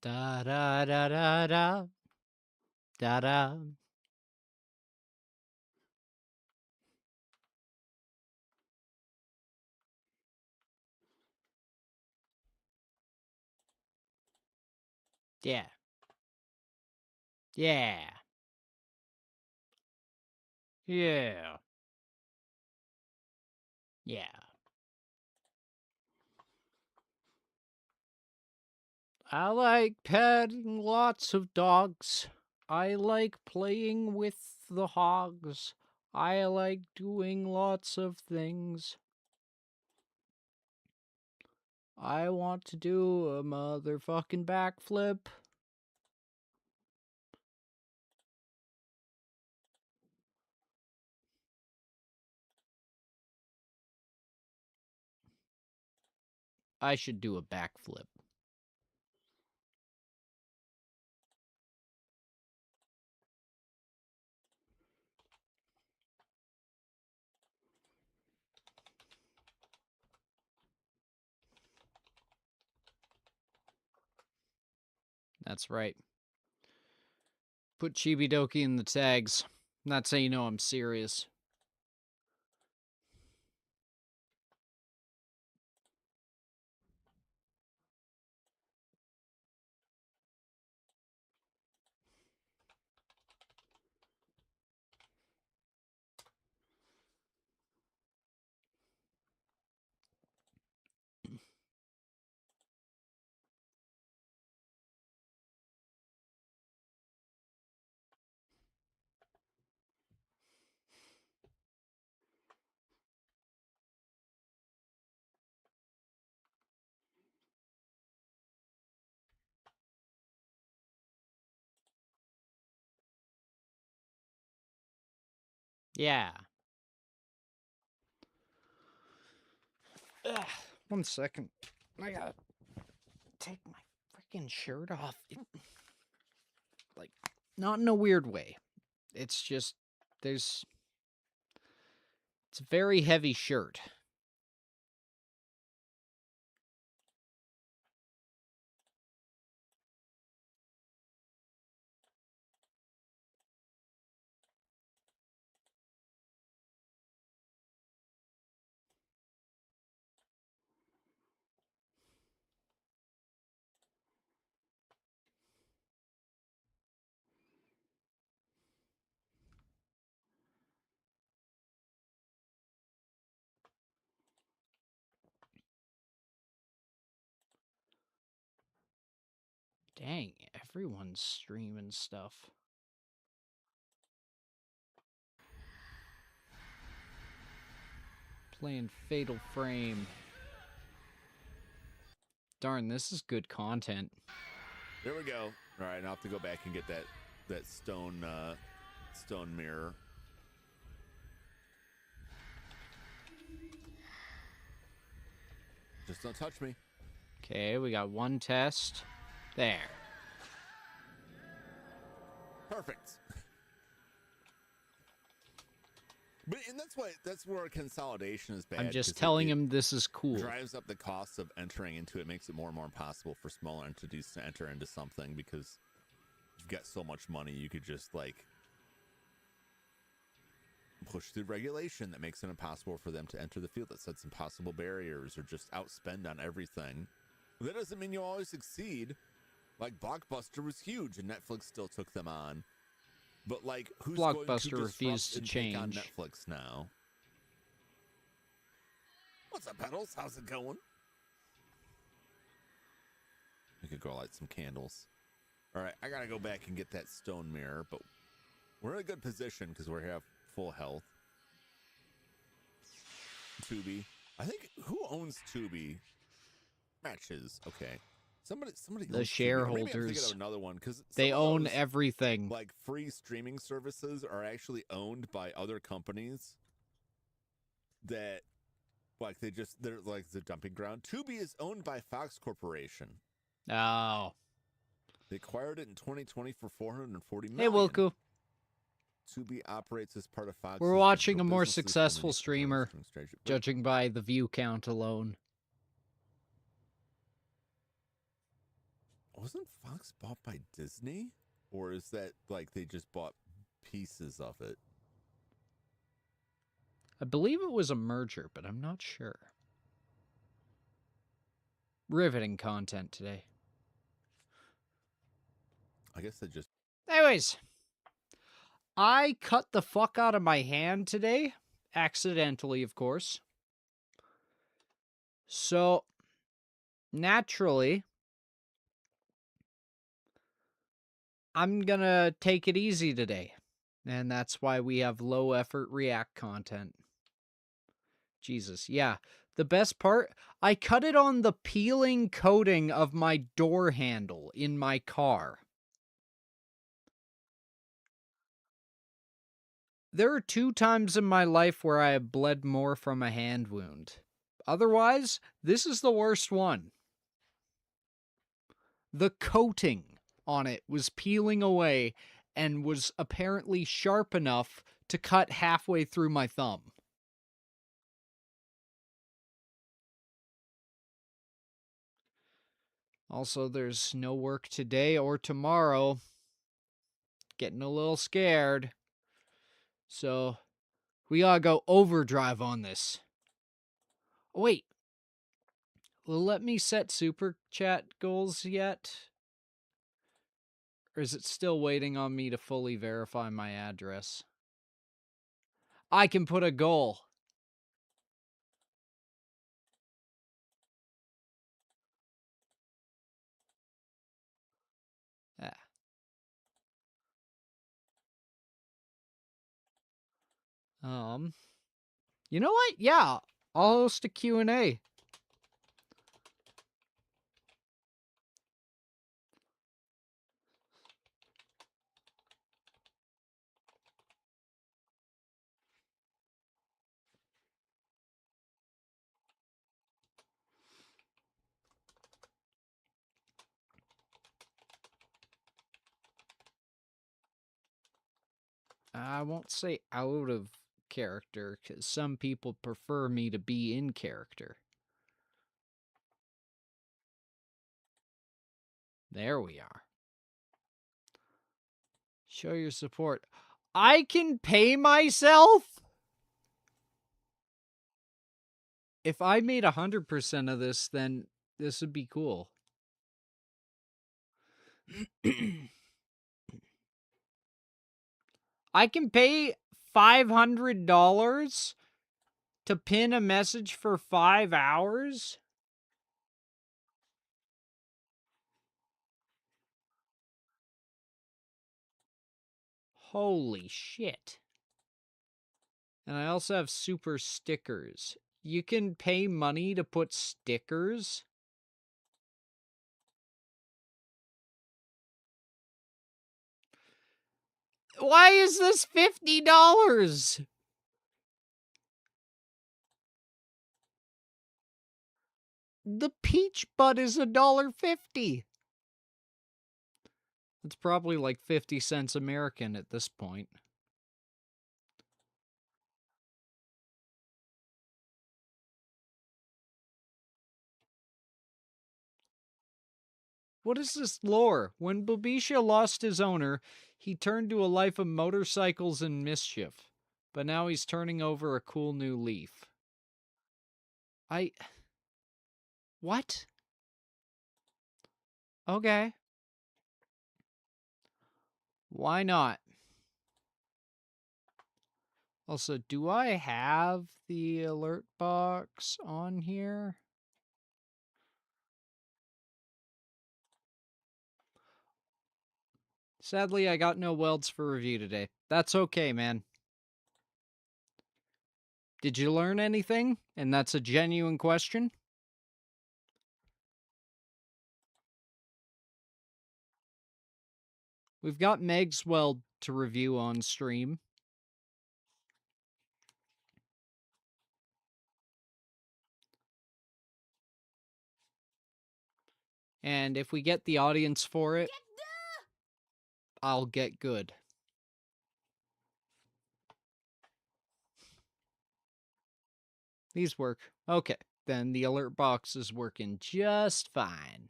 Da da da da da da da. Yeah. Yeah. Yeah. Yeah. I like petting lots of dogs. I like playing with the hogs. I like doing lots of things. I want to do a motherfucking backflip. I should do a backflip. That's right. Put Chibi Doki in the tags. That's how you know I'm serious. Yeah. Ugh, 1 second. I gotta take my freaking shirt off. Like, not in a weird way. It's just, it's a very heavy shirt. Dang, everyone's streaming stuff. Playing Fatal Frame. Darn, this is good content. There we go. All right, I'll have to go back and get that stone mirror. Just don't touch me. Okay, we got 1 test. There. Perfect. And that's where consolidation is bad. I'm just telling him this is cool. Drives up the cost of entering into it, makes it more and more impossible for smaller entities to enter into something because you've got so much money you could just like push through regulation that makes it impossible for them to enter the field, that sets impossible barriers or just outspend on everything. That doesn't mean you always succeed. Like Blockbuster was huge and Netflix still took them on. But like, who's Blockbuster going to refused to change on Netflix now? What's up, Peddles? How's it going? We could go light some candles. All right, I gotta go back and get that stone mirror, but we're in a good position because we have full health. Tubi. I think, who owns Tubi? Matches. Okay. Somebody. The shareholders. Maybe I'm thinking of another one because they own everything. Like free streaming services are actually owned by other companies that, like, they're like the dumping ground. Tubi is owned by Fox Corporation. Oh. They acquired it in 2020 for $440 million. Hey, Wilco. Tubi operates as part of Fox. We're watching a more successful streamer, judging by the view count alone. wasn't Fox bought by Disney? Or is that like they just bought pieces of it? I believe it was a merger, but I'm not sure. Riveting content today. I guess they just... Anyways, I cut the fuck out of my hand today. Accidentally, of course. So, naturally, I'm gonna take it easy today. And that's why we have low effort React content. Jesus, yeah. The best part, I cut it on the peeling coating of my door handle in my car. There are 2 times in my life where I have bled more from a hand wound. Otherwise, this is the worst one. The coating on it was peeling away and was apparently sharp enough to cut halfway through my thumb. Also, there's no work today or tomorrow. Getting a little scared. So, we gotta go overdrive on this. Oh, wait. Will it let me set super chat goals yet? Or is it still waiting on me to fully verify my address? I can put a goal. Ah. You know what? Yeah, I'll host a Q&A. I won't say out of character, because some people prefer me to be in character. There we are. Show your support. I can pay myself? If I made 100% of this, then this would be cool. I can pay $500 to pin a message for 5 hours? Holy shit. And I also have super stickers. You can pay money to put stickers? Why is this $50? The peach bud is $1.50. It's probably like 50 cents American at this point. What is this lore? When Bobisha lost his owner, he turned to a life of motorcycles and mischief. But now he's turning over a cool new leaf. What? Okay. Why not? Also, do I have the alert box on here? Sadly, I got no welds for review today. That's okay, man. Did you learn anything? And that's a genuine question? We've got Meg's weld to review on stream. And if we get the audience for it, I'll get good. These work. Okay, then the alert box is working just fine.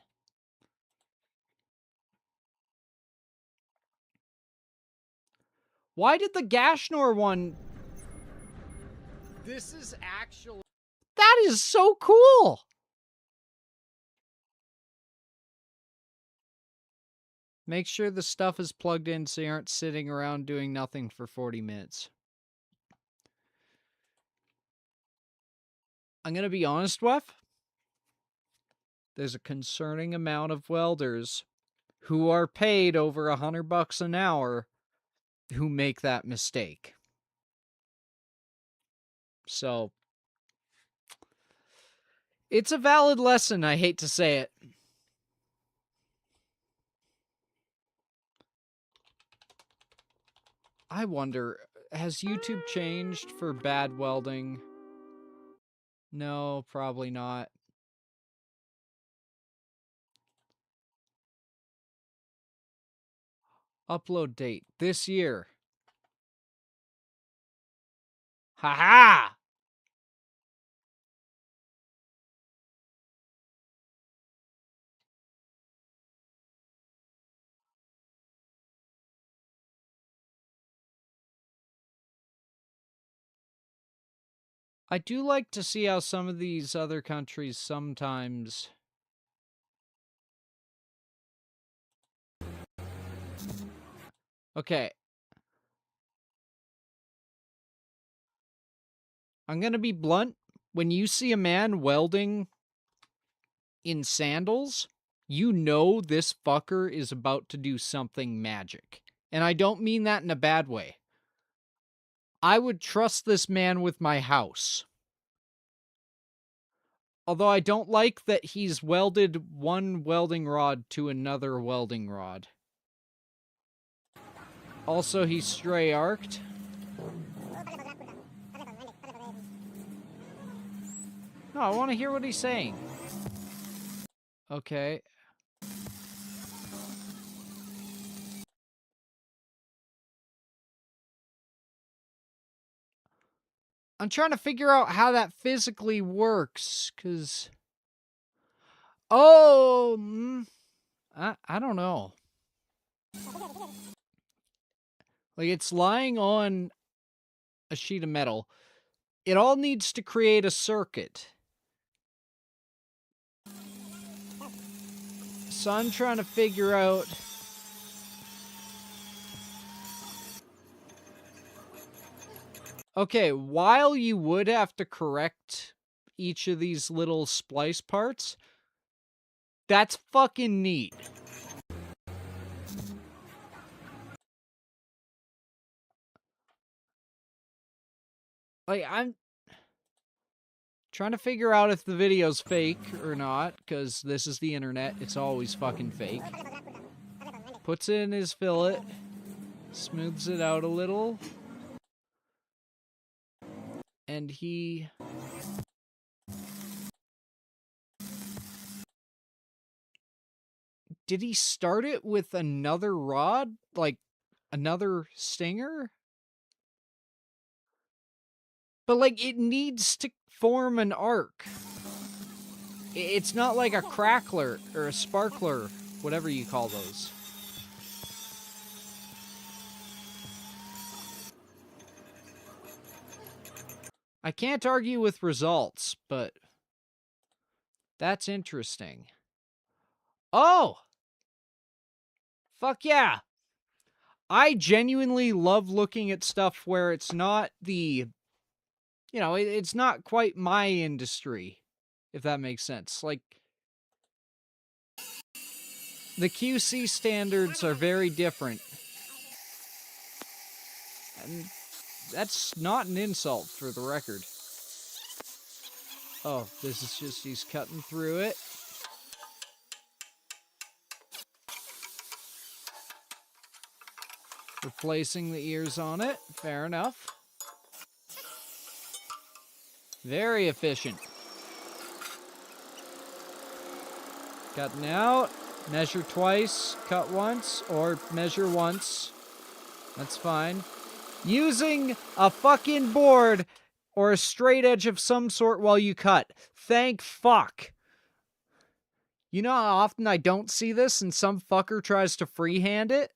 Why did the Gashnor one... This is actually... That is so cool! Make sure the stuff is plugged in so you aren't sitting around doing nothing for 40 minutes. I'm gonna be honest, Wef. There's a concerning amount of welders who are paid over $100 an hour who make that mistake. So, it's a valid lesson, I hate to say it. I wonder, has YouTube changed for bad welding? No, probably not. Upload date, this year. Haha! I do like to see how some of these other countries sometimes... Okay. I'm gonna be blunt. When you see a man welding in sandals, you know this fucker is about to do something magic. And I don't mean that in a bad way. I would trust this man with my house. Although I don't like that he's welded one welding rod to another welding rod. Also, he's stray arced. No, I want to hear what he's saying. Okay. I'm trying to figure out how that physically works, because... Oh! I don't know. Like, it's lying on a sheet of metal. It all needs to create a circuit. So I'm trying to figure out... Okay, while you would have to correct each of these little splice parts, that's fucking neat. Like, I'm trying to figure out if the video's fake or not, because this is the internet. It's always fucking fake. Puts it in his fillet, smooths it out a little, and he... Did he start it with another rod? Like, another stinger? But, like, it needs to form an arc. It's not like a crackler or a sparkler, whatever you call those. I can't argue with results, but that's interesting. Oh! Fuck yeah! I genuinely love looking at stuff where it's not the... You know, it's not quite my industry, if that makes sense. Like, the QC standards are very different. And that's not an insult, for the record. Oh, this is just, he's cutting through it. Replacing the ears on it. Fair enough. Very efficient. Cutting out. Measure twice, cut once, or measure once. That's fine. Using a fucking board or a straight edge of some sort while you cut. Thank fuck. You know how often I don't see this and some fucker tries to freehand it?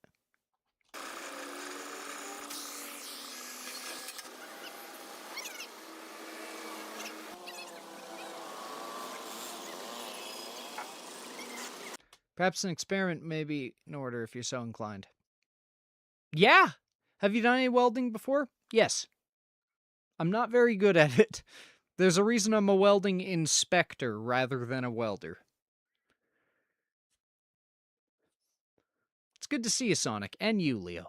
Perhaps an experiment may be in order if you're so inclined. Yeah! Have you done any welding before? Yes. I'm not very good at it. There's a reason I'm a welding inspector rather than a welder. It's good to see you, Sonic, and you, Leo.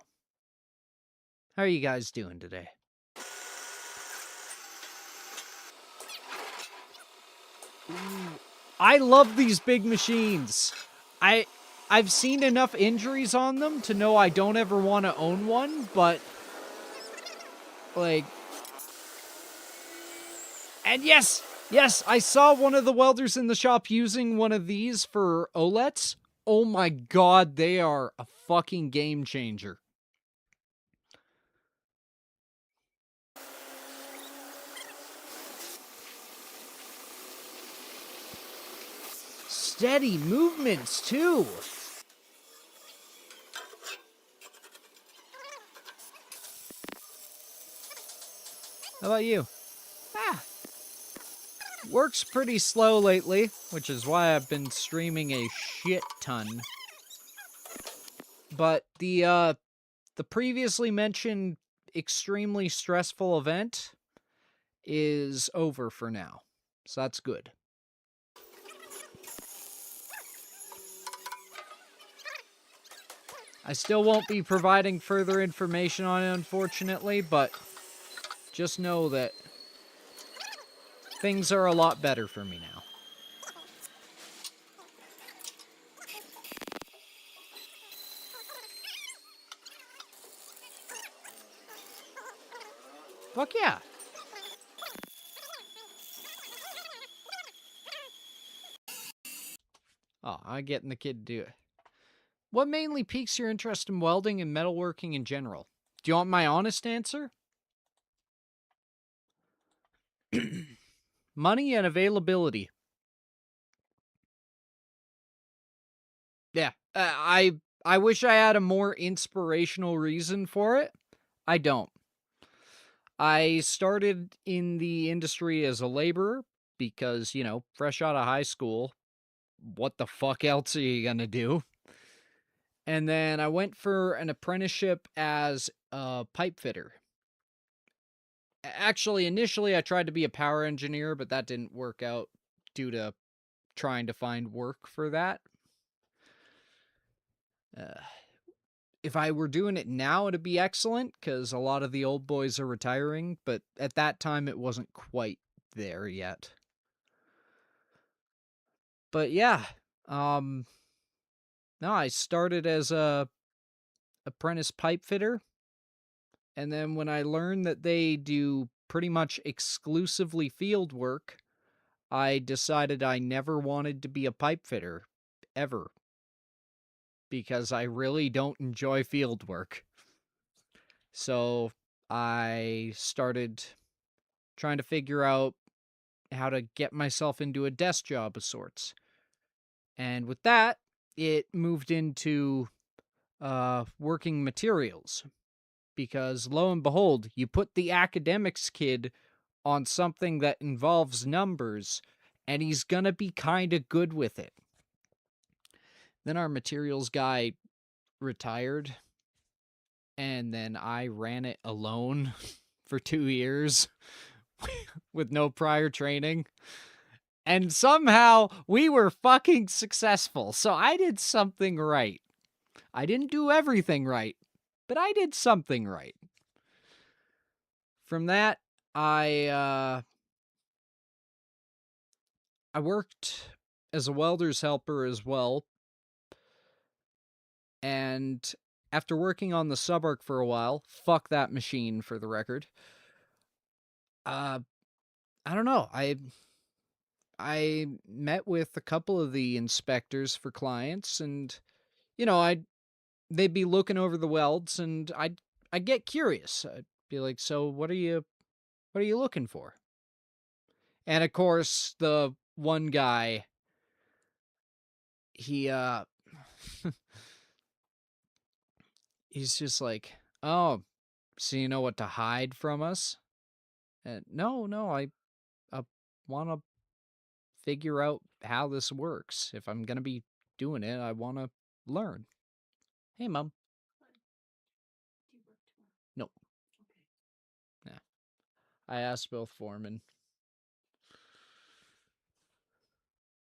How are you guys doing today? Ooh, I love these big machines. I've seen enough injuries on them to know I don't ever want to own one, but like, and yes, I saw one of the welders in the shop using one of these for OLEDs. Oh my god, they are a fucking game changer. Steady movements, too. How about you? Works pretty slow lately, which is why I've been streaming a shit ton. But the previously mentioned extremely stressful event is over for now. So that's good. I still won't be providing further information on it, unfortunately, but just know that things are a lot better for me now. Fuck yeah. Oh, I'm getting the kid to do it. What mainly piques your interest in welding and metalworking in general? Do you want my honest answer? Money and availability. Yeah, I wish I had a more inspirational reason for it. I don't. I started in the industry as a laborer because, you know, fresh out of high school, what the fuck else are you gonna do? And then I went for an apprenticeship as a pipe fitter. Actually, initially I tried to be a power engineer, but that didn't work out due to trying to find work for that. If I were doing it now, it'd be excellent, because a lot of the old boys are retiring, but at that time it wasn't quite there yet. But yeah, no, I started as a apprentice pipe fitter, and then when I learned that they do pretty much exclusively field work, I decided I never wanted to be a pipe fitter, ever, because I really don't enjoy field work. So I started trying to figure out how to get myself into a desk job of sorts. And with that, it moved into working materials. Because lo and behold, you put the academics kid on something that involves numbers, and he's gonna be kinda good with it. Then our materials guy retired, and then I ran it alone for 2 years with no prior training. And somehow we were fucking successful. So I did something right. I didn't do everything right, but I did something right. From that, I worked as a welder's helper as well. And after working on the subarc for a while, fuck that machine for the record. I don't know. I met with a couple of the inspectors for clients, and you know, they'd be looking over the welds, and I'd get curious. I'd be like, "So what are you looking for?" And of course, the one guy, he he's just like, "Oh, so you know what to hide from us?" And no, I want to figure out how this works. If I'm going to be doing it. I want to learn. Hey, Mom. Do you work tomorrow? No. Okay. I asked both foremen.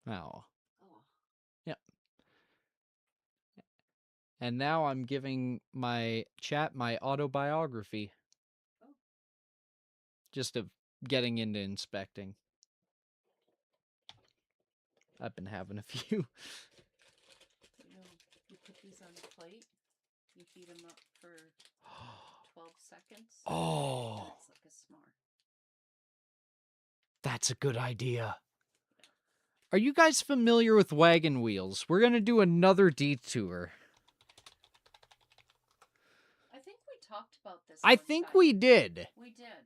Oh. Oh. Yep. And now I'm giving my chat my autobiography. Oh. Just of getting into inspecting. I've been having a few. You know, you put these on the plate, you heat them up for 12 seconds. Oh. And it's like a s'more. That's a good idea. Are you guys familiar with wagon wheels? We're going to do another detour. I think we talked about this. I one think time. we did. We did.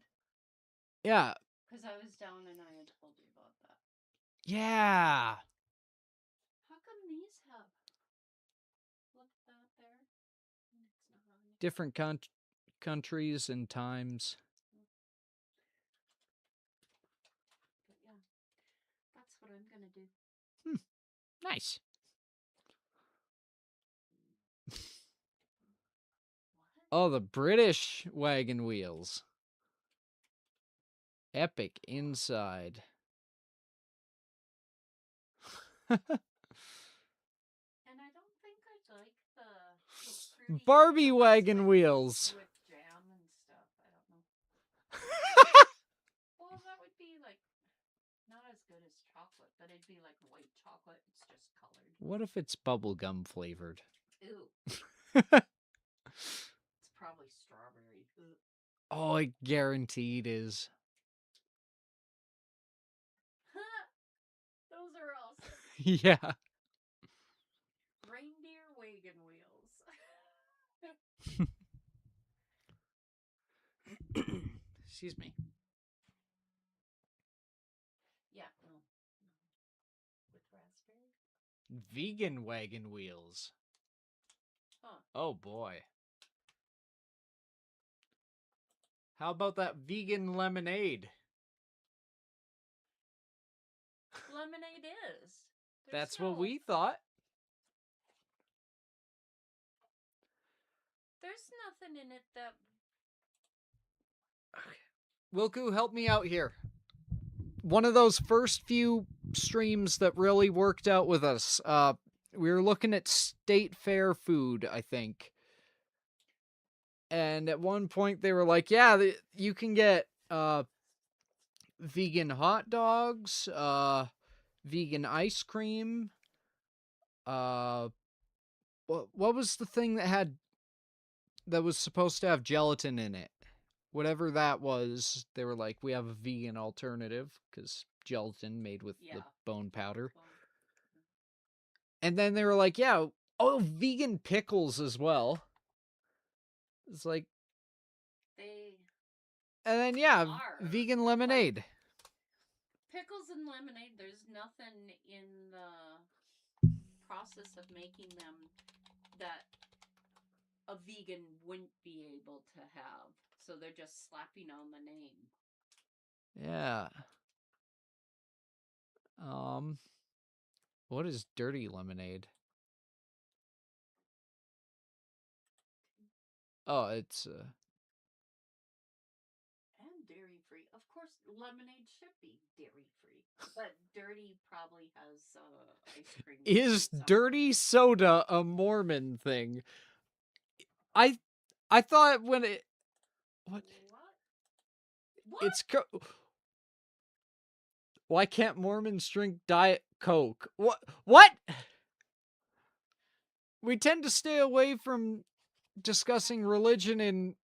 Yeah. Because I was down and I had told you about that. Yeah. How come these have? Look at that there. It's not on it. Different countries and times. But yeah, that's what I'm going to do. Nice. Oh, the British wagon wheels. Epic inside. And I don't think I like the fruity Barbie ones wagon with- wheels. With jam and stuff. I don't know. Well, that would be like not as good as chocolate, but it'd be like white chocolate. It's just colored. What if it's bubblegum flavored? Ew. It's probably strawberry. Ugh. Oh, I guaranteed is. Those are awesome. Yeah. Reindeer wagon wheels. Excuse me. Yeah, no. With raspberry? Vegan wagon wheels. Huh. Oh boy. How about that vegan lemonade? Lemonade is. That's what we thought. There's nothing in it that. Wilku, help me out here. One of those first few streams that really worked out with us, we were looking at state fair food, I think. And at one point they were like, yeah, you can get vegan hot dogs, vegan ice cream. What was the thing that was supposed to have gelatin in it? Whatever that was, they were like, we have a vegan alternative because gelatin made with the bone powder. And then they were like, yeah, vegan pickles as well. It's like, and then vegan lemonade. Pickles and lemonade, there's nothing in the process of making them that a vegan wouldn't be able to have. So they're just slapping on the name. Yeah. What is dirty lemonade? Oh, it's and dairy free. Of course, lemonade should be dairy free, but dirty probably has ice cream. Is dirty soda a Mormon thing? I thought when it what? It's why can't Mormons drink Diet Coke? What? We tend to stay away from discussing religion in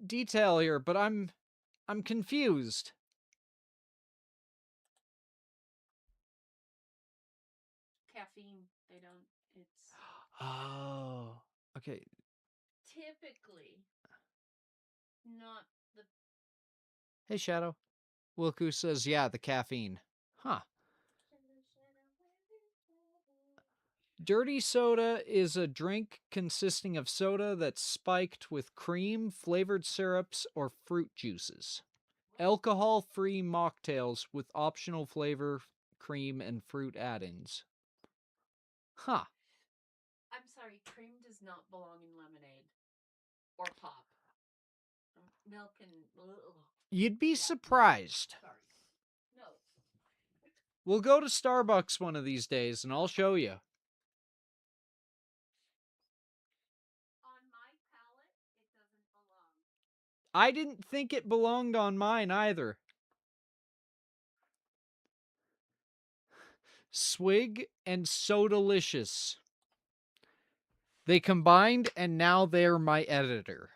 detail here, but I'm confused. Caffeine, they don't. It's Oh, okay. Typically not the. Hey, Shadow. Wilku says, yeah, the caffeine. Huh. Dirty soda is a drink consisting of soda that's spiked with cream, flavored syrups, or fruit juices. Alcohol-free mocktails with optional flavor, cream, and fruit add-ins. Huh. Sorry, cream does not belong in lemonade or pop. Milk and... Ugh. You'd be Yeah, no. surprised. Sorry. No. We'll go to Starbucks one of these days, and I'll show you. On my palate, it doesn't belong. I didn't think it belonged on mine either. Swig and So Delicious. They combined, and now they're my editor.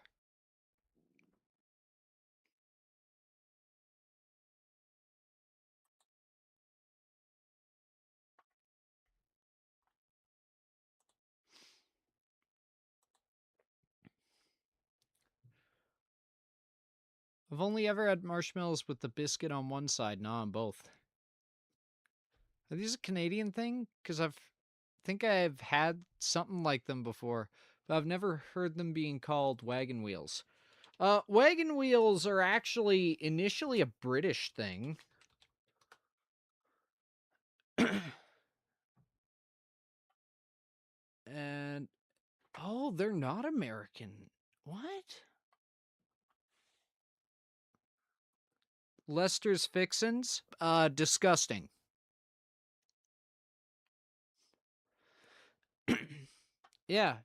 I've only ever had marshmallows with the biscuit on one side, not on both. Are these a Canadian thing? Because think I've had something like them before, but I've never heard them being called wagon wheels. Wagon wheels are actually initially a British thing. And, oh, they're not American. What? Lester's Fixins? Disgusting. Yeah.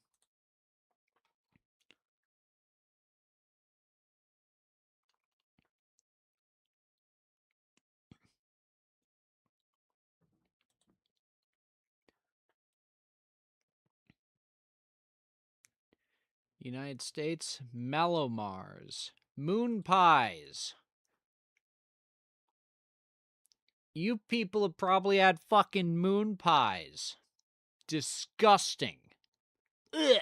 United States, Malomars. Moon pies. You people have probably had fucking moon pies. Disgusting. Ugh.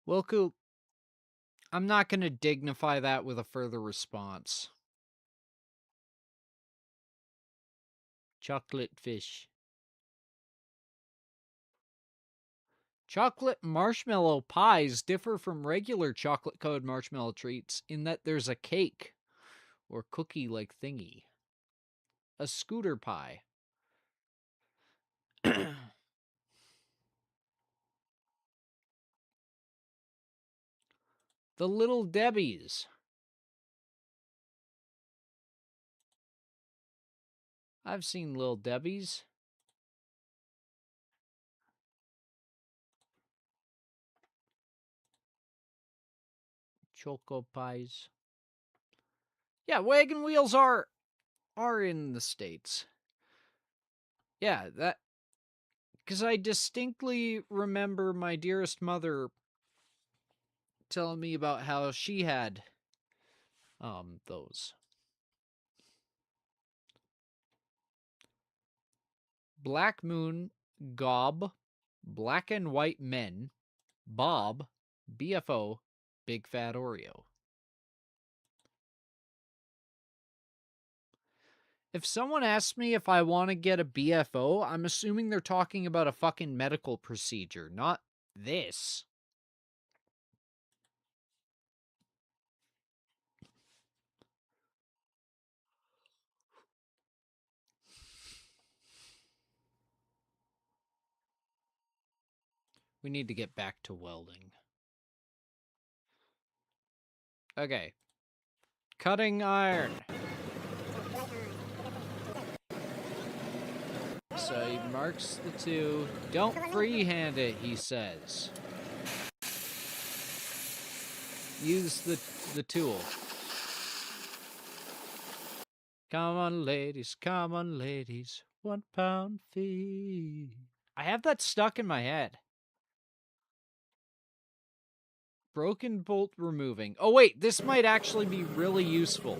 Wilku, I'm not going to dignify that with a further response. Chocolate fish. Chocolate marshmallow pies differ from regular chocolate-coated marshmallow treats in that there's a cake or cookie-like thingy. A scooter pie. The Little Debbies. I've seen Little Debbies. Choco pies. Yeah, wagon wheels are in the States. Yeah, that... Because I distinctly remember my dearest mother telling me about how she had those. Black Moon, Gob, Black and White Men, Bob, BFO, Big Fat Oreo. If someone asks me if I want to get a BFO, I'm assuming they're talking about a fucking medical procedure, not this. We need to get back to welding. Okay. Cutting iron. So he marks the two. Don't freehand it, he says. Use the tool. Come on, ladies, 1 pound fee. I have that stuck in my head. Broken bolt removing. Oh wait, this might actually be really useful.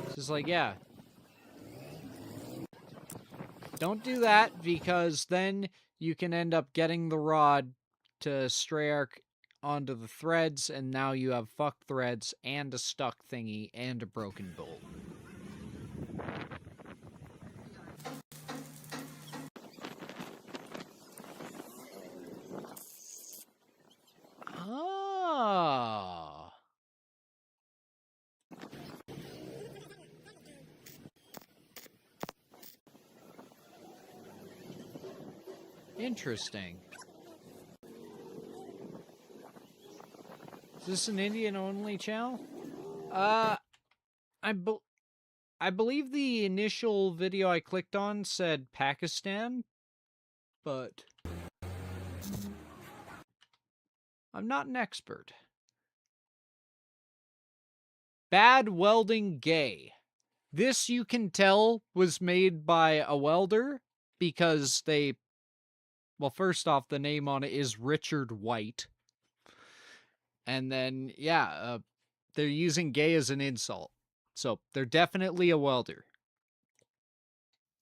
This is like, yeah. Don't do that, because then you can end up getting the rod to stray arc onto the threads, and now you have fuck threads and a stuck thingy and a broken bolt. Interesting. Is this an Indian-only channel? I believe the initial video I clicked on said Pakistan, but I'm not an expert. Bad welding gay. This, you can tell, was made by a welder because they... Well, first off, the name on it is Richard White. And then, yeah, they're using gay as an insult. So, they're definitely a welder.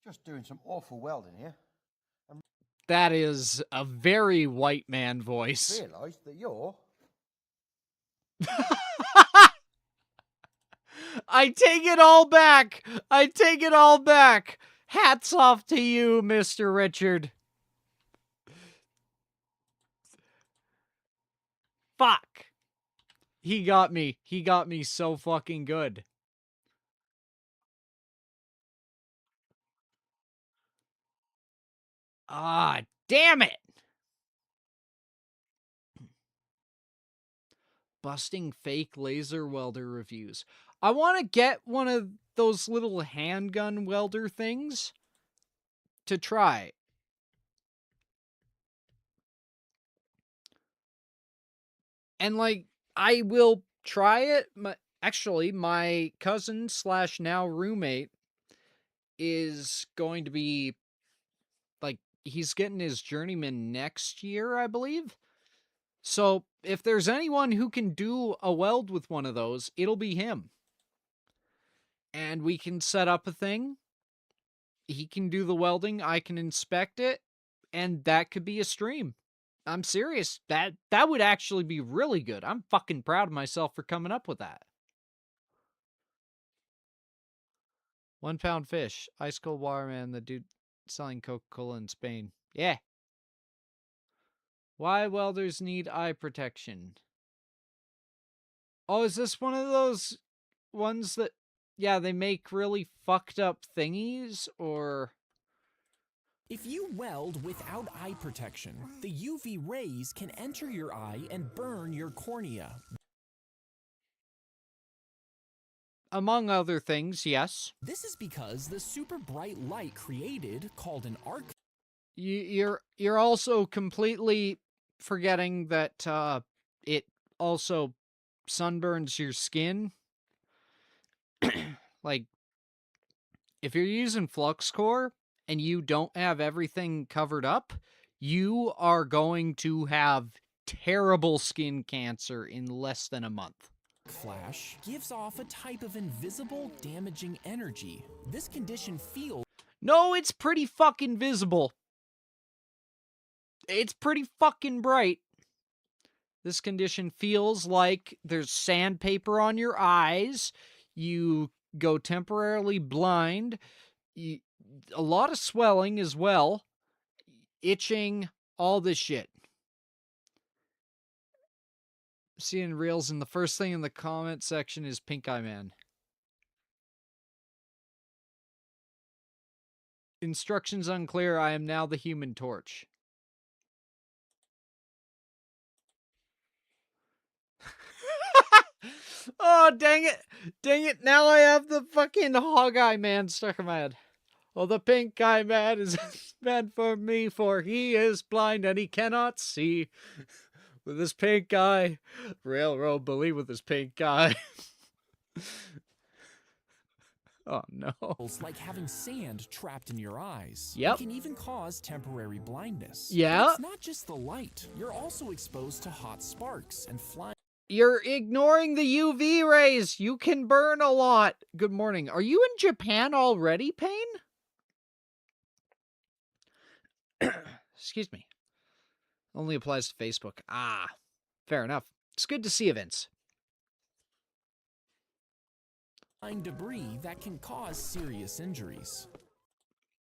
Just doing some awful welding here. That is a very white man voice. Realised that you're... I take it all back. I take it all back. Hats off to you, Mr. Richard. Fuck. He got me. He got me so fucking good. Ah, damn it. Busting fake laser welder reviews. I want to get one of those little handgun welder things to try. And, like, I will try it. Actually, my cousin / now roommate is going to be, like, he's getting his journeyman next year, I believe. So, if there's anyone who can do a weld with one of those, it'll be him. And we can set up a thing. He can do the welding, I can inspect it, and that could be a stream. I'm serious. That would actually be really good. I'm fucking proud of myself for coming up with that. 1 pound fish. Ice cold water, man. The dude selling Coca-Cola in Spain. Yeah. Why welders need eye protection. Oh, is this one of those ones that, yeah, they make really fucked up thingies, or... If you weld without eye protection, the UV rays can enter your eye and burn your cornea. Among other things, yes. This is because the super bright light created, called an arc... You're also completely forgetting that it also sunburns your skin. Like, if you're using flux core and you don't have everything covered up, you are going to have terrible skin cancer in less than a month. Flash gives off a type of invisible, damaging energy. This condition feels... No, it's pretty fucking visible. It's pretty fucking bright. This condition feels like there's sandpaper on your eyes. You go temporarily blind. A lot of swelling as well. Itching. All this shit. Seeing reels, and the first thing in the comment section is Pink Eye Man. Instructions unclear. I am now the Human Torch. Oh, dang it. Dang it. Now I have the fucking Hog Eye Man stuck in my head. Well, the Pink Eye Man is meant for me, for he is blind and he cannot see. With his pink eye. Railroad bully with his pink eye. Oh, no. like having sand trapped in your eyes. Yep. It can even cause temporary blindness. Yeah. But it's not just the light. You're also exposed to hot sparks and flying... You're ignoring the UV rays. You can burn a lot. Good morning. Are you in Japan already, Payne? Excuse me. Only applies to Facebook. Ah, fair enough. It's good to see you, Vince. debris that can cause serious injuries.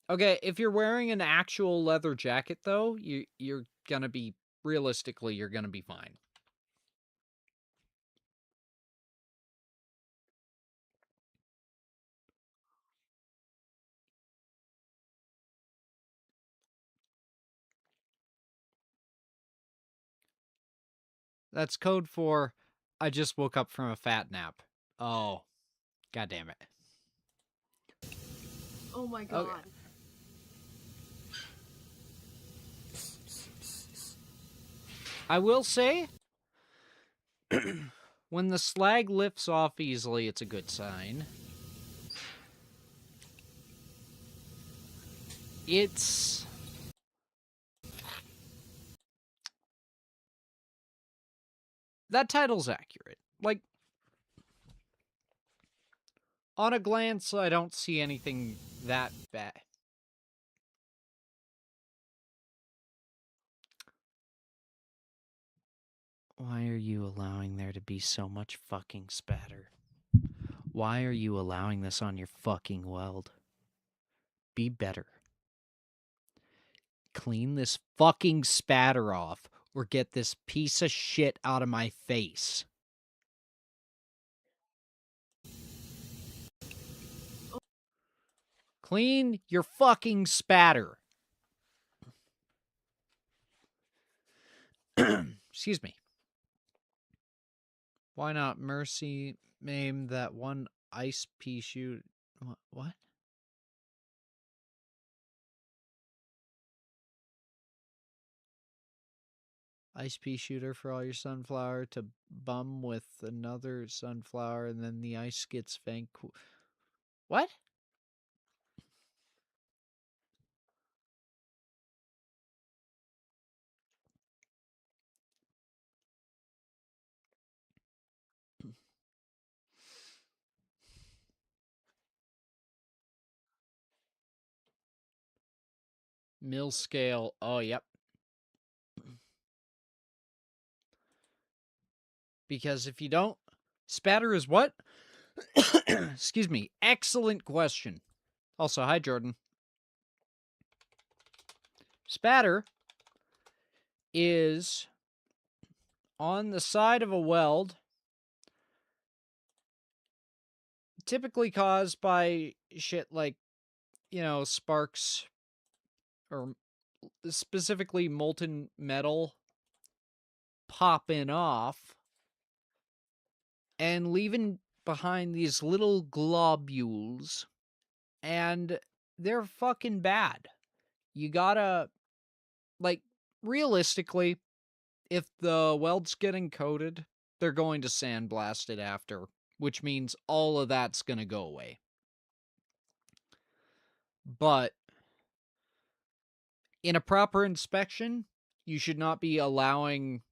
Okay, if you're wearing an actual leather jacket, though, you're gonna be, realistically, you're gonna be fine. That's code for I just woke up from a fat nap. Oh, god damn it. Oh my god. Okay. I will say, when the slag lifts off easily, it's a good sign. It's... That title's accurate. Like, on a glance, I don't see anything that bad. Why are you allowing there to be so much fucking spatter? Why are you allowing this on your fucking weld? Be better. Clean this fucking spatter off, or get this piece of shit out of my face. Clean your fucking spatter. Excuse me. Why not mercy maim that one ice pea shoot? What? Ice pea shooter for all your sunflower to bum with another sunflower, and then the ice gets vanquished. What? Mill scale. Oh, yep. Because if you don't, spatter is what? Excuse me. Excellent question. Also, hi, Jordan. Spatter is on the side of a weld, typically caused by shit like, you know, sparks, or specifically molten metal popping off and leaving behind these little globules, and they're fucking bad. You gotta, like, realistically, if the weld's getting coated, they're going to sandblast it after, which means all of that's gonna go away. But in a proper inspection, you should not be allowing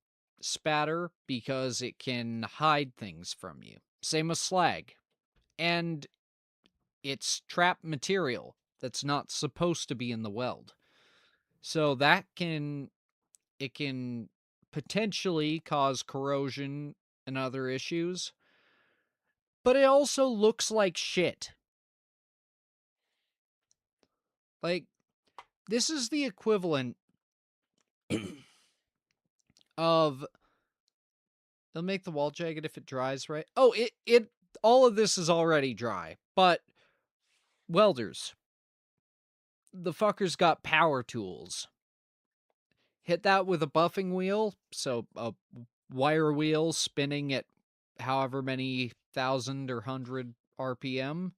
spatter because it can hide things from you. Same with slag. And it's trap material that's not supposed to be in the weld. So it can potentially cause corrosion and other issues. But it also looks like shit. Like, this is the equivalent of... It'll make the wall jagged if it dries, right? Oh, it all of this is already dry, but welders, the fuckers got power tools. Hit that with a buffing wheel, so a wire wheel spinning at however many 1,000 or 100 RPM.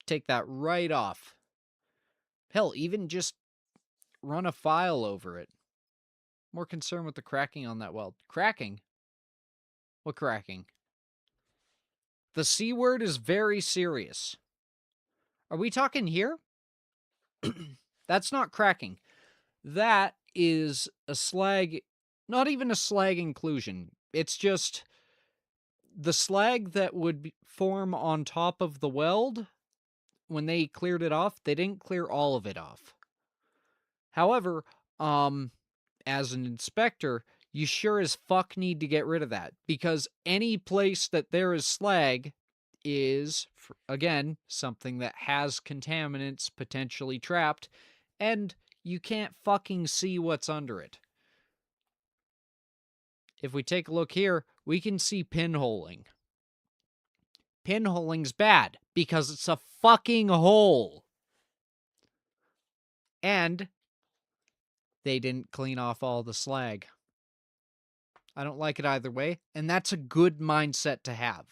Take that right off. Hell, even just run a file over it. More concerned with the cracking on that weld. Cracking? What cracking? The C word is very serious. Are we talking here? That's not cracking. That is a slag, not even a slag inclusion. It's just the slag that would form on top of the weld. When they cleared it off, they didn't clear all of it off. However, as an inspector, you sure as fuck need to get rid of that, because any place that there is slag is, again, something that has contaminants potentially trapped, and you can't fucking see what's under it. If we take a look here, we can see pinholing. Pinholing's bad because it's a fucking hole. And they didn't clean off all the slag. I don't like it either way, and that's a good mindset to have.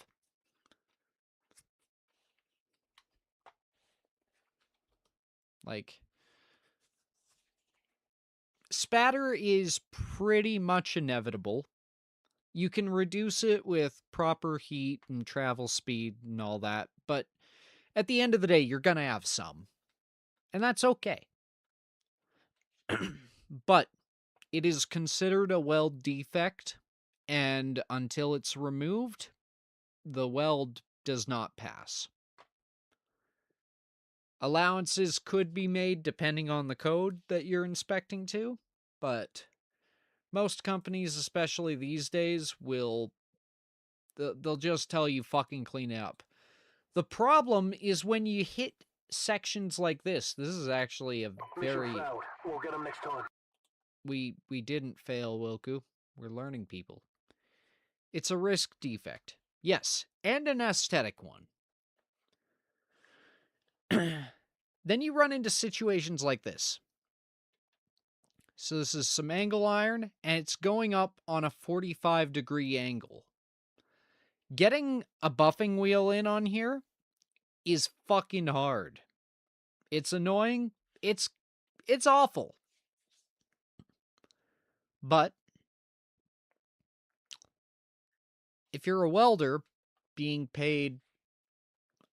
Like, spatter is pretty much inevitable. You can reduce it with proper heat and travel speed and all that, but at the end of the day, you're gonna have some. And that's okay. But it is considered a weld defect, and until it's removed, the weld does not pass. Allowances could be made depending on the code that you're inspecting to, but most companies, especially these days, they'll just tell you fucking clean it up. The problem is when you hit sections like this. This is actually a very... We'll get them next time. We didn't fail, Wilku. We're learning people. It's a risk defect. Yes, and an aesthetic one. Then you run into situations like this. So this is some angle iron, and it's going up on a 45-degree angle. Getting a buffing wheel in on here is fucking hard. It's annoying. It's awful. But if you're a welder being paid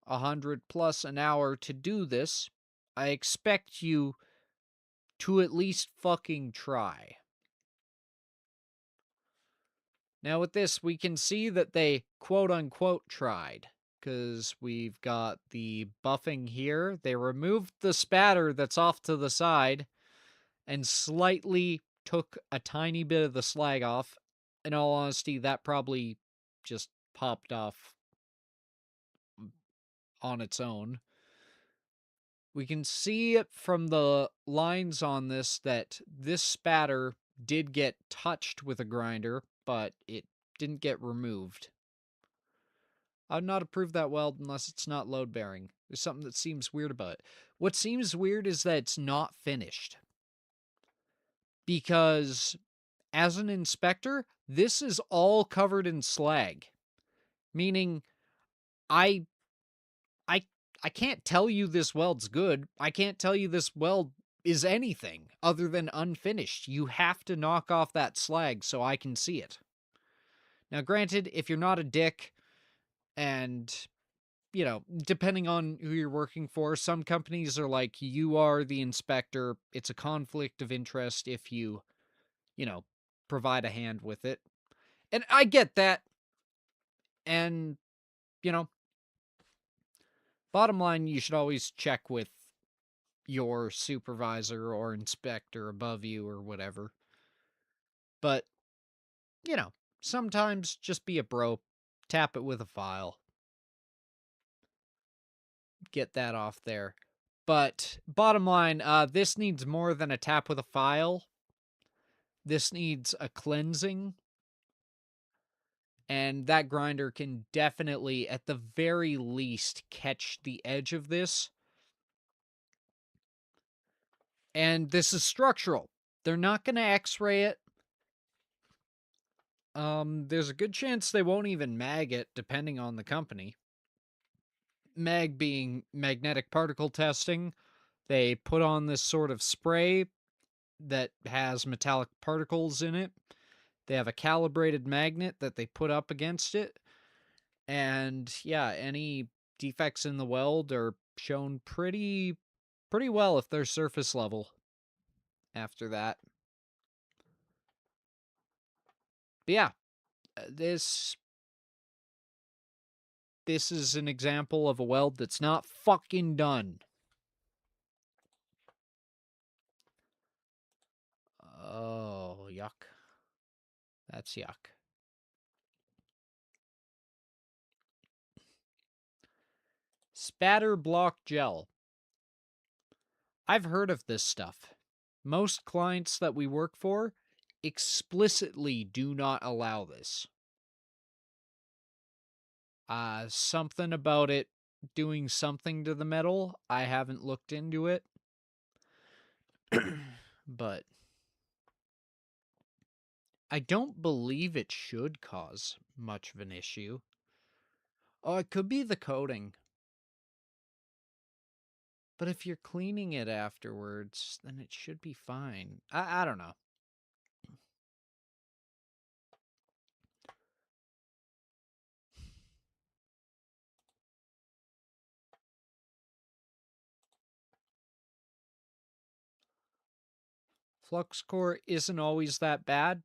$100+ an hour to do this, I expect you to at least fucking try. Now with this, we can see that they quote-unquote tried, because we've got the buffing here. They removed the spatter that's off to the side and slightly took a tiny bit of the slag off. In all honesty, that probably just popped off on its own. We can see it from the lines on this that this spatter did get touched with a grinder, but it didn't get removed. I'd not approve that weld unless it's not load-bearing. There's something that seems weird about it. What seems weird is that it's not finished. Because as an inspector, this is all covered in slag. Meaning, I can't tell you this weld's good. I can't tell you this weld is anything other than unfinished. You have to knock off that slag so I can see it. Now, granted, if you're not a dick and, you know, depending on who you're working for, some companies are like, you are the inspector. It's a conflict of interest if you, provide a hand with it. And I get that. And, bottom line, you should always check with your supervisor or inspector above you or whatever. But, sometimes just be a bro. Tap it with a file. Get that off there. But, bottom line, this needs more than a tap with a file. This needs a cleansing. And that grinder can definitely, at the very least, catch the edge of this. And this is structural. They're not going to x-ray it. There's a good chance they won't even mag it, depending on the company. Mag being magnetic particle testing. They put on this sort of spray that has metallic particles in it. They have a calibrated magnet that they put up against it. And yeah, any defects in the weld are shown pretty well if they're surface level after that. But yeah, this is an example of a weld that's not fucking done. Oh, yuck. That's yuck. Spatter block gel. I've heard of this stuff. Most clients that we work for explicitly do not allow this. Something about it doing something to the metal. I haven't looked into it. But I don't believe it should cause much of an issue. Oh, it could be the coating. But if you're cleaning it afterwards, then it should be fine. I don't know. Flux core isn't always that bad.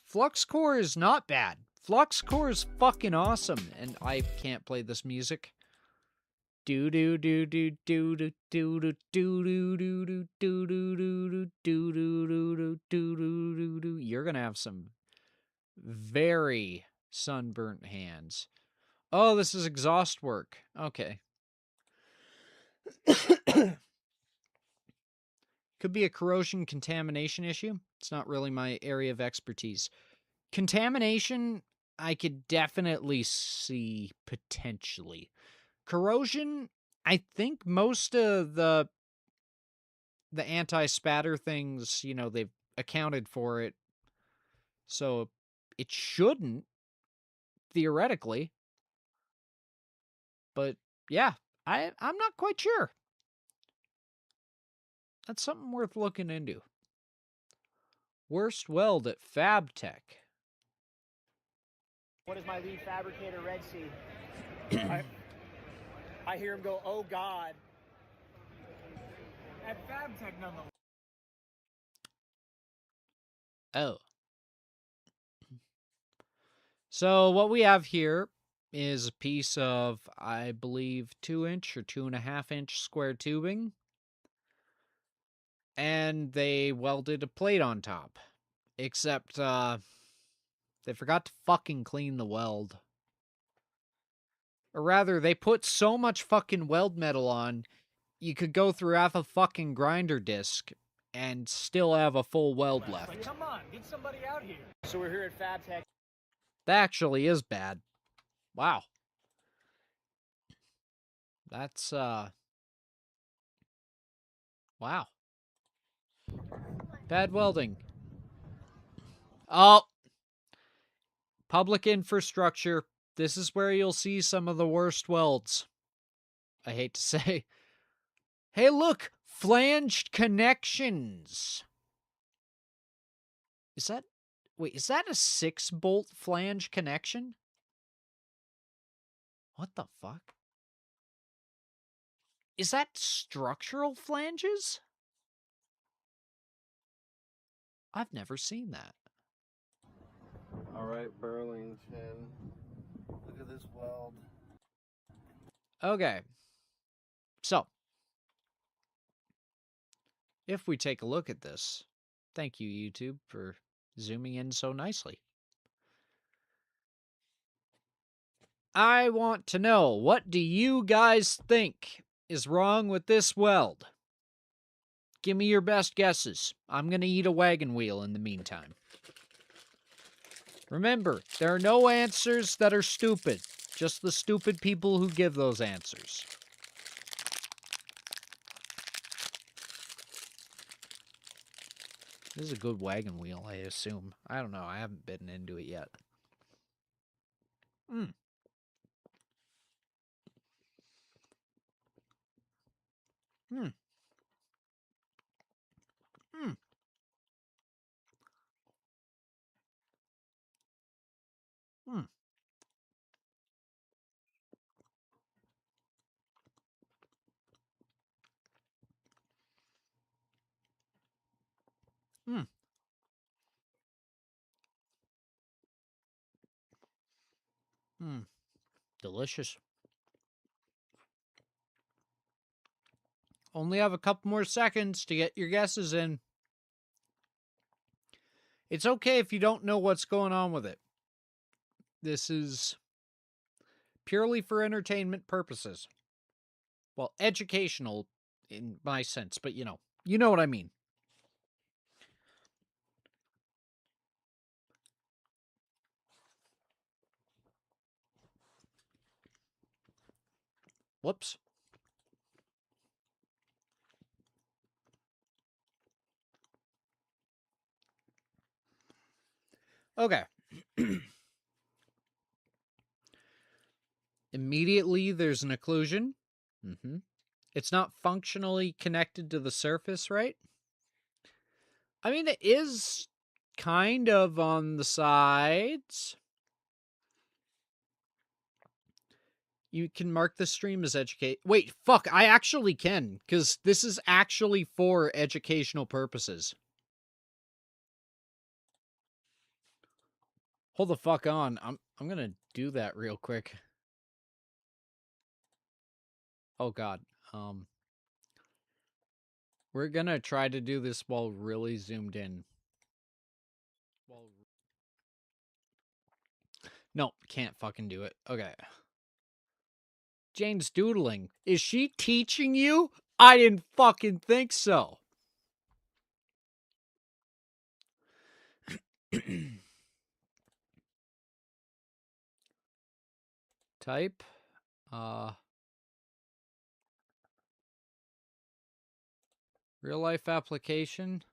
Flux core is not bad. Flux core is fucking awesome, and I can't play this music. Do do do do do do do do do do do do do do do do do do do do. You're gonna have some very sunburnt hands. Oh, this is exhaust work. Okay. Could be a corrosion contamination issue. It's not really my area of expertise. Contamination, I could definitely see potentially. Corrosion, I think most of the anti-spatter things, you know, they've accounted for it. So it shouldn't, theoretically. But yeah, I'm not quite sure. That's something worth looking into. Worst weld at FabTech. What does my lead fabricator, Red see? I hear him go, oh God. At FabTech, nonetheless. Oh. So what we have here is a piece of, I believe, 2-inch or 2.5-inch square tubing. And they welded a plate on top. Except, they forgot to fucking clean the weld. Or rather, they put so much fucking weld metal on, you could go through half a fucking grinder disc and still have a full weld left. Like, come on, get somebody out here. So we're here at FabTech. That actually is bad. Wow. That's, wow. Bad welding. Oh. Public infrastructure. This is where you'll see some of the worst welds. I hate to say. Hey, look! Flanged connections! Is that... Wait, is that a 6-bolt flange connection? What the fuck? Is that structural flanges? I've never seen that. All right, Burlington. Look at this weld. Okay. So, if we take a look at this, thank you, YouTube, for zooming in so nicely. I want to know, what do you guys think is wrong with this weld? Give me your best guesses. I'm going to eat a wagon wheel in the meantime. Remember, there are no answers that are stupid, just the stupid people who give those answers. This is a good wagon wheel, I assume. I don't know, I haven't bitten into it yet. Hmm. Hmm. Hmm. Hmm. Hmm. Hmm. Delicious. Only have a couple more seconds to get your guesses in. It's okay if you don't know what's going on with it. This is purely for entertainment purposes. Well, educational in my sense, but you know what I mean. Whoops. Okay. Immediately, there's an occlusion. It's not functionally connected to the surface, right? I mean, it is kind of on the sides. You can mark the stream as educate. Wait, fuck, I actually can, because this is actually for educational purposes. Hold the fuck on. I'm gonna do that real quick. Oh god. We're gonna try to do this while really zoomed in. No, can't fucking do it. Okay. Jane's doodling. Is she teaching you? I didn't fucking think so. Type. Real life application.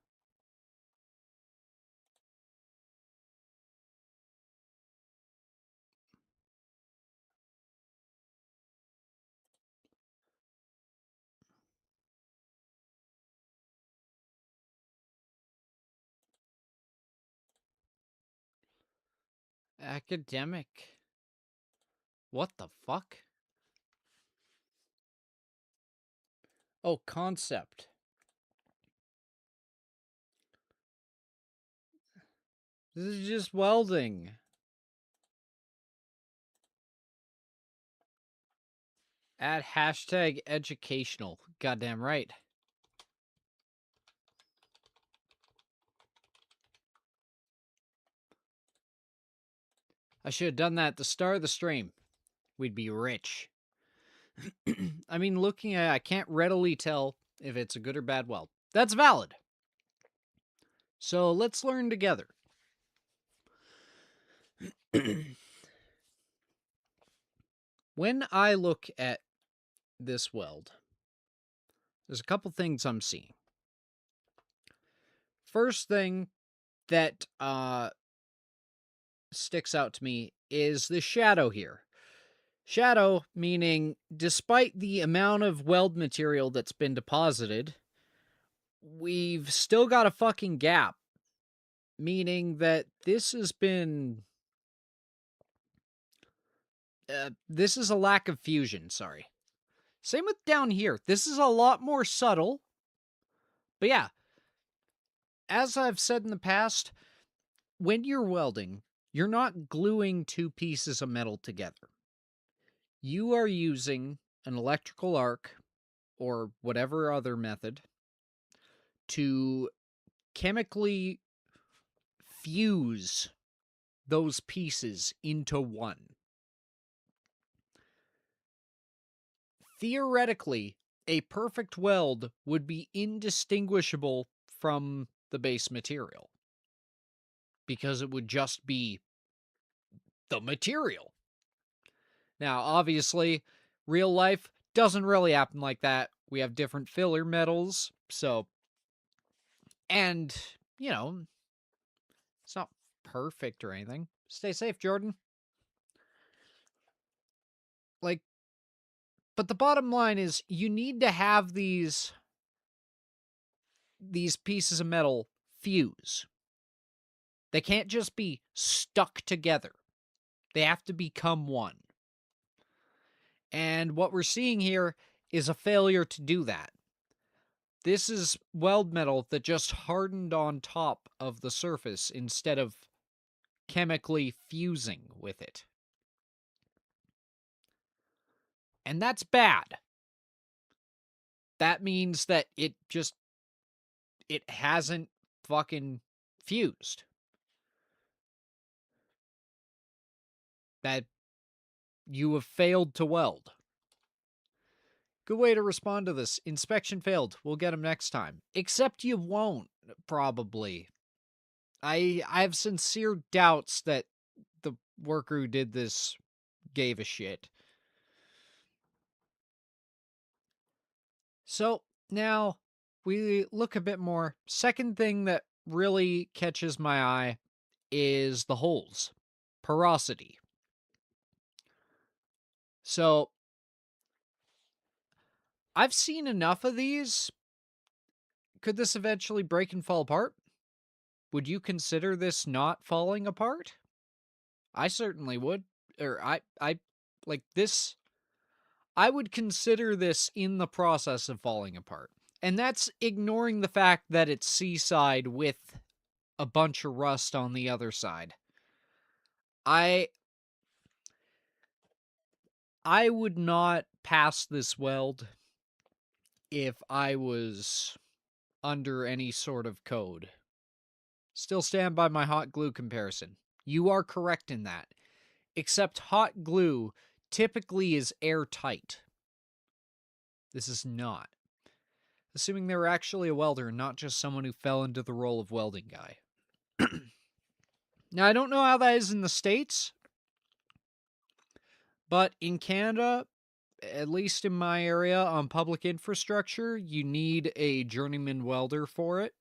Academic. What the fuck? Oh, concept. This is just welding. Add hashtag educational. Goddamn right. I should have done that at the start of the stream. We'd be rich. I mean, looking at it, I can't readily tell if it's a good or bad weld. That's valid. So let's learn together. When I look at this weld, there's a couple things I'm seeing. First thing that sticks out to me is the shadow here. Shadow meaning despite the amount of weld material that's been deposited, we've still got a fucking gap. Meaning that this has been... this is a lack of fusion, sorry. Same with down here. This is a lot more subtle. But yeah, as I've said in the past, when you're welding, you're not gluing two pieces of metal together. You are using an electrical arc or whatever other method to chemically fuse those pieces into one. Theoretically, a perfect weld would be indistinguishable from the base material because it would just be the material. Now, obviously, real life doesn't really happen like that. We have different filler metals, so... And, you know, it's not perfect or anything. Stay safe, Jordan. Like, but the bottom line is you need to have these pieces of metal fuse. They can't just be stuck together. They have to become one. And what we're seeing here is a failure to do that. This is weld metal that just hardened on top of the surface instead of chemically fusing with it. And that's bad. That means that it hasn't fucking fused. That you have failed to weld. Good way to respond to this. Inspection failed. We'll get them next time. Except you won't, probably. I have sincere doubts that the worker who did this gave a shit. So, now, we look a bit more. Second thing that really catches my eye is the holes, porosity. So, I've seen enough of these. Could this eventually break and fall apart? Would you consider this not falling apart? I certainly would. Or I like this. I would consider this in the process of falling apart. And that's ignoring the fact that it's seaside with a bunch of rust on the other side. I would not pass this weld if I was under any sort of code. Still stand by my hot glue comparison. You are correct in that. Except hot glue typically is airtight. This is not. Assuming they were actually a welder and not just someone who fell into the role of welding guy. Now, I don't know how that is in the States, but in Canada, at least in my area on public infrastructure, you need a journeyman welder for it.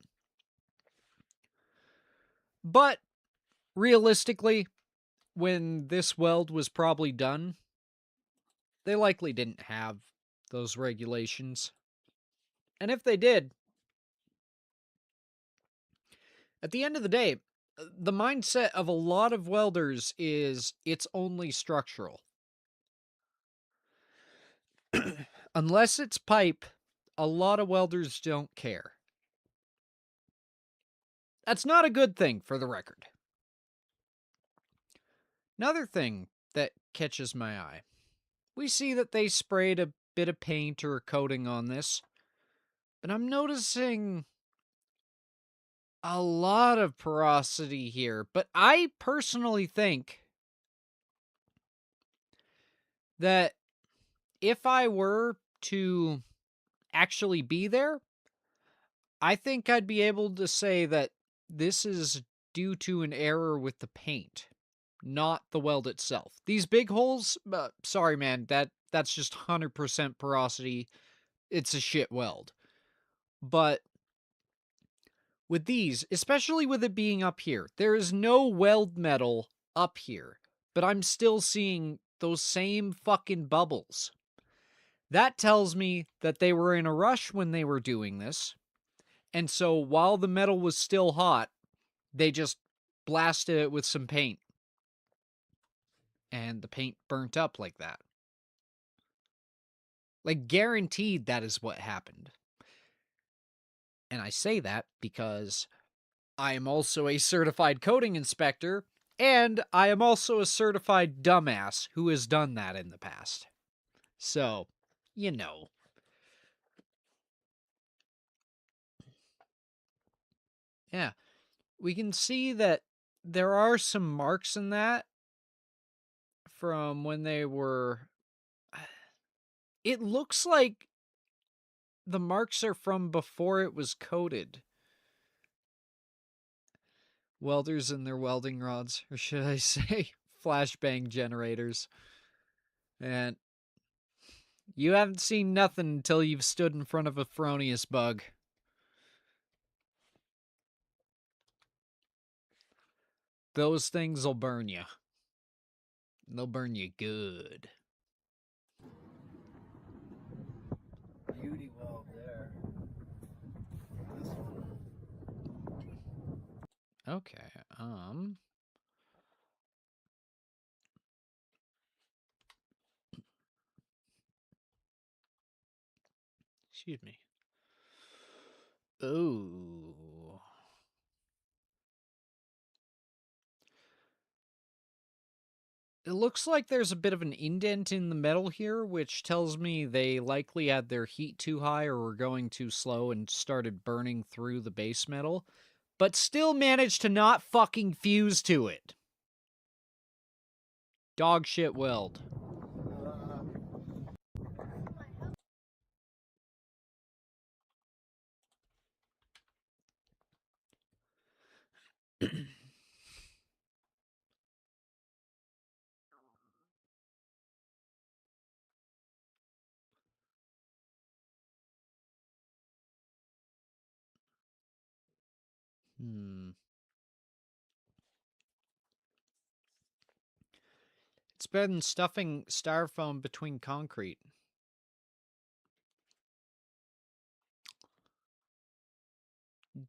But realistically, when this weld was probably done, they likely didn't have those regulations. And if they did, at the end of the day, the mindset of a lot of welders is it's only structural. Unless it's pipe, a lot of welders don't care. That's not a good thing, for the record. Another thing that catches my eye. We see that they sprayed a bit of paint or coating on this, but I'm noticing a lot of porosity here. But I personally think that if I were to actually be there, I think I'd be able to say that this is due to an error with the paint, not the weld itself. These big holes, sorry man, that's just 100% porosity. It's a shit weld. But with these, especially with it being up here, there is no weld metal up here, but I'm still seeing those same fucking bubbles. That tells me that they were in a rush when they were doing this, and so while the metal was still hot, they just blasted it with some paint. And the paint burnt up like that. Like, guaranteed that is what happened. And I say that because I am also a certified coating inspector, and I am also a certified dumbass who has done that in the past. So, you know. Yeah. We can see that there are some marks in that from when they were... It looks like the marks are from before it was coated. Welders and their welding rods, or should I say flashbang generators. And you haven't seen nothing until you've stood in front of a Fronius bug. Those things will burn you. They'll burn you good. Beauty weld there. This one. Okay, excuse me. Oh. It looks like there's a bit of an indent in the metal here, which tells me they likely had their heat too high or were going too slow and started burning through the base metal, but still managed to not fucking fuse to it. Dog shit weld. It's better than stuffing styrofoam between concrete.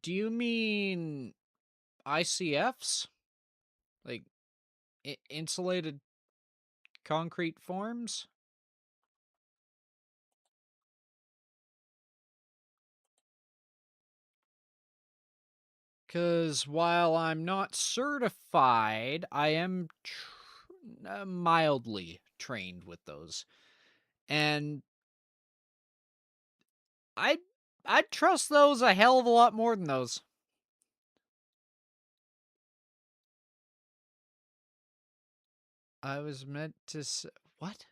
Do you mean ICFs? Like insulated concrete forms? Because while I'm not certified, I am mildly trained with those. And I'd trust those a hell of a lot more than those. I was meant to say... What?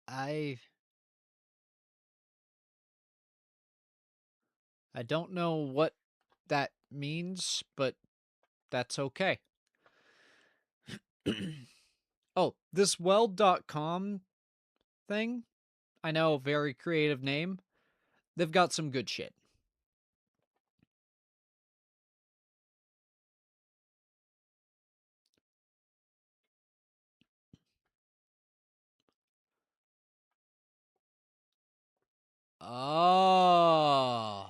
I don't know what that means, but that's okay. Oh, this weld.com thing, I know, very creative name. They've got some good shit. Oh.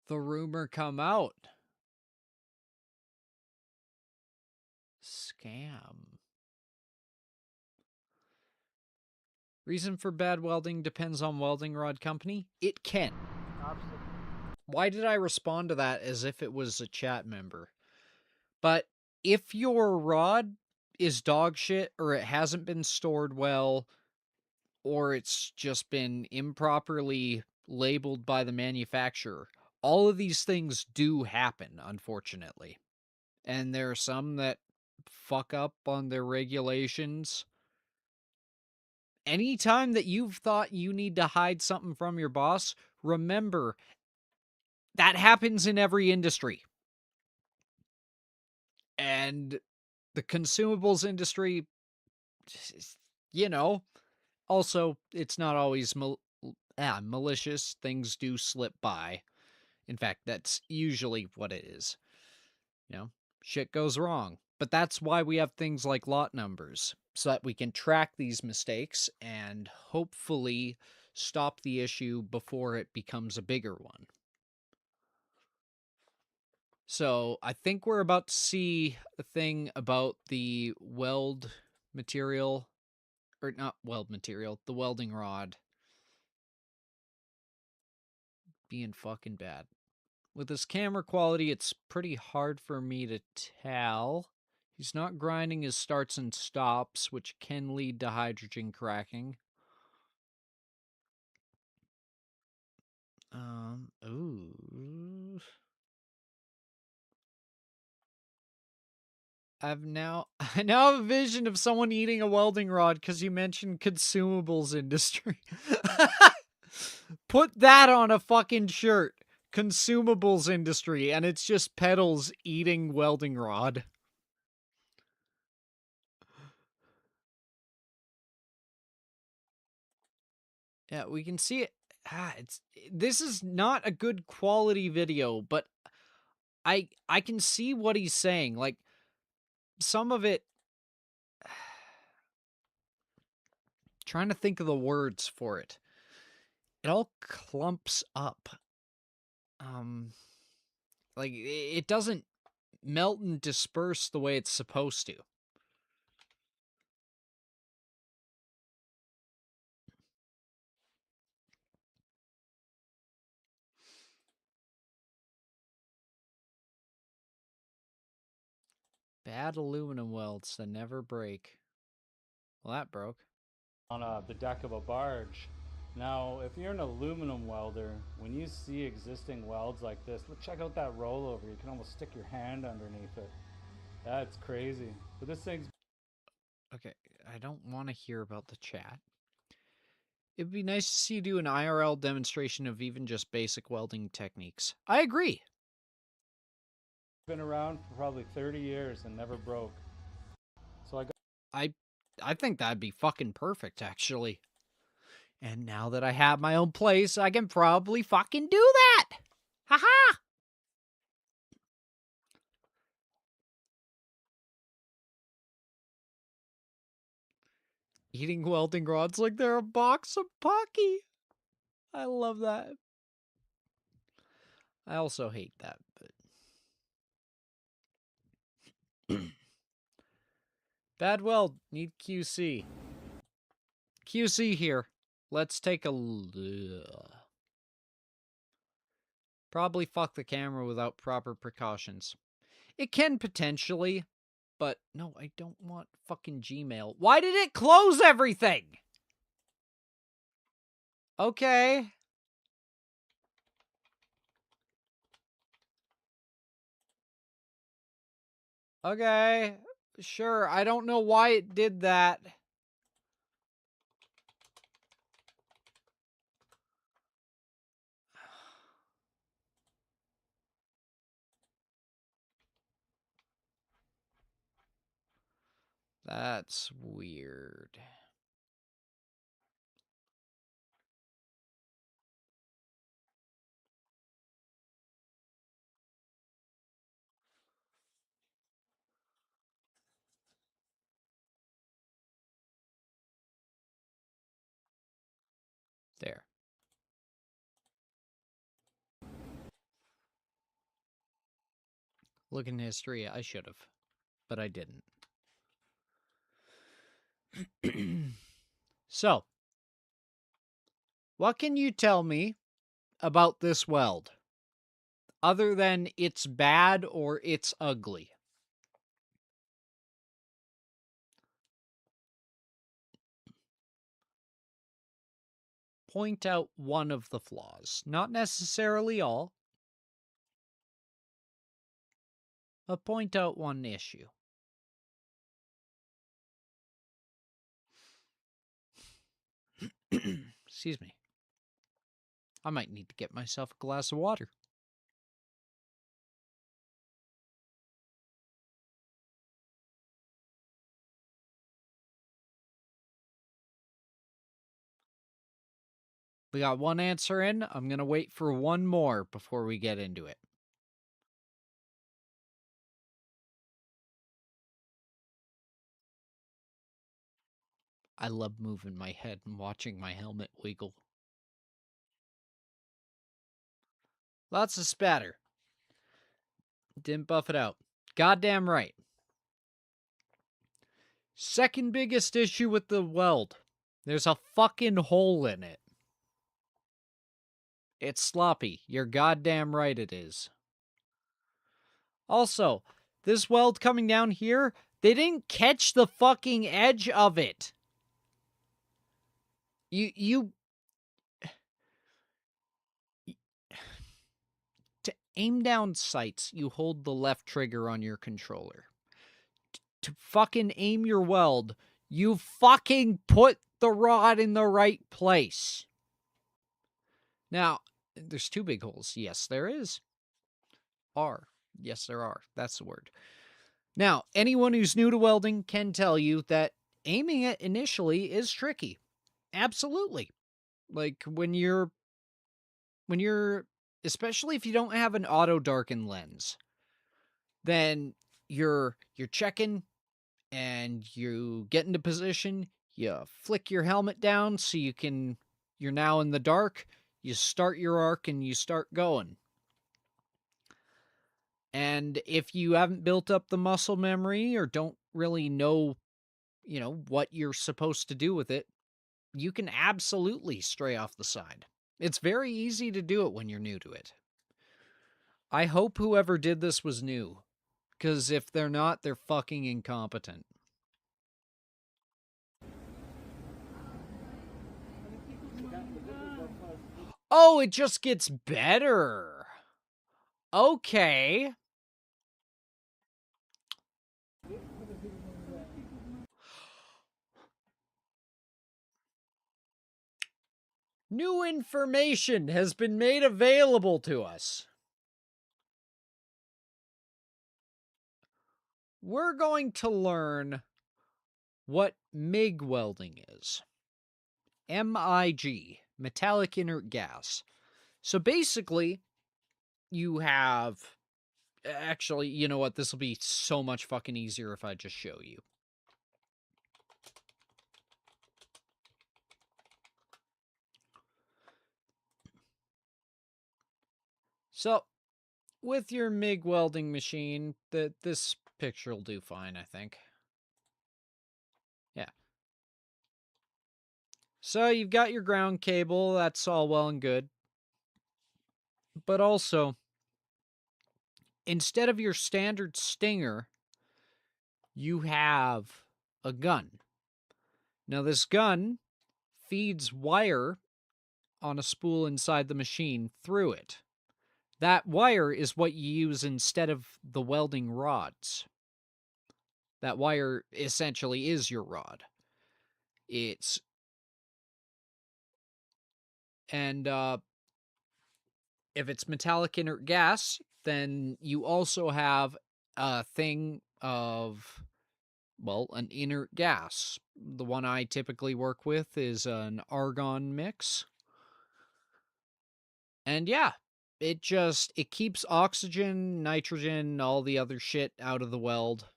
The rumor come out. Scam. Reason for bad welding depends on welding rod company. It can. Why did I respond to that as if it was a chat member? But if your rod is dog shit, or it hasn't been stored well, or it's just been improperly labeled by the manufacturer, all of these things do happen, unfortunately. And there are some that fuck up on their regulations. Anytime that you've thought you need to hide something from your boss, remember that happens in every industry. And the consumables industry, you know, also, it's not always malicious. Things do slip by. In fact, that's usually what it is. You know, shit goes wrong. But that's why we have things like lot numbers, so that we can track these mistakes and hopefully stop the issue before it becomes a bigger one. So I think we're about to see a thing about the weld material, or not weld material, the welding rod being fucking bad. With this camera quality, it's pretty hard for me to tell. He's not grinding his starts and stops, which can lead to hydrogen cracking. Ooh. I now have a vision of someone eating a welding rod because you mentioned consumables industry. Put that on a fucking shirt. Consumables industry, and it's just Peddles eating welding rod. Yeah, we can see it. This is not a good quality video, but I can see what he's saying. Like, some of it, trying to think of the words for it. It all clumps up. Like, it doesn't melt and disperse the way it's supposed to. Bad aluminum welds that never break. Well, that broke. On the deck of a barge. Now, if you're an aluminum welder, when you see existing welds like this, look, check out that rollover. You can almost stick your hand underneath it. That's crazy. But this thing's... Okay, I don't want to hear about the chat. It'd be nice to see you do an IRL demonstration of even just basic welding techniques. I agree. been around for probably 30 years and never broke. So I think that'd be fucking perfect, actually. And now that I have my own place, I can probably fucking do that! Haha! Eating welding rods like they're a box of Pocky. I love that. I also hate that, but... Bad weld. Need QC. QC here. Let's take a look. Probably fuck the camera without proper precautions. It can potentially, but no, I don't want fucking Gmail. Why did it close everything? Okay. Okay. Sure, I don't know why it did that. That's weird. There. Look in history, I should have, but I didn't. So, what can you tell me about this weld? Other than it's bad or it's ugly. Point out one of the flaws. Not necessarily all. But point out one issue. Excuse me. I might need to get myself a glass of water. We got one answer in. I'm going to wait for one more before we get into it. I love moving my head and watching my helmet wiggle. Lots of spatter. Didn't buff it out. Goddamn right. Second biggest issue with the weld. There's a fucking hole in it. It's sloppy. You're goddamn right it is. Also, this weld coming down here, they didn't catch the fucking edge of it. You to aim down sights, you hold the left trigger on your controller. To fucking aim your weld, you fucking put the rod in the right place. Now, there's two big holes. Yes, there is. Yes, there are. That's the word. Now, anyone who's new to welding can tell you that aiming it initially is tricky. Absolutely. Like when you're especially if you don't have an auto darken lens, then you're checking and you get into position, you flick your helmet down so you're now in the dark, you start your arc and you start going. And if you haven't built up the muscle memory or don't really know, what you're supposed to do with it, you can absolutely stray off the side. It's very easy to do it when you're new to it. I hope whoever did this was new, because if they're not, they're fucking incompetent. Oh, it just gets better. Okay. New information has been made available to us. We're going to learn what MIG welding is. MIG, metallic inert gas. So basically, you have... Actually, you know what? This will be so much fucking easier if I just show you. So, with your MIG welding machine, this picture will do fine, I think. Yeah. So, you've got your ground cable, that's all well and good. But also, instead of your standard stinger, you have a gun. Now, this gun feeds wire on a spool inside the machine through it. That wire is what you use instead of the welding rods. That wire essentially is your rod. And if it's metallic inert gas, then you also have a thing of, well, an inert gas. The one I typically work with is an argon mix. And yeah, it keeps oxygen, nitrogen, all the other shit out of the weld.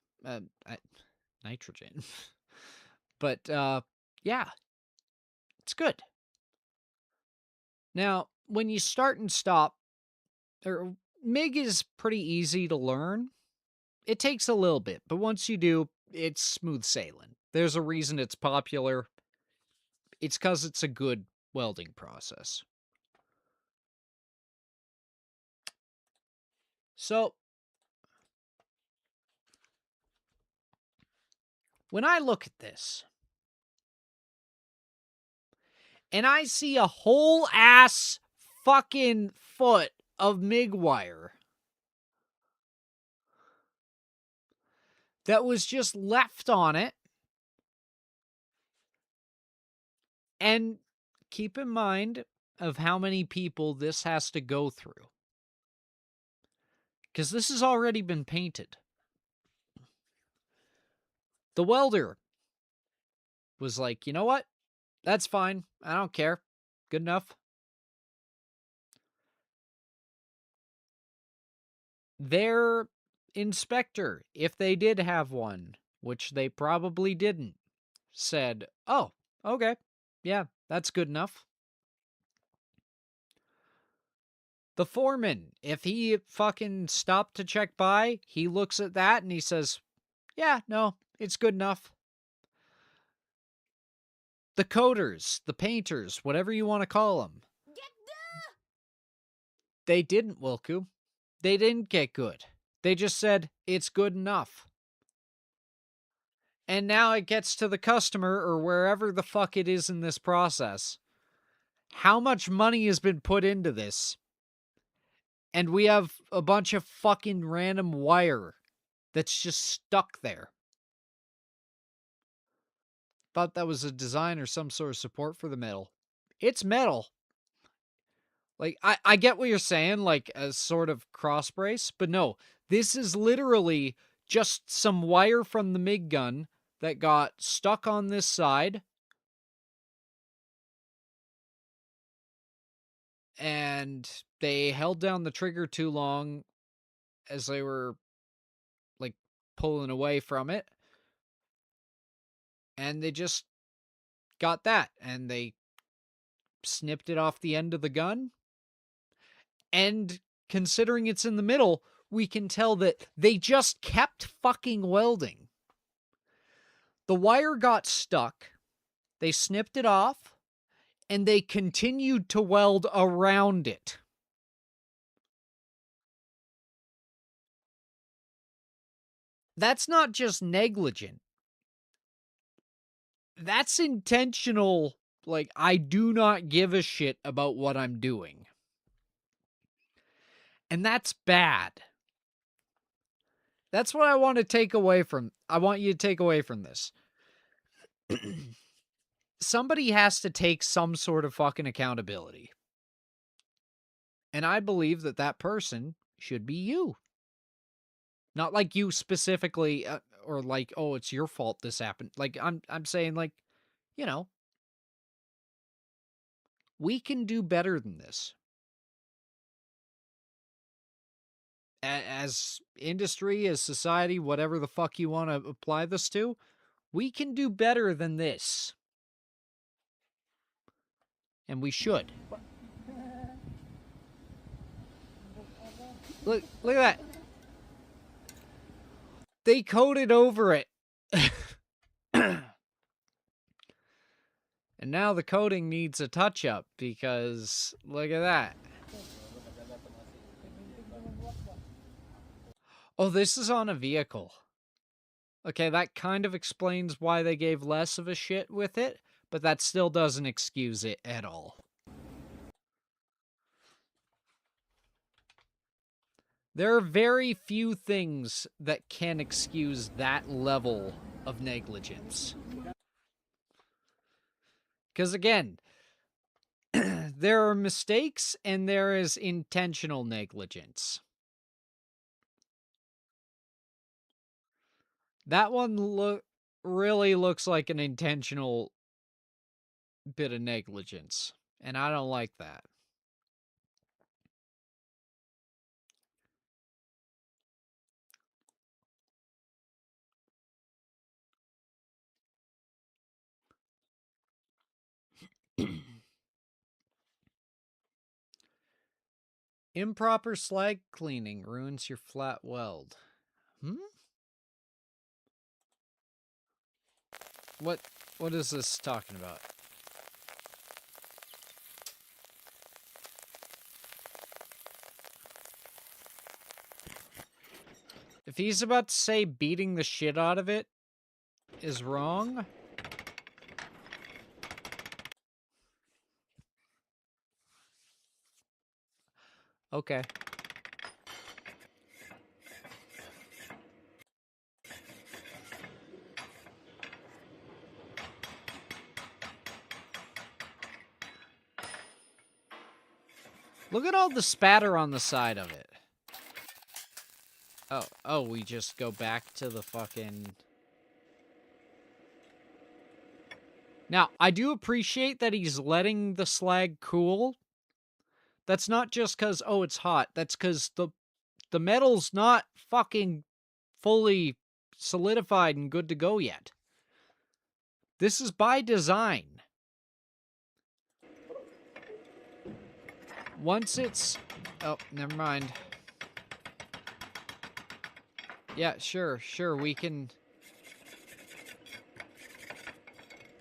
Nitrogen. But, yeah, it's good. Now, when you start and stop, MIG is pretty easy to learn. It takes a little bit, but once you do, it's smooth sailing. There's a reason it's popular. It's because it's a good welding process. So, when I look at this, and I see a whole ass fucking foot of MIG wire that was just left on it, and keep in mind of how many people this has to go through. Because this has already been painted. The welder was like, you know what? That's fine. I don't care. Good enough. Their inspector, if they did have one, which they probably didn't, said, oh, okay. Yeah, that's good enough. The foreman, if he fucking stopped to check by, he looks at that and he says, yeah, no, it's good enough. The coders, the painters, whatever you want to call them. They didn't, Wilku. They didn't get good. They just said, it's good enough. And now it gets to the customer or wherever the fuck it is in this process. How much money has been put into this? And we have a bunch of fucking random wire that's just stuck there. Thought that was a design or some sort of support for the metal. It's metal. Like, I get what you're saying, like a sort of cross brace, but no, this is literally just some wire from the MIG gun that got stuck on this side. And they held down the trigger too long as they were, like, pulling away from it. And they just got that. And they snipped it off the end of the gun. And considering it's in the middle, we can tell that they just kept fucking welding. The wire got stuck. They snipped it off. And they continued to weld around it. That's not just negligent. That's intentional. Like, I do not give a shit about what I'm doing. And that's bad. That's what I want to take away from. I want you to take away from this. Somebody has to take some sort of fucking accountability. And I believe that that person should be you. Not like you specifically, or like, oh, it's your fault this happened. Like, I'm saying, like, you know, we can do better than this. As industry, as society, whatever the fuck you want to apply this to, we can do better than this. And we should. Look at that. They coated over it. And now the coating needs a touch-up because look at that. Oh, this is on a vehicle. Okay, that kind of explains why they gave less of a shit with it, but that still doesn't excuse it at all. There are very few things that can excuse that level of negligence. Because again, there are mistakes and there is intentional negligence. That one really looks like an intentional bit of negligence, and I don't like that. Improper slag cleaning ruins your flat weld. What is this talking about? If he's about to say beating the shit out of it is wrong, okay. Look at all the spatter on the side of it. Oh, we just go back to the fucking... Now, I do appreciate that he's letting the slag cool. That's not just because, oh, it's hot. That's because the metal's not fucking fully solidified and good to go yet. This is by design. Once it's... Oh, never mind. Yeah, sure, we can...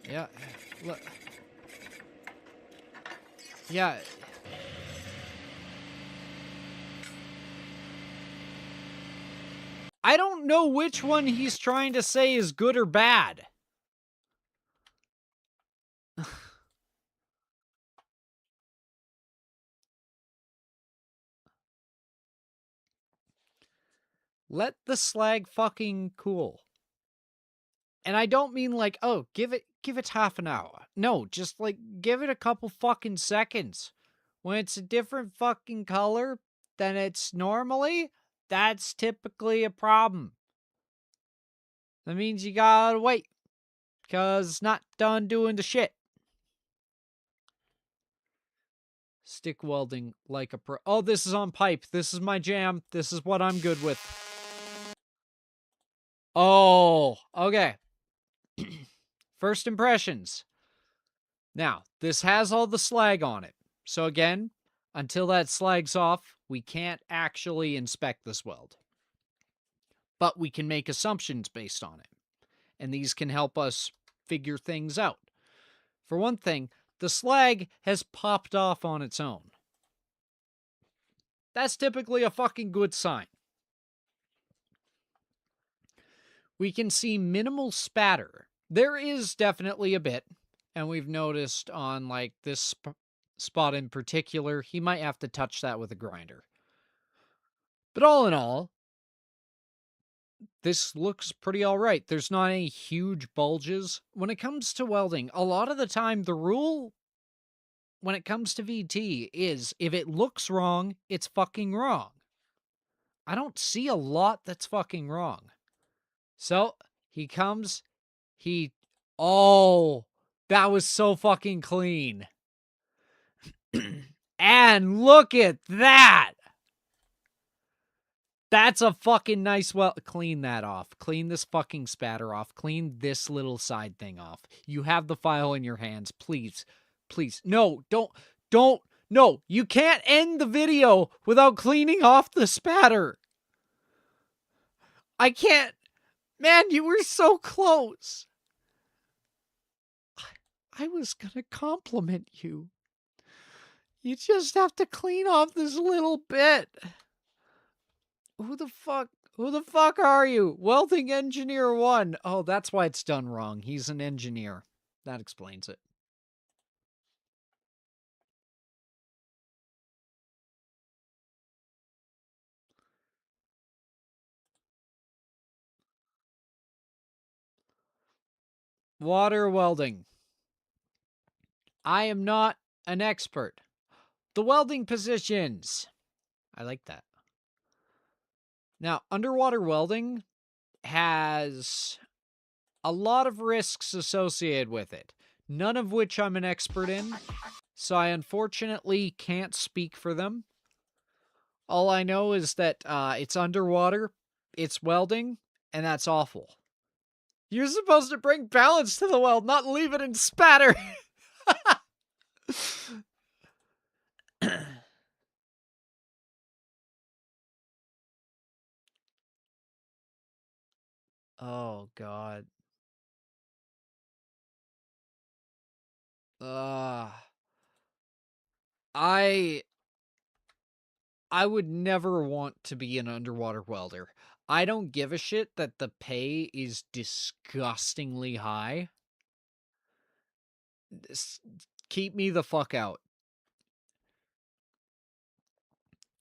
Yeah, look. Yeah. I don't know which one he's trying to say is good or bad. Let the slag fucking cool. And I don't mean like, oh, give it half an hour. No, just like give it a couple fucking seconds. When it's a different fucking color than it's normally, that's typically a problem. That means you gotta wait. Because it's not done doing the shit. Stick welding like a pro. Oh, this is on pipe. This is my jam. This is what I'm good with. Oh, okay. First impressions. Now, this has all the slag on it. So again, until that slag's off, we can't actually inspect this weld. But we can make assumptions based on it. And these can help us figure things out. For one thing, the slag has popped off on its own. That's typically a fucking good sign. We can see minimal spatter. There is definitely a bit, and we've noticed on like this spot in particular, he might have to touch that with a grinder. But all in all, this looks pretty all right. There's not any huge bulges. When it comes to welding, a lot of the time the rule when it comes to VT is if it looks wrong, it's fucking wrong. I don't see a lot that's fucking wrong. So, he comes, oh, that was so fucking clean. And look at that! That's a fucking nice weld. Clean that off. Clean this fucking spatter off. Clean this little side thing off. You have the file in your hands. Please. Please. No, don't No, you can't end the video without cleaning off the spatter. I can't. Man, you were so close. I was gonna compliment you. You just have to clean off this little bit. Who the fuck are you? Welding Engineer 1. Oh, that's why it's done wrong. He's an engineer. That explains it. Water welding. I am not an expert. The welding positions. I like that. Now, underwater welding has a lot of risks associated with it, none of which I'm an expert in, so I unfortunately can't speak for them. All I know is that it's underwater, it's welding, and that's awful. You're supposed to bring balance to the weld, not leave it in spatter. Oh, God. I would never want to be an underwater welder. I don't give a shit that the pay is disgustingly high. Keep me the fuck out.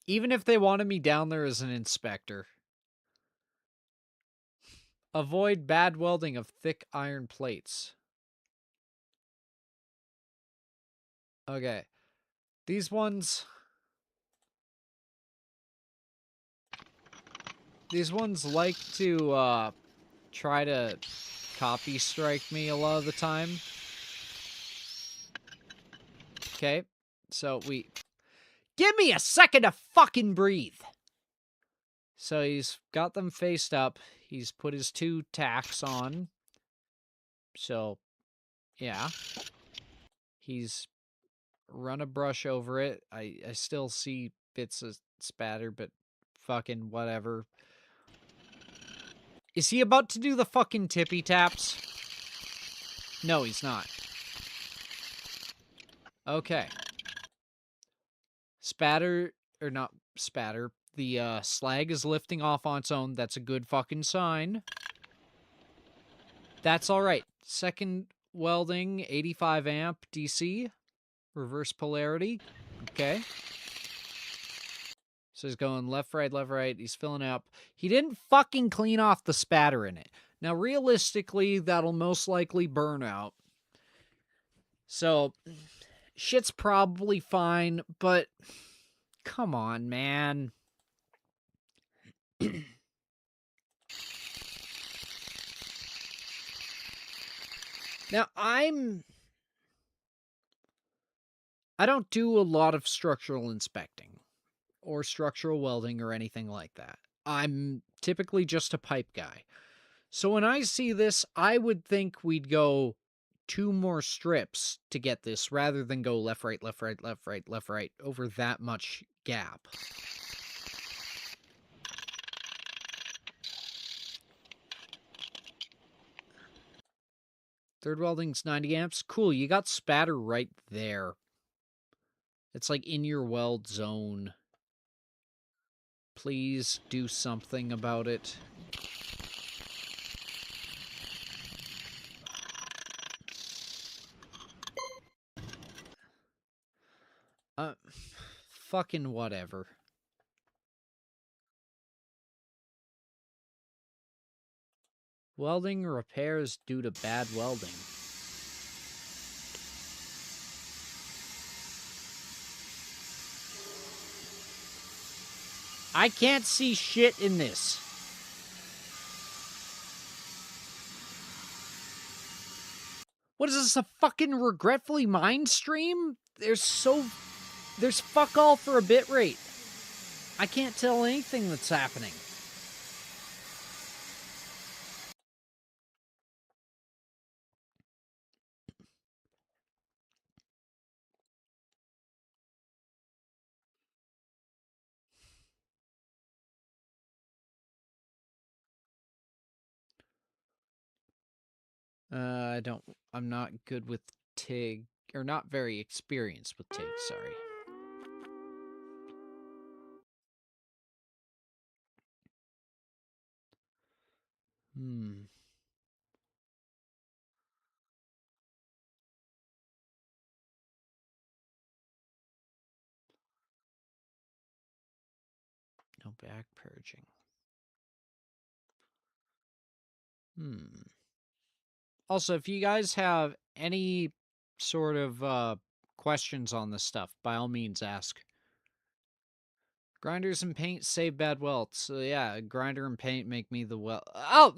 Even if they wanted me down there as an inspector. Avoid bad welding of thick iron plates. Okay. These ones like to try to copy strike me a lot of the time. Okay. So give me a second to fucking breathe. So he's got them faced up. He's put his 2 tacks on. So, yeah. He's run a brush over it. I still see bits of spatter, but fucking whatever. Is he about to do the fucking tippy taps? No, he's not. Okay. Spatter, or not spatter. The slag is lifting off on its own. That's a good fucking sign. That's alright. Second welding, 85 amp DC. Reverse polarity. Okay. So he's going left, right. He's filling up. He didn't fucking clean off the spatter in it. Now, realistically, that'll most likely burn out. So, shit's probably fine, but come on, man. Now, I don't do a lot of structural inspecting or structural welding or anything like that. I'm typically just a pipe guy. So when I see this, I would think we'd go 2 more strips to get this rather than go left, right over that much gap. Third welding's 90 amps. Cool, you got spatter right there. It's like in your weld zone. Please do something about it. Fucking whatever. Welding repairs due to bad welding. I can't see shit in this. What is this, a fucking Regretfully Mind stream? There's fuck all for a bit rate. I can't tell anything that's happening. I'm not good with TIG, or not very experienced with TIG, sorry. No back purging. Also, if you guys have any sort of questions on this stuff, by all means ask. Grinders and paint save bad welds. So yeah, grinder and paint make me the weld. Oh,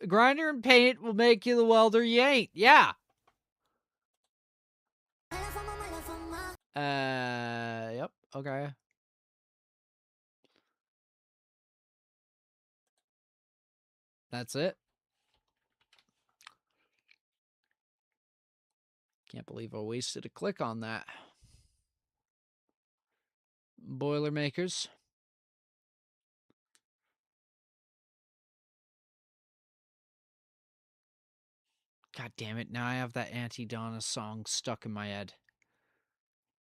grinder and paint will make you the welder you ain't. Yeah. Yep. Okay. That's it. Can't believe I wasted a click on that. Boilermakers. God damn it, now I have that Auntie Donna song stuck in my head.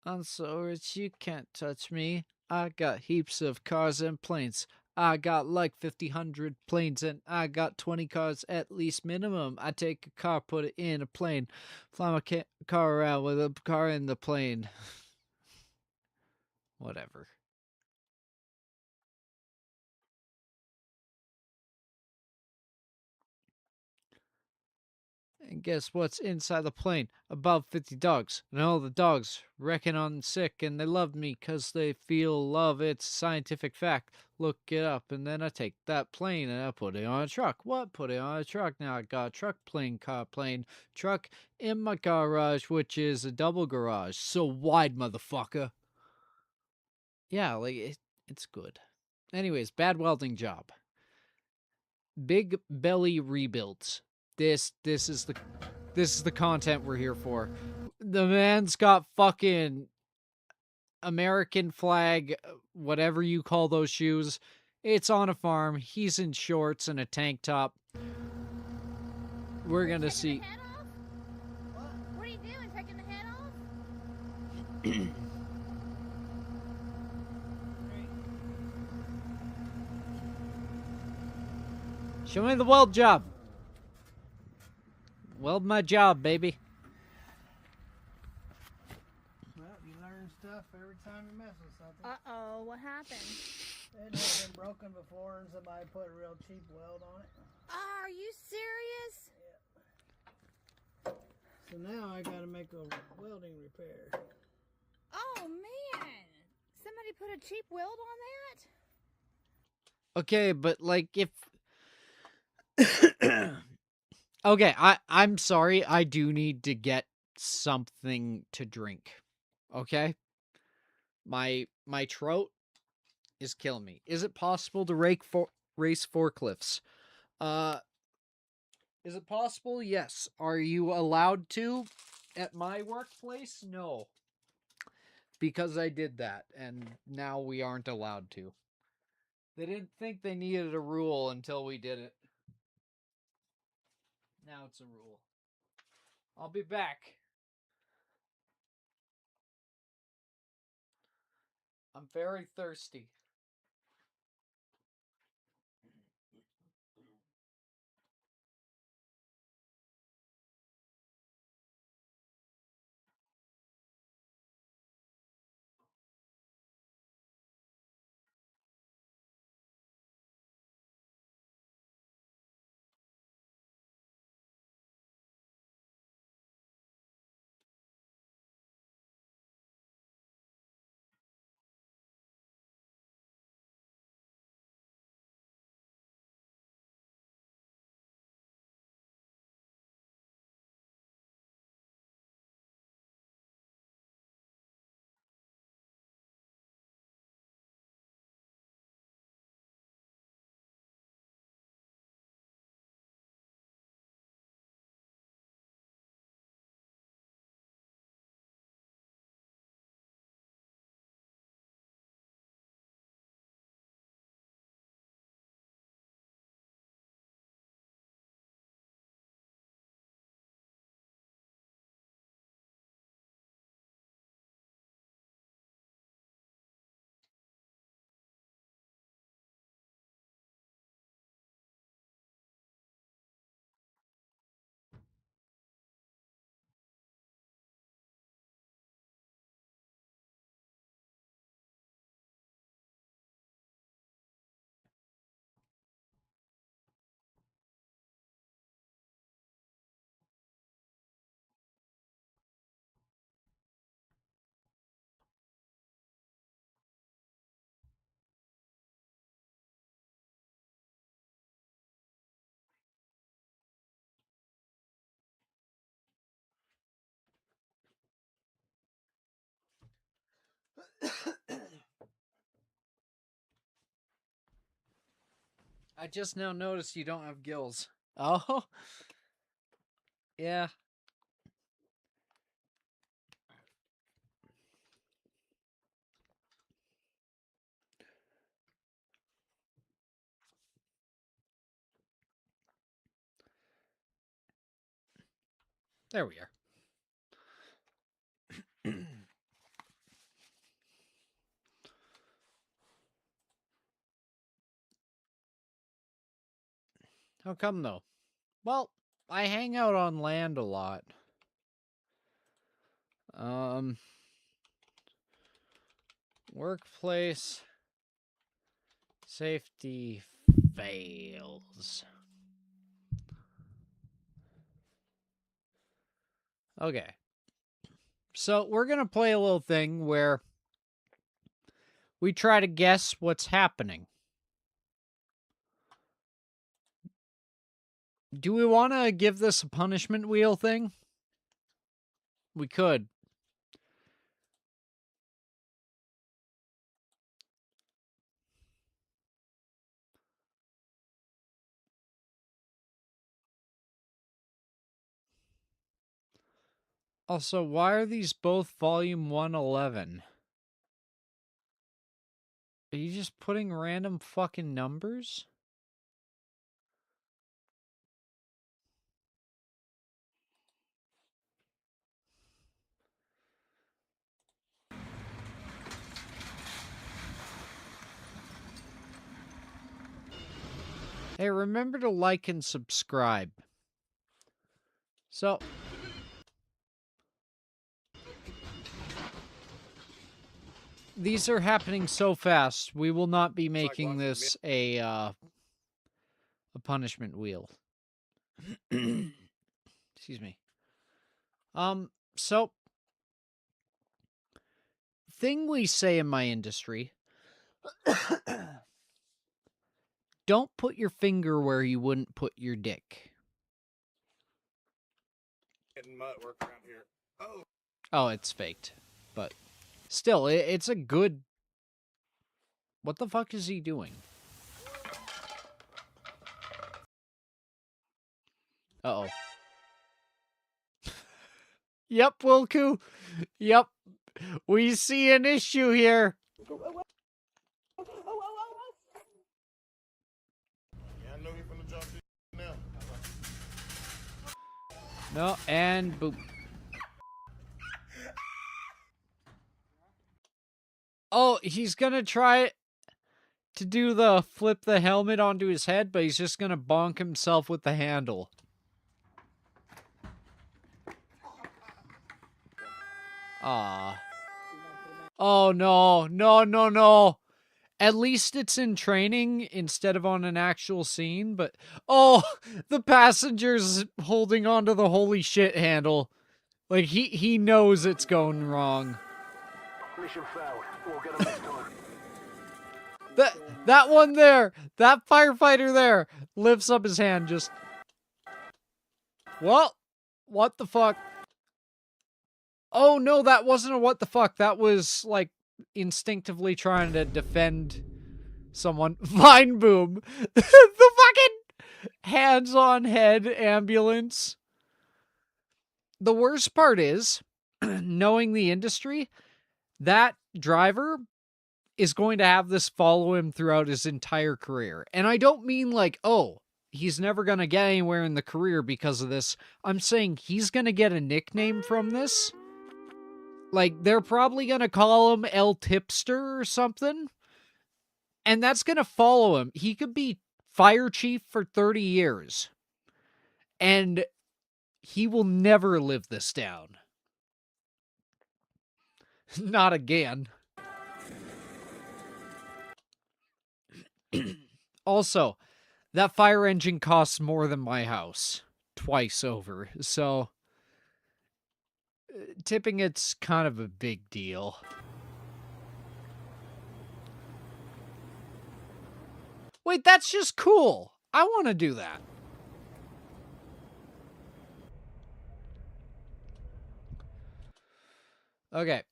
I'm so rich you can't touch me. I got heaps of cars and planes. I got like 100 planes and I got 20 cars at least minimum. I take a car, put it in a plane, fly my car around with a car in the plane. Whatever. And guess what's inside the plane? About 50 dogs. And all the dogs reckon I'm sick and they love me because they feel love. It's a scientific fact. Look it up. And then I take that plane and I put it on a truck. What? Put it on a truck. Now I got a truck, plane, car, plane, truck in my garage, which is a double garage. So wide, motherfucker. Yeah, like, it's good. Anyways, bad welding job. Big belly rebuilds. This is the content we're here for. The man's got fucking American flag, whatever you call those shoes. It's on a farm. He's in shorts and a tank top. We're gonna see. What are you doing? Taking the head off? Show me the weld job. Weld my job, baby. Well, you learn stuff every time you mess with something. Uh-oh, what happened? It has been broken before and somebody put a real cheap weld on it. Are you serious? Yeah. So now I gotta make a welding repair. Oh, man. Somebody put a cheap weld on that? Okay, but like if okay, I'm sorry. I do need to get something to drink. Okay? My throat is killing me. Is it possible to race forklifts? Is it possible? Yes. Are you allowed to at my workplace? No. Because I did that and now we aren't allowed to. They didn't think they needed a rule until we did it. Now it's a rule. I'll be back. I'm very thirsty. I just now noticed you don't have gills. Oh? Yeah. There we are. How come, though? Well, I hang out on land a lot. Workplace safety fails. Okay. So we're going to play a little thing where we try to guess what's happening. Do we want to give this a punishment wheel thing? We could. Also, why are these both volume 111? Are you just putting random fucking numbers? Hey, remember to like and subscribe. So, these are happening so fast, we will not be making this a punishment wheel. Excuse me. So, thing we say in my industry, don't put your finger where you wouldn't put your dick. Getting mud work around here. Oh, it's faked. But still, it's a good... What the fuck is he doing? Uh-oh. Yep, Wilku. Yep. We see an issue here. Yeah, I know you're finna jump in now. No, and boop. Oh, he's gonna try to do the flip the helmet onto his head, but he's just gonna bonk himself with the handle. Ah. Oh, no. No, no, no. At least it's in training instead of on an actual scene, but... Oh, the passenger's holding onto the holy shit handle. Like, he knows it's going wrong. Mission failed. We'll get him next time. That one there, that firefighter there, lifts up his hand just... Well, what the fuck? Oh, no, that wasn't a what the fuck. That was, like, instinctively trying to defend someone. Vine boom. The fucking hands-on head ambulance. The worst part is, knowing the industry, that driver is going to have this follow him throughout his entire career. And I don't mean like, oh, he's never going to get anywhere in the career because of this. I'm saying he's going to get a nickname from this. Like, they're probably going to call him El Tipster or something. And that's going to follow him. He could be fire chief for 30 years. And he will never live this down. Not again. Also, that fire engine costs more than my house. Twice over. So, tipping it's kind of a big deal. Wait, that's just cool. I want to do that. Okay.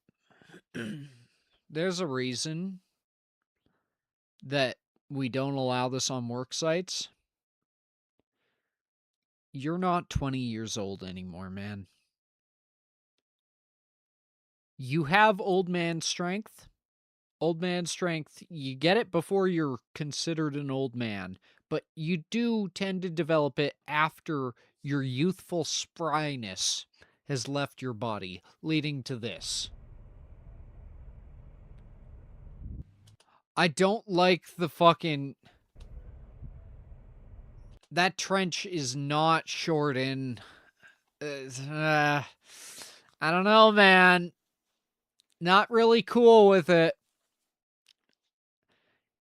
there's a reason that we don't allow this on work sites. You're not 20 years old anymore, man. You have old man strength. Old man strength, you get it before you're considered an old man, but you do tend to develop it after your youthful spryness has left your body, leading to this. I don't like the fucking... That trench is not short in. I don't know, man. Not really cool with it.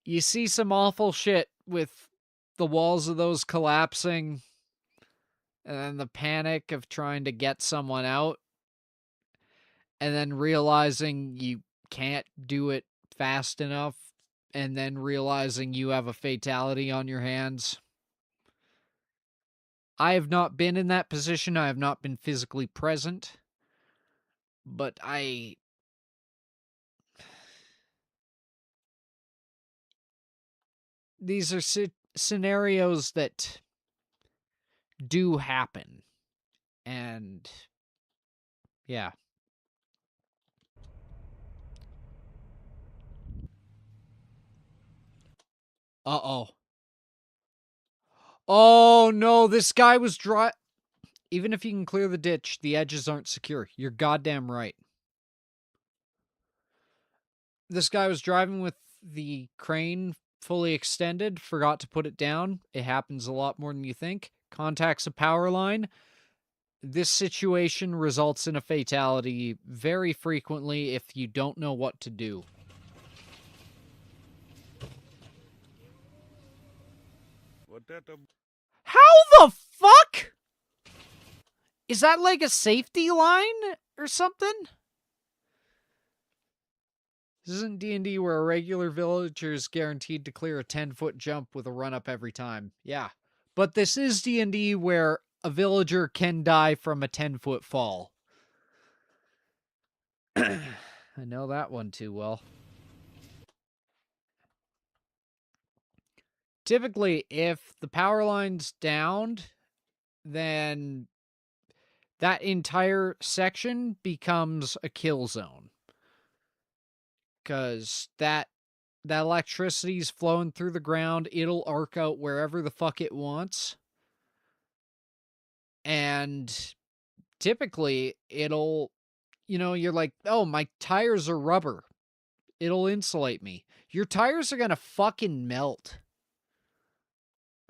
You see some awful shit with the walls of those collapsing, and then the panic of trying to get someone out, and then realizing you can't do it fast enough, and then realizing you have a fatality on your hands. I have not been in that position. I have not been physically present. But these are scenarios that do happen. And yeah. Uh-oh. Oh, no, this guy was dry. Even if you can clear the ditch, the edges aren't secure. You're goddamn right. This guy was driving with the crane fully extended, forgot to put it down. It happens a lot more than you think. Contacts a power line. This situation results in a fatality very frequently if you don't know what to do. How the fuck? Is that like a safety line or something? This isn't D&D where a regular villager is guaranteed to clear a 10-foot jump with a run-up every time. Yeah. But this is D&D where a villager can die from a 10-foot fall. I know that one too well. Typically, if the power line's downed, then that entire section becomes a kill zone. Because that electricity's flowing through the ground, it'll arc out wherever the fuck it wants. And typically, it'll, you're like, oh, my tires are rubber. It'll insulate me. Your tires are gonna fucking melt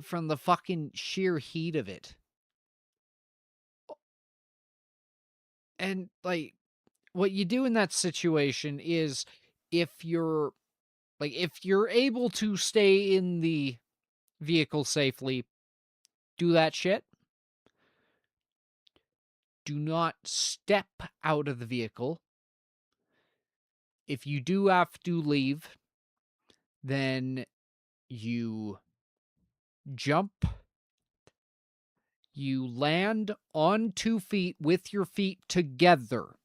from the fucking sheer heat of it. And, like, what you do in that situation is if you're able to stay in the vehicle safely, do that shit. Do not step out of the vehicle. If you do have to leave, then you jump. You land on 2 feet with your feet together.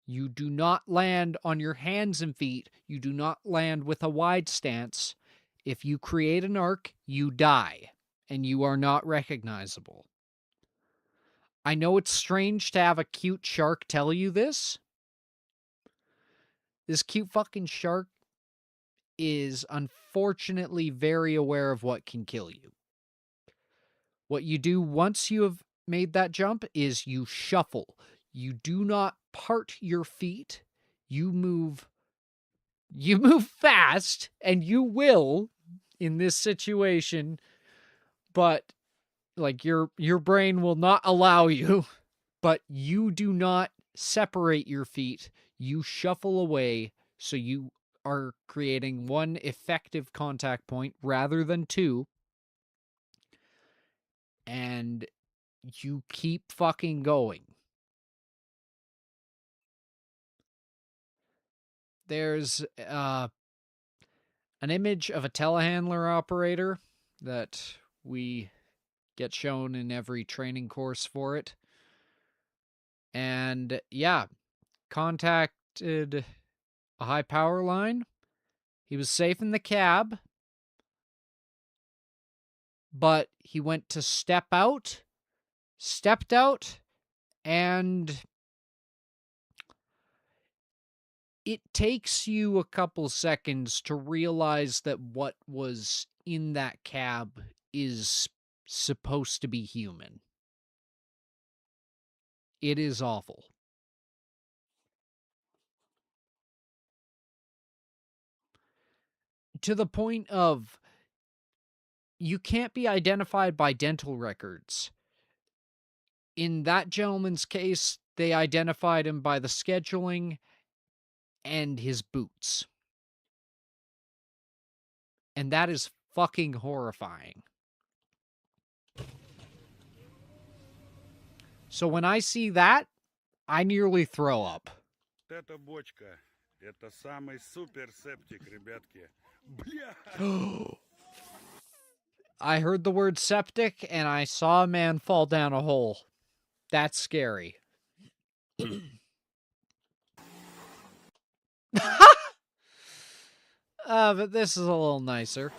You do not land on your hands and feet. You do not land with a wide stance. If you create an arc, you die, and you are not recognizable. I know it's strange to have a cute shark tell you this. This cute fucking shark is unfortunately very aware of what can kill you. What you do once you have made that jump is you shuffle. You do not part your feet. You move fast, and you will in this situation, but like your brain will not allow you, but you do not separate your feet. You shuffle away, so you are creating one effective contact point rather than 2. And you keep fucking going. There's an image of a telehandler operator that we get shown in every training course for it. And yeah, contacted a high power line. He was safe in the cab, but he went to stepped out, and it takes you a couple seconds to realize that what was in that cab is supposed to be human. It is awful. To the point of you can't be identified by dental records. In that gentleman's case, they identified him by the scheduling and his boots. And that is fucking horrifying. So when I see that, I nearly throw up. Это бочка. Это самый супер септик, ребятки. I heard the word septic and I saw a man fall down a hole. That's scary. But this is a little nicer.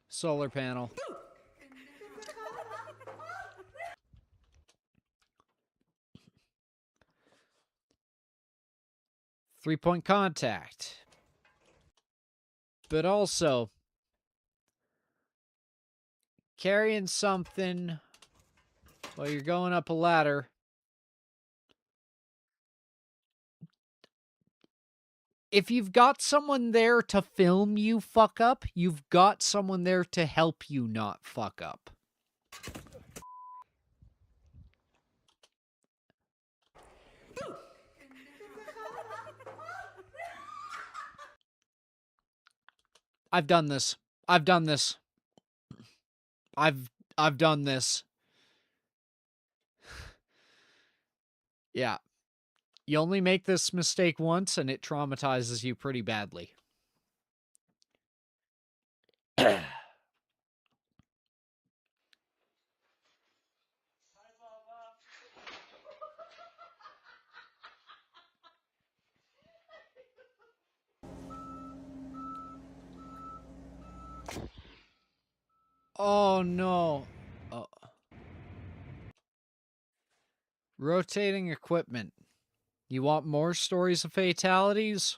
Solar panel. Three-point contact. But also, carrying something while you're going up a ladder. If you've got someone there to film you fuck up, you've got someone there to help you not fuck up. I've done this. I've done this. I've done this. Yeah. You only make this mistake once and it traumatizes you pretty badly. Oh no. Oh. Rotating equipment. You want more stories of fatalities?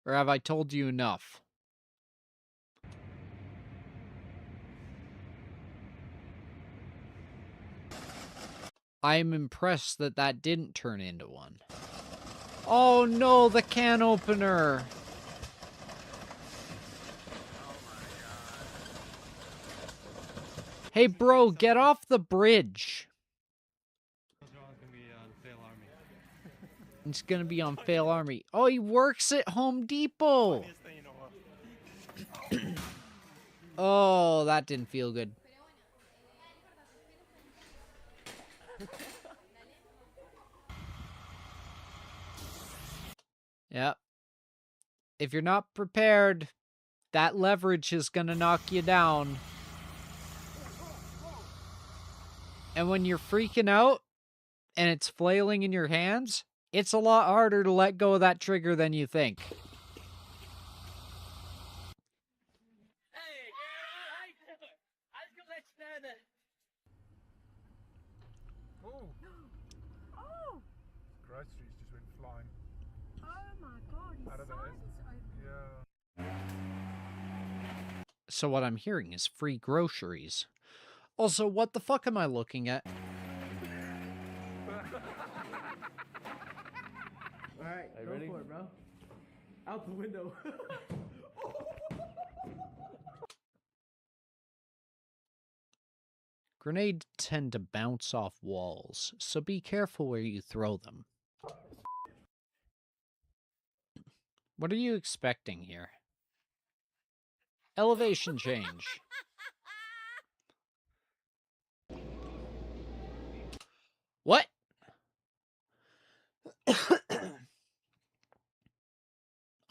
Or have I told you enough? I am impressed that that didn't turn into one. Oh no, the can opener! Hey bro, get off the bridge. It's gonna be on Fail Army. Oh, he works at Home Depot. Oh, that didn't feel good. Yep. If you're not prepared, that leverage is gonna knock you down. And when you're freaking out and it's flailing in your hands, it's a lot harder to let go of that trigger than you think. Groceries just went flying. Oh my god, Out of the he's Yeah. So what I'm hearing is free groceries. Also, what the fuck am I looking at? Alright, go ready? for it, bro. Out the window. Grenades tend to bounce off walls, so be careful where you throw them. What are you expecting here? Elevation change. What?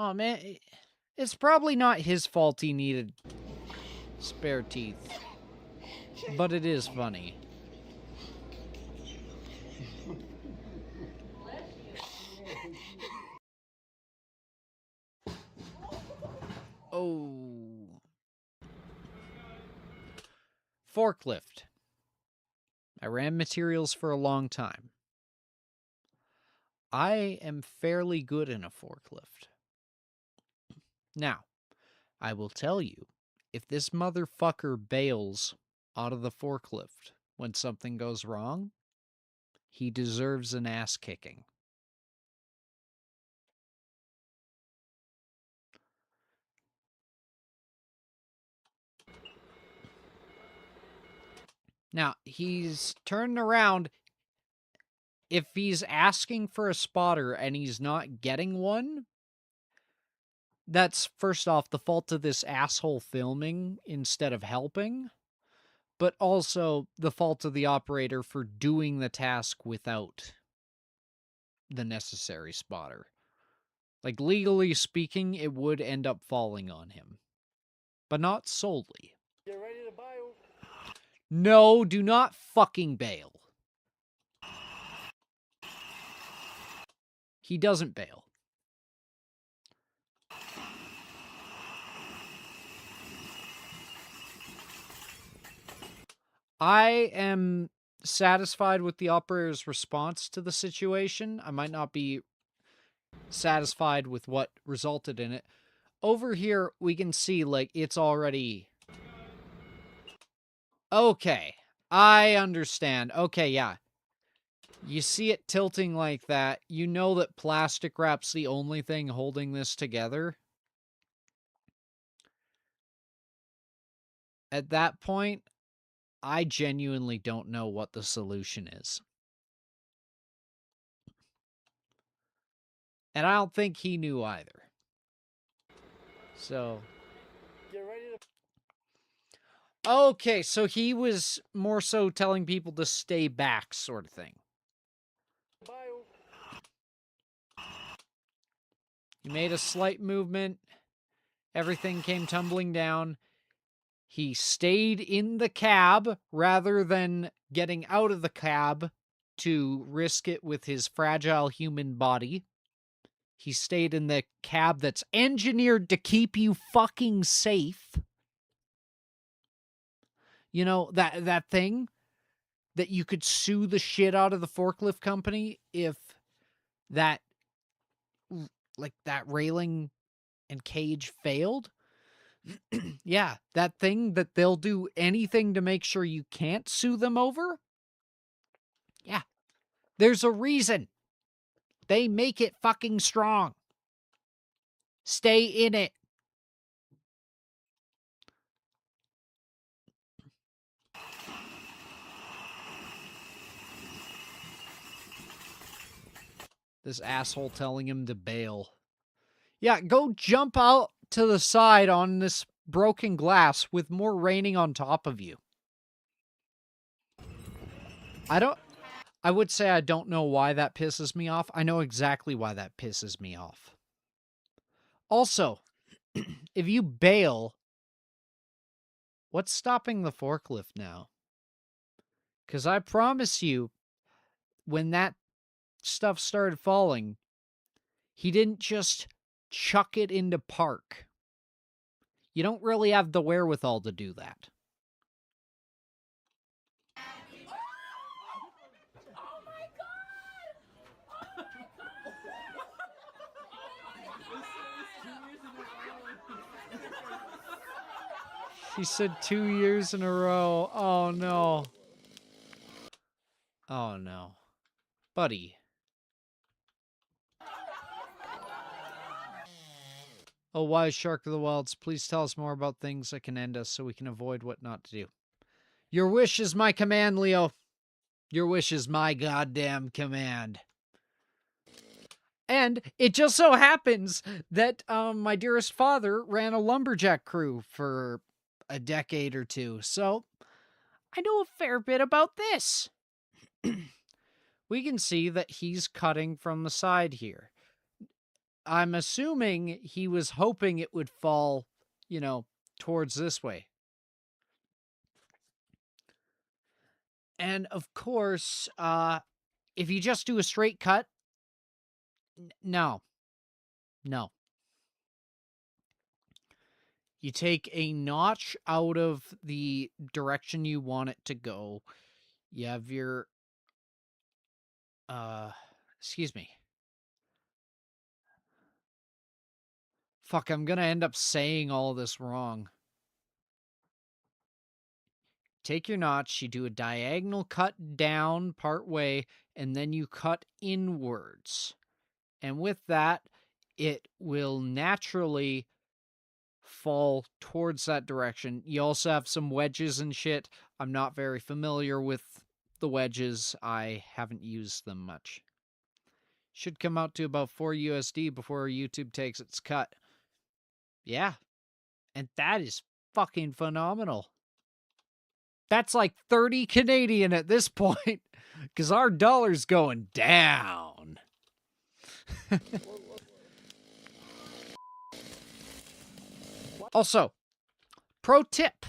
Oh man, it's probably not his fault he needed spare teeth. but it is funny. Oh. Forklift. I ran materials for a long time. I am fairly good in a forklift. Now, I will tell you, if this motherfucker bails out of the forklift when something goes wrong, he deserves an ass kicking. Now, he's turning around. If he's asking for a spotter and he's not getting one, that's, first off, the fault of this asshole filming instead of helping, but also the fault of the operator for doing the task without the necessary spotter. Like, legally speaking, it would end up falling on him, but not solely. Get ready to bail. No, do not fucking bail. He doesn't bail. I am satisfied with the operator's response to the situation. I might not be satisfied with what resulted in it. Over here, we can see, like, it's already... Okay, I understand. Okay, yeah. You see it tilting like that. You know that plastic wrap's the only thing holding this together. At that point, I genuinely don't know what the solution is. And I don't think he knew either. So... Get ready to... Okay, so he was more so telling people to stay back, sort of thing. bail. He made a slight movement. Everything came tumbling down. He stayed in the cab rather than getting out of the cab to risk it with his fragile human body. He stayed in the cab that's engineered to keep you fucking safe. You know, that thing that you could sue the shit out of the forklift company if that, like, that railing and cage failed? Yeah, that thing that they'll do anything to make sure you can't sue them over? Yeah, there's a reason. They make it fucking strong. Stay in it. This asshole telling him to bail. Yeah, go jump out to the side on this broken glass with more raining on top of you. I would say I don't know why that pisses me off. I know exactly why that pisses me off. Also, if you bail, what's stopping the forklift now? Because I promise you, when that stuff started falling, he didn't just chuck it into park. You don't really have the wherewithal to do that. She said 2 years in a row. Oh, no. Oh, no. Buddy. Oh, wise shark of the wilds, please tell us more about things that can end us so we can avoid what not to do. Your wish is my command, Leo. Your wish is my goddamn command. And it just so happens that my dearest father ran a lumberjack crew for a decade or two, so I know a fair bit about this. We can see that he's cutting from the side here. I'm assuming he was hoping it would fall, you know, towards this way. And of course, if you just do a straight cut, no. You take a notch out of the direction you want it to go. You have your, excuse me. Fuck, I'm gonna end up saying all this wrong. Take your notch, you do a diagonal cut down part way, and then you cut inwards. And with that, it will naturally fall towards that direction. You also have some wedges and shit. I'm not very familiar with the wedges. I haven't used them much. Should come out to about 4 USD before YouTube takes its cut. Yeah. And that is fucking phenomenal. That's like 30 Canadian at this point, because our dollar's going down. Also, pro tip.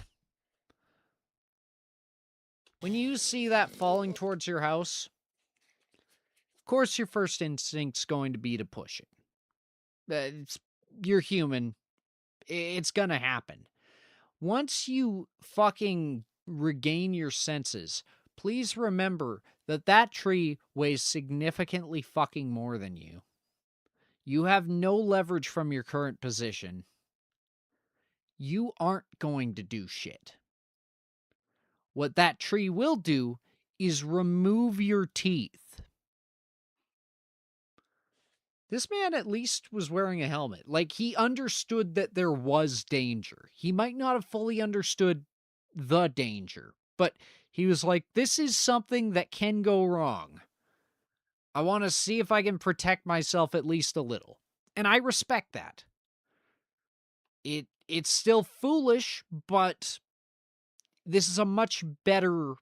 When you see that falling towards your house, of course your first instinct's going to be to push it. You're human. It's gonna happen. Once you fucking regain your senses, please remember that that tree weighs significantly fucking more than you. You have no leverage from your current position. You aren't going to do shit. What that tree will do is remove your teeth. This man at least was wearing a helmet. Like, he understood that there was danger. He might not have fully understood the danger, but he was like, this is something that can go wrong. I want to see if I can protect myself at least a little. And I respect that. It's still foolish, but this is a much better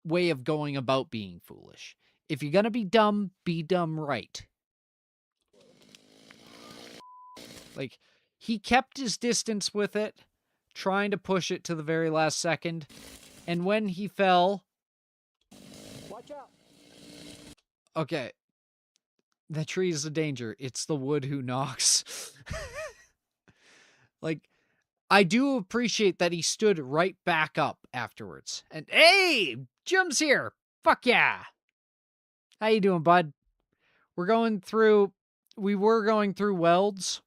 way of going about being foolish. If you're going to be dumb right. Like, he kept his distance with it, trying to push it to the very last second. And when he fell... Watch out. Okay. The tree is a danger. It's the wood who knocks. Like, I do appreciate that he stood right back up afterwards. And, hey! Jim's here! Fuck yeah! How you doing, bud? We were going through WELDS,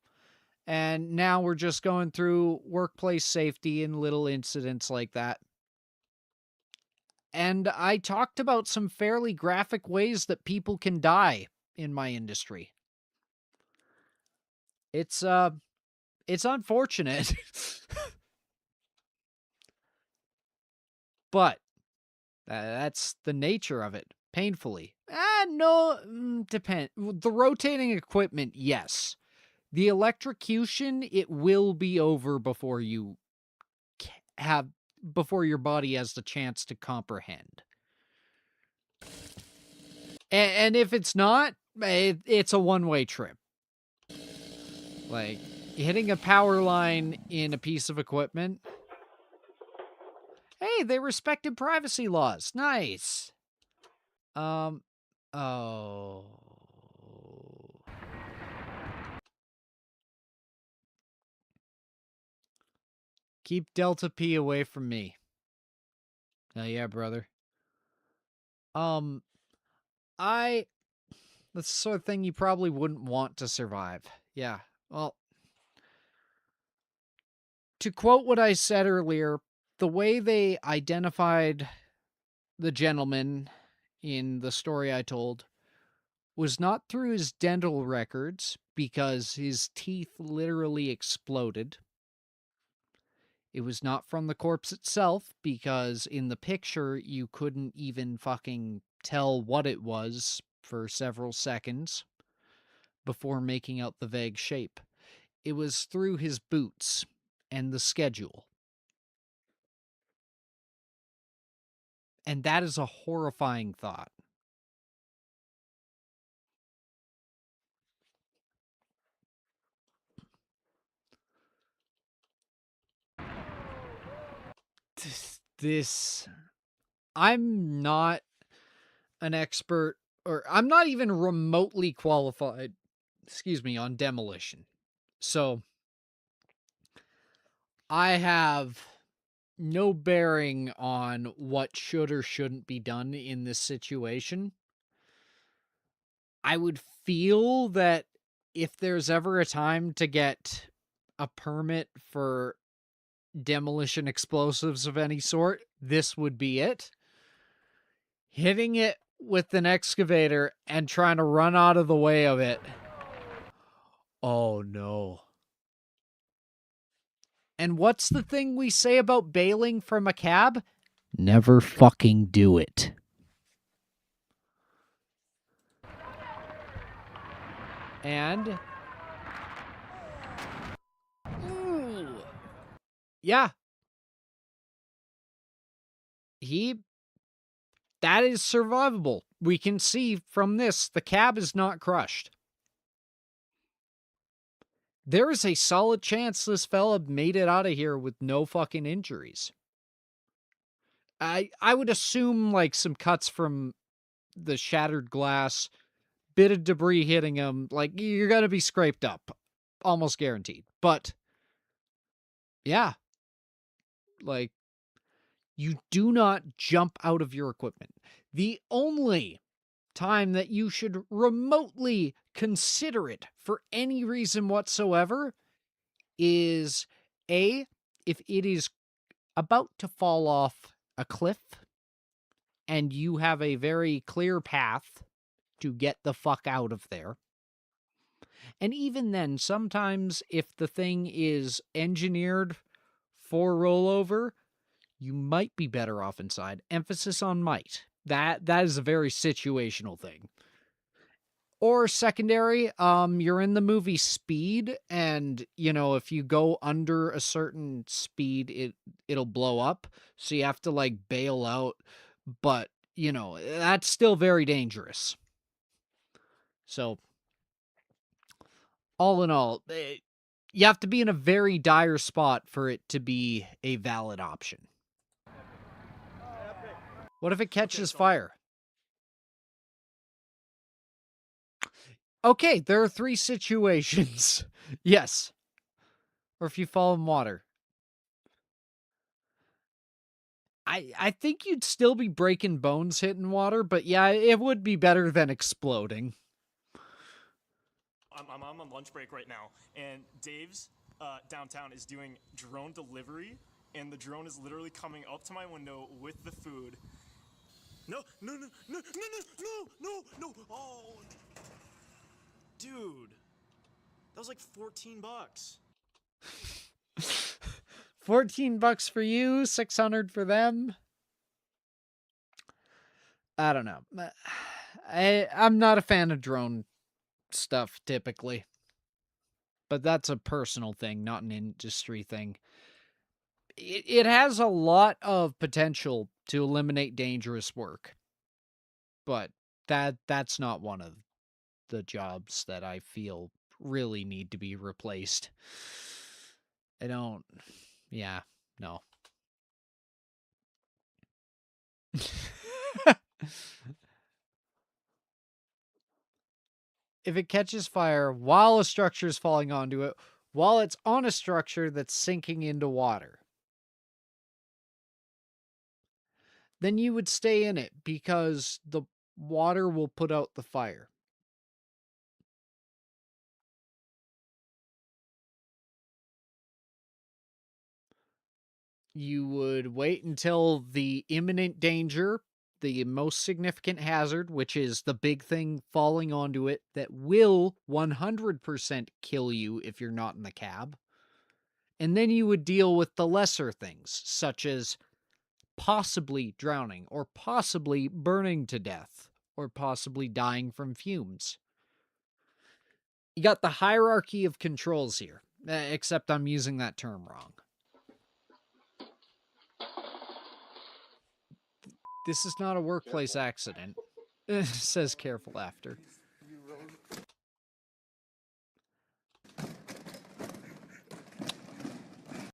and now we're just going through workplace safety and little incidents like that. And I talked about some fairly graphic ways that people can die in my industry. It's unfortunate. But that's the nature of it, painfully. No, depend. The rotating equipment, yes. The electrocution, it will be over before your body has the chance to comprehend. And if it's not, it's a one-way trip. Like, hitting a power line in a piece of equipment. Hey, they respected privacy laws. Nice. Oh. Keep Delta P away from me. Hell yeah, brother. That's the sort of thing you probably wouldn't want to survive. Yeah, well, to quote what I said earlier, the way they identified the gentleman in the story I told was not through his dental records, because his teeth literally exploded. It was not from the corpse itself, because in the picture you couldn't even fucking tell what it was for several seconds before making out the vague shape. It was through his boots and the schedule. And that is a horrifying thought. This I'm not an expert, or I'm not even remotely qualified, on demolition. So I have no bearing on what should or shouldn't be done in this situation. I would feel that if there's ever a time to get a permit for demolition explosives of any sort, this would be it. Hitting it with an excavator and trying to run out of the way of it. Oh no. And what's the thing we say about bailing from a cab? Never fucking do it. And ooh, yeah. That is survivable. We can see from this, the cab is not crushed. There is a solid chance this fella made it out of here with no fucking injuries. I would assume like some cuts from the shattered glass, bit of debris hitting him, like you're going to be scraped up. Almost guaranteed. But yeah, like you do not jump out of your equipment. The only time that you should remotely consider it for any reason whatsoever is A, if it is about to fall off a cliff and you have a very clear path to get the fuck out of there. And even then, sometimes if the thing is engineered for rollover, you might be better off inside. Emphasis on might. That is a very situational thing. Or secondary, you're in the movie Speed, and if you go under a certain speed, it'll blow up. So you have to like bail out, but that's still very dangerous. So all in all, you have to be in a very dire spot for it to be a valid option. What if it catches fire? Okay, there are 3 situations. Yes. Or if you fall in water. I think you'd still be breaking bones hitting water, but yeah, it would be better than exploding. I'm on lunch break right now, and Dave's downtown is doing drone delivery, and the drone is literally coming up to my window with the food. No! Oh, dude, that was like $14. $14 for you, $600 for them. I don't know. I'm not a fan of drone stuff typically, but that's a personal thing, not an industry thing. It has a lot of potential to eliminate dangerous work, but that's not one of the jobs that I feel really need to be replaced. No. If it catches fire while a structure is falling onto it, while it's on a structure that's sinking into water, then you would stay in it because the water will put out the fire. You would wait until the imminent danger, the most significant hazard, which is the big thing falling onto it that will 100% kill you if you're not in the cab. And then you would deal with the lesser things, such as possibly drowning, or possibly burning to death, or possibly dying from fumes. You got the hierarchy of controls here, except I'm using that term wrong. This is not a workplace accident. Says careful after.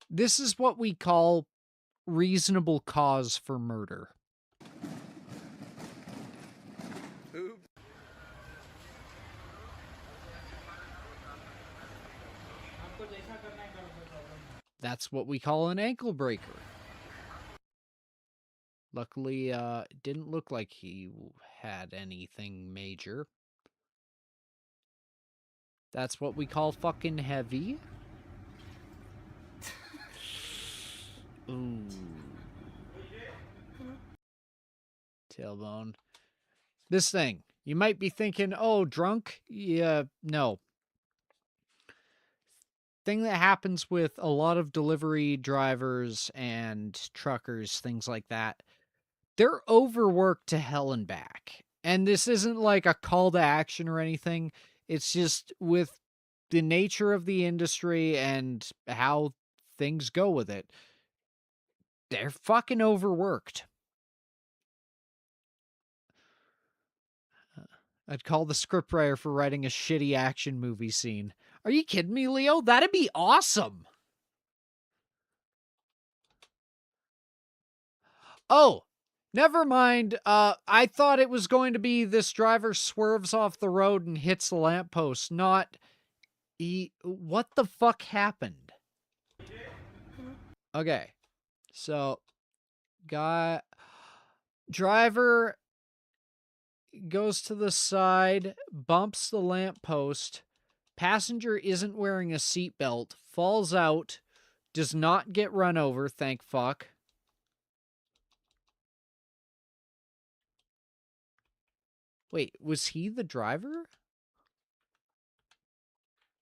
This is what we call reasonable cause for murder. That's what we call an ankle breaker. Luckily, it didn't look like he had anything major. That's what we call fucking heavy. Ooh. Tailbone. This thing. You might be thinking, oh, drunk? Yeah, no. Thing that happens with a lot of delivery drivers and truckers, things like that, they're overworked to hell and back. And this isn't like a call to action or anything. It's just with the nature of the industry and how things go with it. They're fucking overworked. I'd call the scriptwriter for writing a shitty action movie scene. Are you kidding me, Leo? That'd be awesome. Oh, never mind. I thought it was going to be this driver swerves off the road and hits the lamppost, not what the fuck happened? Okay. So, driver goes to the side, bumps the lamppost. Passenger isn't wearing a seatbelt, falls out, does not get run over, thank fuck. Wait, was he the driver?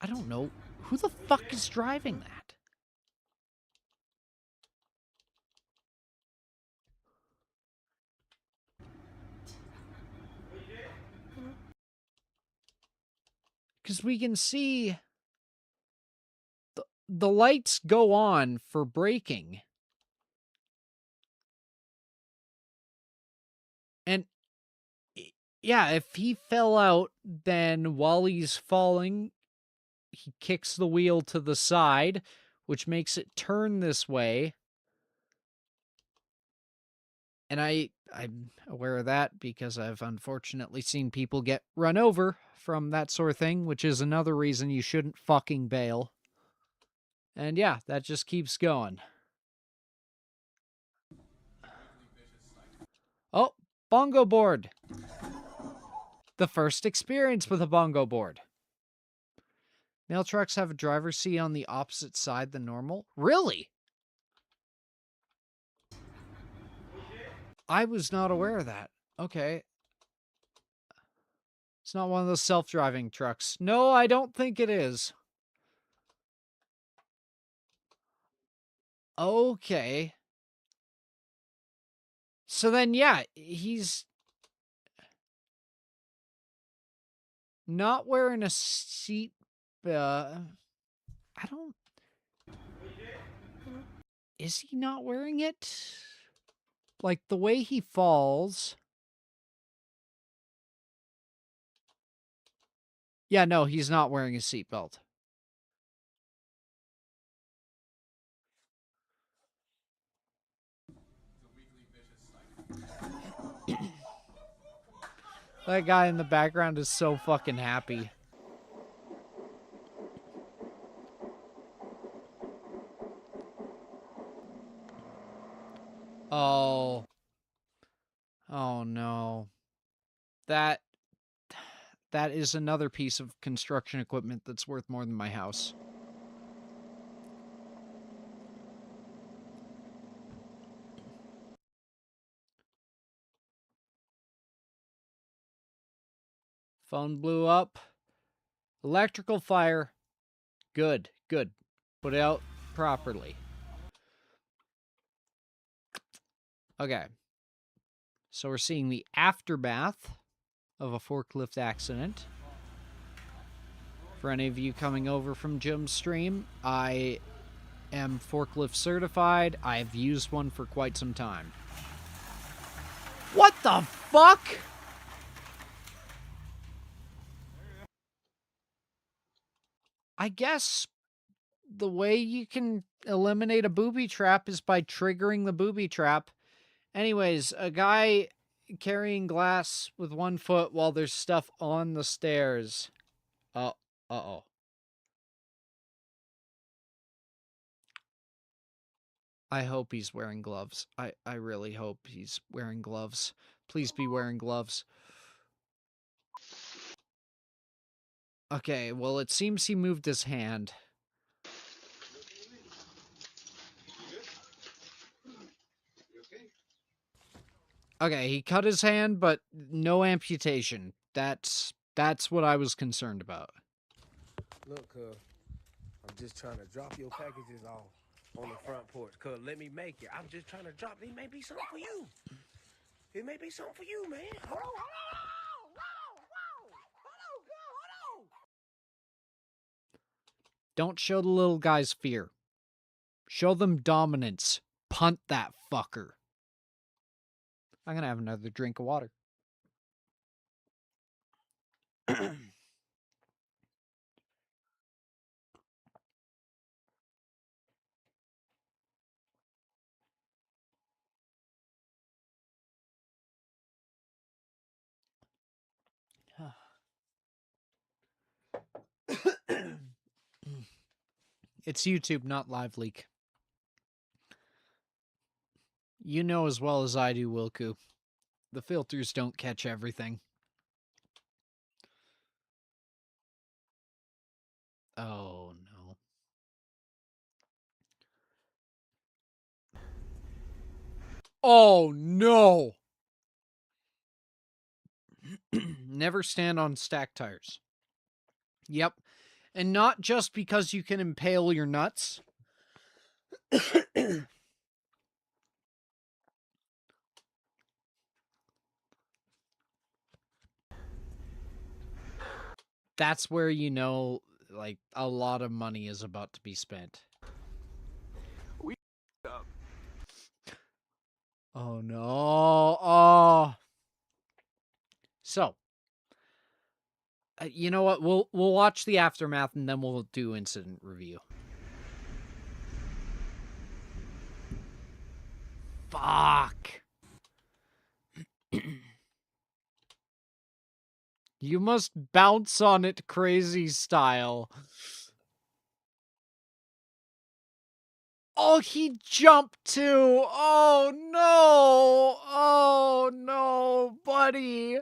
I don't know. Who the fuck is driving that? Because we can see the lights go on for braking. And yeah, if he fell out, then while he's falling, he kicks the wheel to the side, which makes it turn this way. And I'm aware of that because I've unfortunately seen people get run over from that sort of thing, which is another reason you shouldn't fucking bail. And yeah, that just keeps going. Oh, bongo board. The first experience with a bongo board. Mail trucks have a driver's seat on the opposite side than normal. Really? I was not aware of that. Okay. It's not one of those self-driving trucks. No, I don't think it is. Okay. So then, yeah, he's not wearing a seat. I don't... Is he not wearing it? Like, the way he falls... Yeah, no, he's not wearing a seatbelt. That guy in the background is so fucking happy. Oh. Oh no. That is another piece of construction equipment that's worth more than my house. Phone blew up. Electrical fire. Good, good. Put it out properly. Okay. So we're seeing the aftermath of a forklift accident. For any of you coming over from Jim's stream, I am forklift certified. I've used one for quite some time. What the fuck? I guess the way you can eliminate a booby trap is by triggering the booby trap. Anyways, a guy carrying glass with one foot while there's stuff on the stairs. Uh-oh. I hope he's wearing gloves. I really hope he's wearing gloves. Please be wearing gloves. Okay, well, it seems he moved his hand. Okay, he cut his hand, but no amputation. That's what I was concerned about. Look, I'm just trying to drop your packages off on the front porch. Let me make it. I'm just trying to drop. It may be something for you. It may be something for you, man. Hold on. Don't show the little guys fear. Show them dominance. Punt that fucker. I'm gonna have another drink of water. It's YouTube, not Live Leak. You know as well as I do, Wilku. The filters don't catch everything. Oh, no. Oh, no! Never stand on stack tires. Yep. And not just because you can impale your nuts. That's where you know, like, a lot of money is about to be spent. Oh, no. Oh. So, you know what? We'll watch the aftermath and then we'll do incident review. Fuck. You must bounce on it crazy style. Oh, he jumped too. Oh, no. Oh, no, buddy.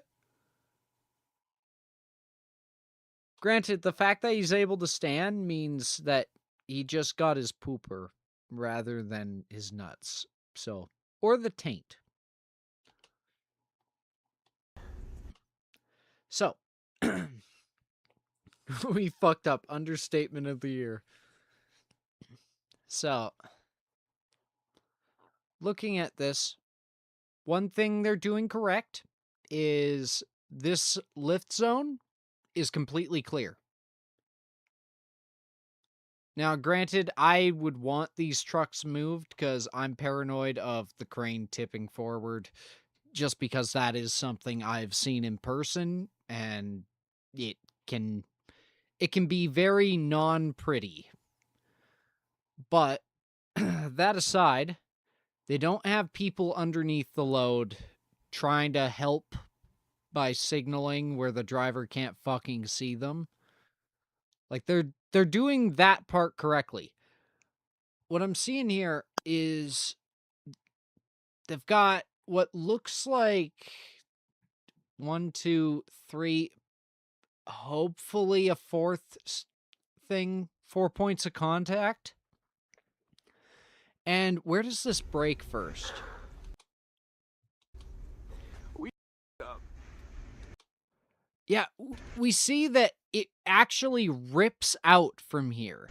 Granted, the fact that he's able to stand means that he just got his pooper rather than his nuts. So, or the taint. So, we fucked up. Understatement of the year. So, looking at this, one thing they're doing correct is this lift zone is completely clear. Now, granted, I would want these trucks moved because I'm paranoid of the crane tipping forward, just because that is something I've seen in person, and it can be very non-pretty. But that aside, they don't have people underneath the load trying to help by signaling where the driver can't fucking see them. Like, they're doing that part correctly. What I'm seeing here is they've got what looks like 1, 2, 3, hopefully a fourth thing, 4 points of contact. And where does this break first? Yeah, we see that it actually rips out from here.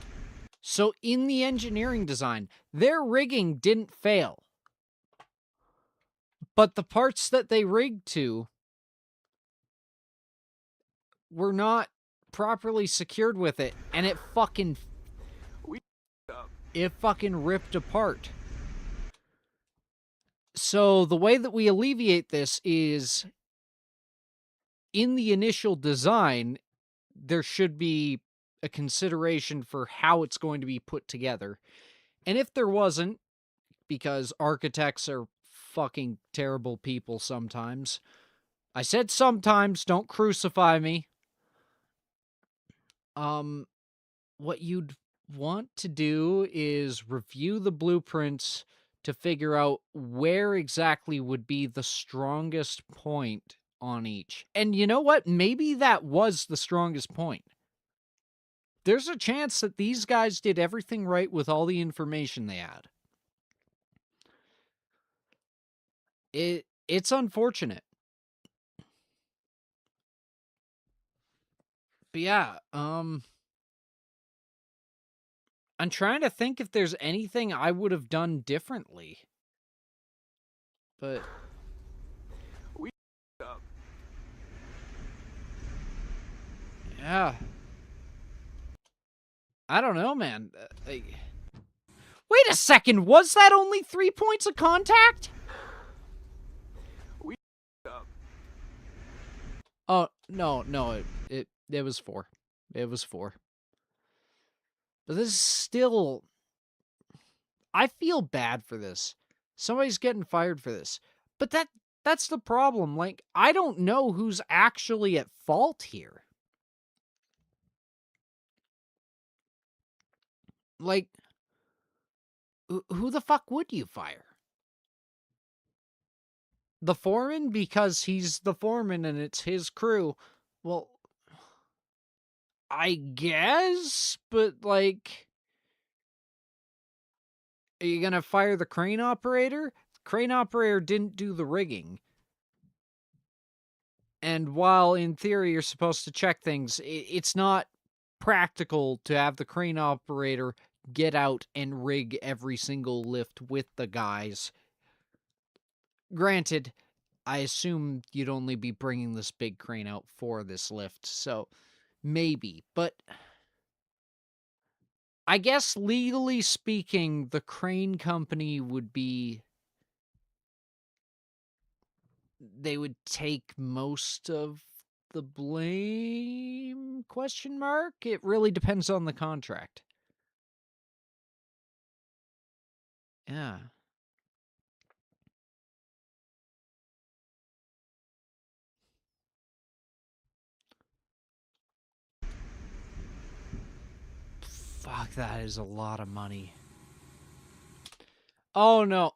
So in the engineering design, their rigging didn't fail. But the parts that they rigged to were not properly secured with it, and it fucking ripped apart. So the way that we alleviate this is, in the initial design, there should be a consideration for how it's going to be put together. And if there wasn't, because architects are fucking terrible people sometimes. I said sometimes, don't crucify me. What you'd want to do is review the blueprints to figure out where exactly would be the strongest point on each. And you know what? Maybe that was the strongest point. There's a chance that these guys did everything right with all the information they had. It's unfortunate. But yeah, I'm trying to think if there's anything I would have done differently. But We up. Yeah. I don't know, man. Wait a second, was that only 3 points of contact? We up. Oh, no, it was 4. It was 4. But this is still... I feel bad for this. Somebody's getting fired for this. But that's the problem. Like, I don't know who's actually at fault here. Like, who the fuck would you fire? The foreman because he's the foreman and it's his crew. Well, I guess, but like, are you gonna fire the crane operator? The crane operator didn't do the rigging. And while in theory you're supposed to check things, it's not practical to have the crane operator get out and rig every single lift with the guys. Granted, I assume you'd only be bringing this big crane out for this lift, so maybe. But I guess legally speaking, the crane company would be... They would take most of the blame? Question mark? It really depends on the contract. Yeah. Fuck, that is a lot of money. Oh, no.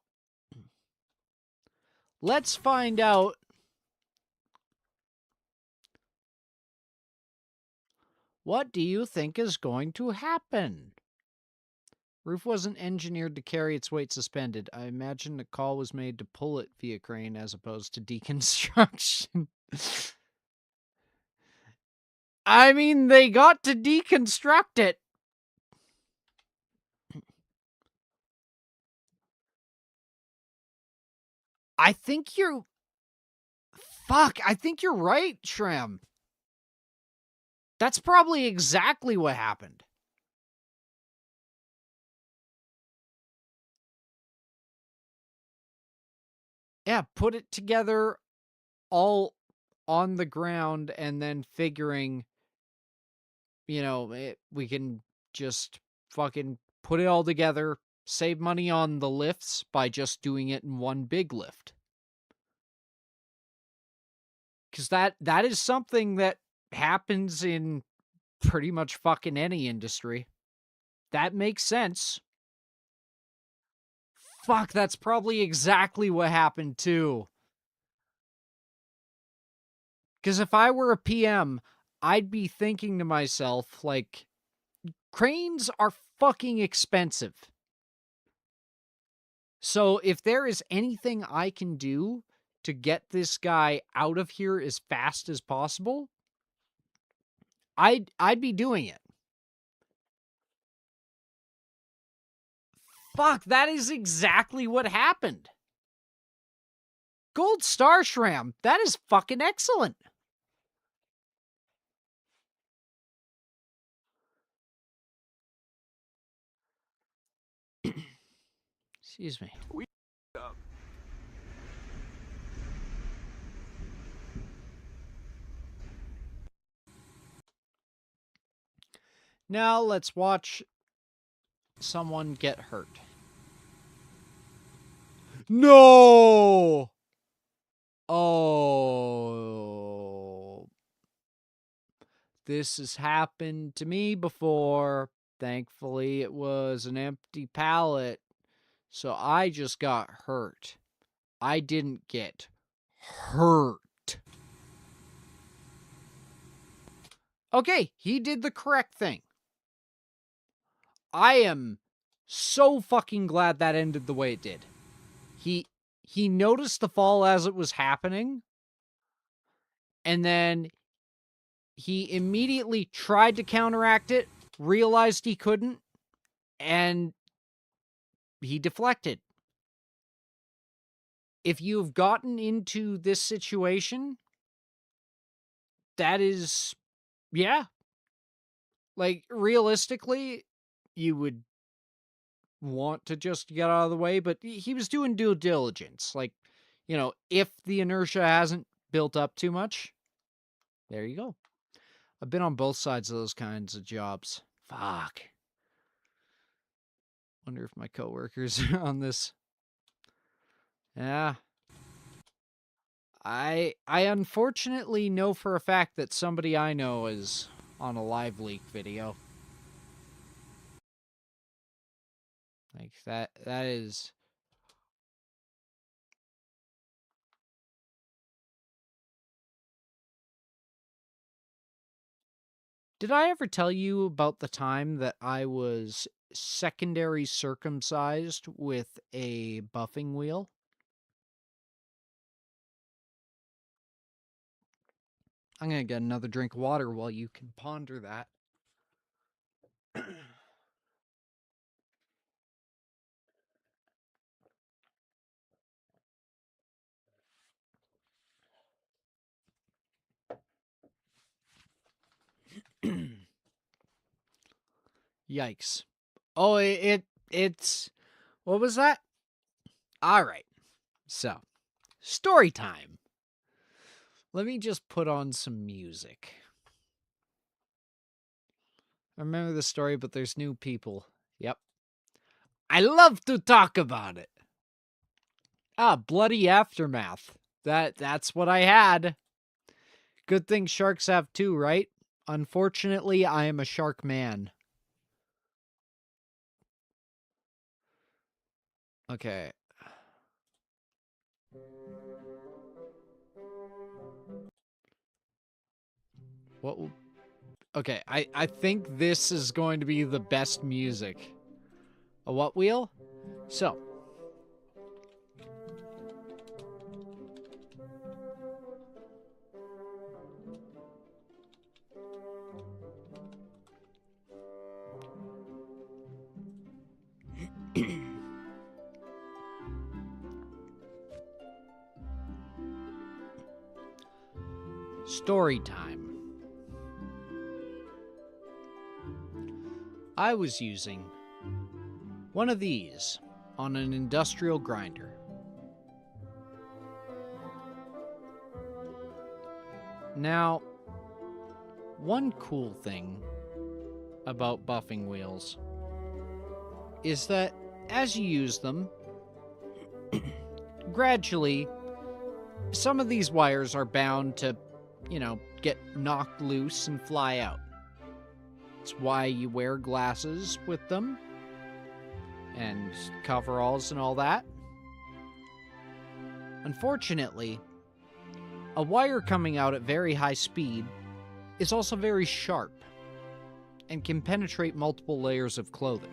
Let's find out. What do you think is going to happen? Roof wasn't engineered to carry its weight suspended. I imagine a call was made to pull it via crane as opposed to deconstruction. I mean, they got to deconstruct it. I think you're... Fuck, I think you're right, Shrem. That's probably exactly what happened. Yeah, put it together all on the ground and then figuring, you know, we can just fucking put it all together, save money on the lifts by just doing it in one big lift. Because that is something that happens in pretty much fucking any industry. That makes sense. Fuck, that's probably exactly what happened too. Because if I were a PM, I'd be thinking to myself, like, cranes are fucking expensive. So if there is anything I can do to get this guy out of here as fast as possible, I'd be doing it. Fuck, that is exactly what happened. Gold star, Shram. That is fucking excellent. Excuse me. We up. Now let's watch someone get hurt. No! Oh. This has happened to me before. Thankfully, it was an empty pallet, so I just got hurt. I didn't get hurt. Okay, he did the correct thing. I am so fucking glad that ended the way it did. He noticed the fall as it was happening, and then he immediately tried to counteract it, realized he couldn't, and he deflected. If you've gotten into this situation, that is, yeah. Like, realistically, you would want to just get out of the way, but he was doing due diligence. Like, you know, if the inertia hasn't built up too much, there you go. I've been on both sides of those kinds of jobs. Fuck. Wonder if my coworkers are on this. Yeah. I unfortunately know for a fact that somebody I know is on a live leak video. Like, that is... Did I ever tell you about the time that I was secondary circumcised with a buffing wheel? I'm gonna get another drink of water while you can ponder that. Yikes. Oh, it's... What was that? Alright. So, story time. Let me just put on some music. I remember the story, but there's new people. Yep. I love to talk about it. Ah, bloody aftermath. That's what I had. Good thing sharks have too, right? Unfortunately, I am a shark man. Okay. What will... Okay, I think this is going to be the best music. A what wheel? So. Story time. I was using one of these on an industrial grinder. Now, one cool thing about buffing wheels is that as you use them, gradually, some of these wires are bound to, you know, get knocked loose and fly out. It's why you wear glasses with them and coveralls and all that. Unfortunately, a wire coming out at very high speed is also very sharp and can penetrate multiple layers of clothing.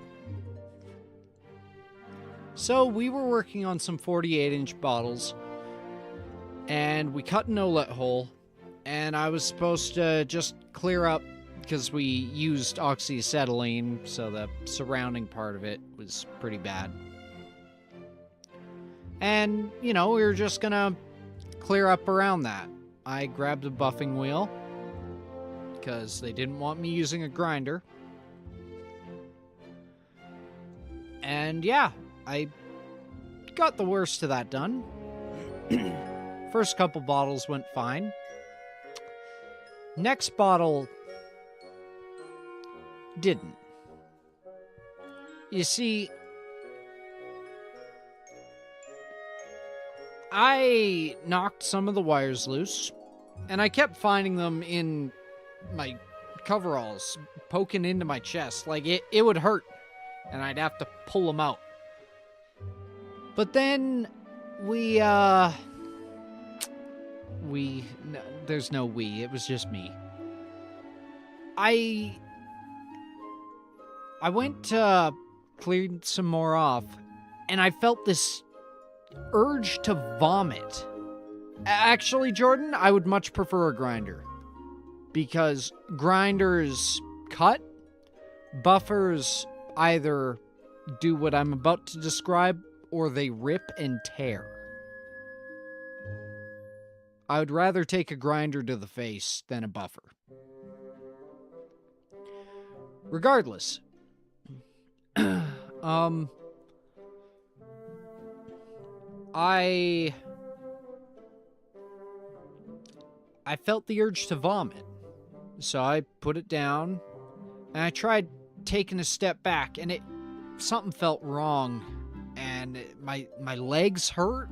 So we were working on some 48-inch bottles, and we cut an outlet hole, and I was supposed to just clear up, because we used oxyacetylene, so the surrounding part of it was pretty bad. And, you know, we were just gonna clear up around that. I grabbed a buffing wheel, because they didn't want me using a grinder. And yeah, I got the worst of that done. First couple bottles went fine. Next bottle didn't. You see, I knocked some of the wires loose, and I kept finding them in my coveralls poking into my chest. Like, it would hurt, and I'd have to pull them out. But then there's no we, it was just me. I went to clear some more off, and I felt this urge to vomit. Actually, Jordan, I would much prefer a grinder, because grinders cut, buffers either do what I'm about to describe, or they rip and tear. I would rather take a grinder to the face than a buffer. Regardless, I felt the urge to vomit, so I put it down, and I tried taking a step back, and something felt wrong, and my legs hurt.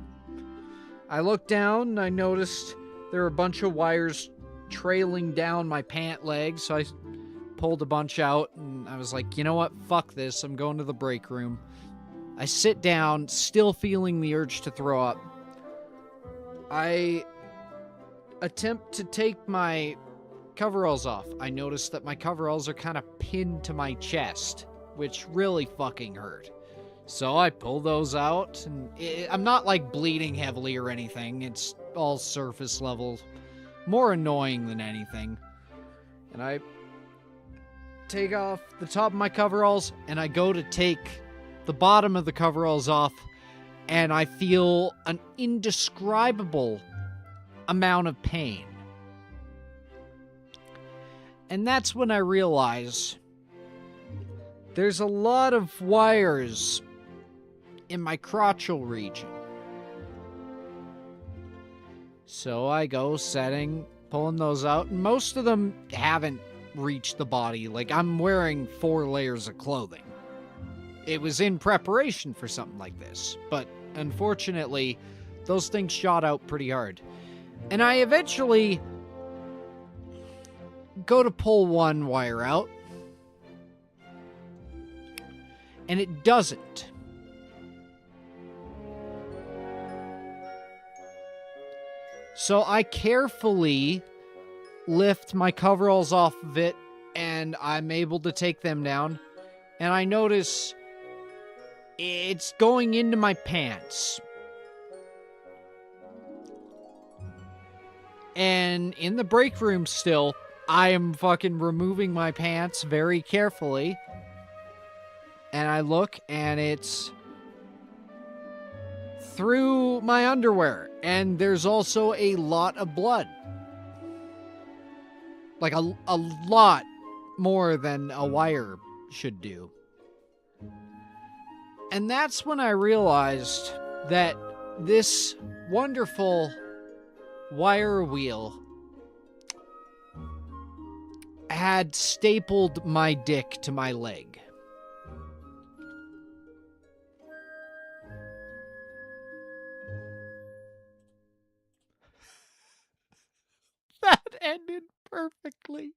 I looked down, and I noticed there were a bunch of wires trailing down my pant leg, so I pulled a bunch out, and I was like, you know what, fuck this, I'm going to the break room. I sit down, still feeling the urge to throw up. I attempt to take my coveralls off. I noticed that my coveralls are kind of pinned to my chest, which really fucking hurt. So I pull those out, and I'm not like bleeding heavily or anything. It's all surface level. More annoying than anything. And I take off the top of my coveralls, and I go to take the bottom of the coveralls off, and I feel an indescribable amount of pain. And that's when I realize there's a lot of wires in my crotchal region. So I go pulling those out, and most of them haven't reached the body. Like, I'm wearing 4 layers of clothing. It was in preparation for something like this, but unfortunately, those things shot out pretty hard. And I eventually go to pull one wire out, and it doesn't. So I carefully lift my coveralls off of it, and I'm able to take them down, and I notice it's going into my pants. And in the break room still, I am fucking removing my pants very carefully. And I look, and it's through my underwear. And there's also a lot of blood. Like a lot more than a wire should do. And that's when I realized that this wonderful wire wheel had stapled my dick to my leg. That ended perfectly.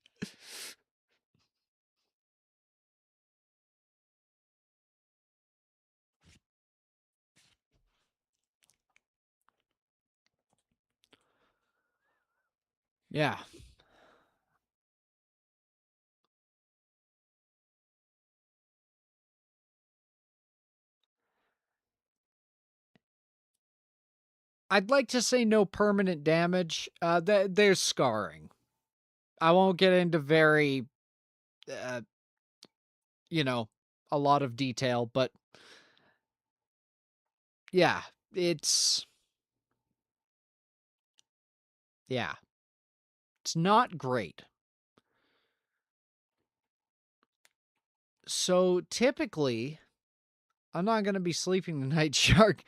Yeah. I'd like to say no permanent damage. There's scarring. I won't get into very, a lot of detail, but yeah, it's not great. So typically, I'm not going to be sleeping tonight, Shark.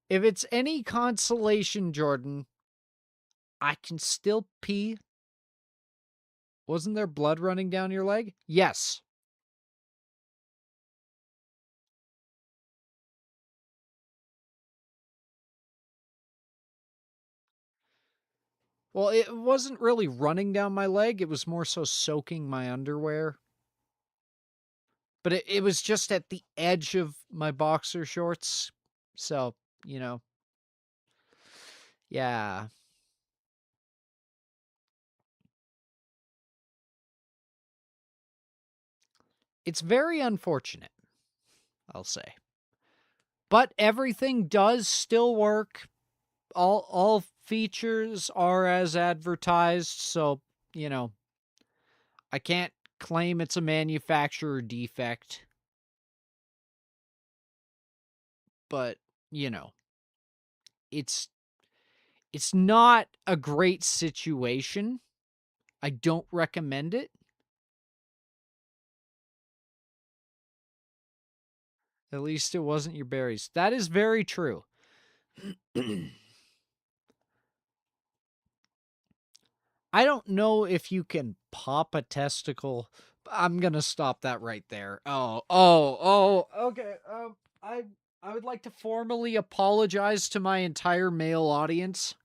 If it's any consolation, Jordan, I can still pee. Wasn't there blood running down your leg? Yes. Well, it wasn't really running down my leg. It was more so soaking my underwear. But it was just at the edge of my boxer shorts. So, you know. Yeah. It's very unfortunate, I'll say. But everything does still work. All features are as advertised, so, you know, I can't claim it's a manufacturer defect. But, you know, it's not a great situation. I don't recommend it. At least it wasn't your berries. That is very true. I don't know if you can pop a testicle. I'm gonna stop that right there. Okay. I would like to formally apologize to my entire male audience.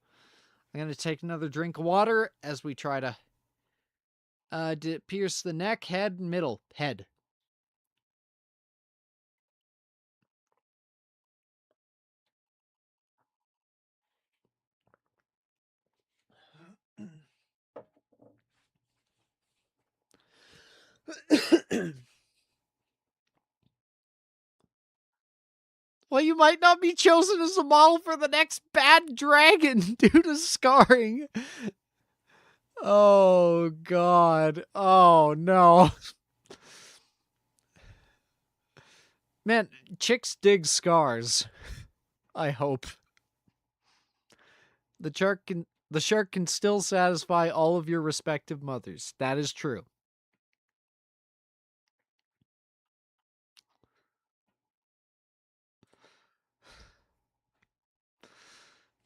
I'm gonna take another drink of water as we try to pierce the neck, head, middle, head. Well, you might not be chosen as a model for the next bad dragon due to scarring. Oh, God. Oh, no. Man, chicks dig scars. I hope. The shark can still satisfy all of your respective mothers. That is true.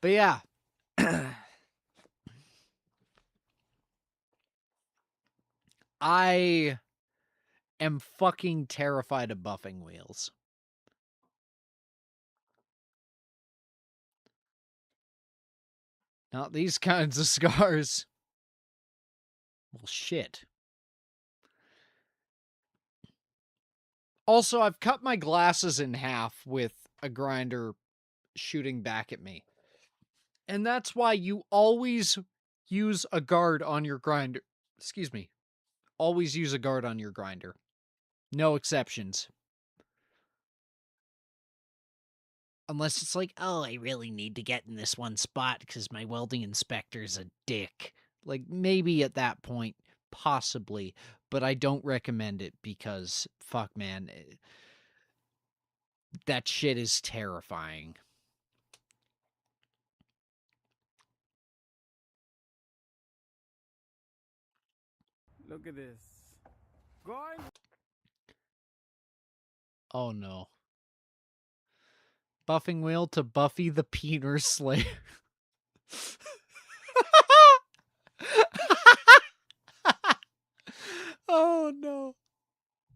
But yeah. I am fucking terrified of buffing wheels. Not these kinds of scars. Well, shit. Also, I've cut my glasses in half with a grinder shooting back at me. And that's why you always use a guard on your grinder. Excuse me. Always use a guard on your grinder. No exceptions. Unless it's like, oh, I really need to get in this one spot because my welding inspector's a dick. Like, maybe at that point, possibly. But I don't recommend it because, fuck, man. That shit is terrifying. Look at this. Going. Oh, no. Buffing wheel to Buffy the Peener Slayer. Oh, no.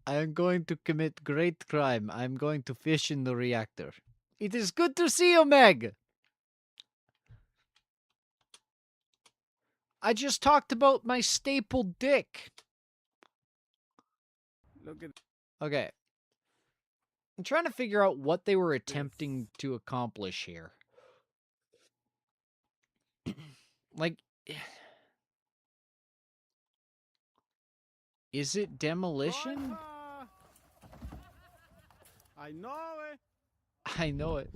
I am going to commit great crime. I am going to fish in the reactor. It is good to see you, Meg. I just talked about my stapled dick. Look at. Okay. I'm trying to figure out what they were attempting to accomplish here. Like, is it demolition? I know it. I know it.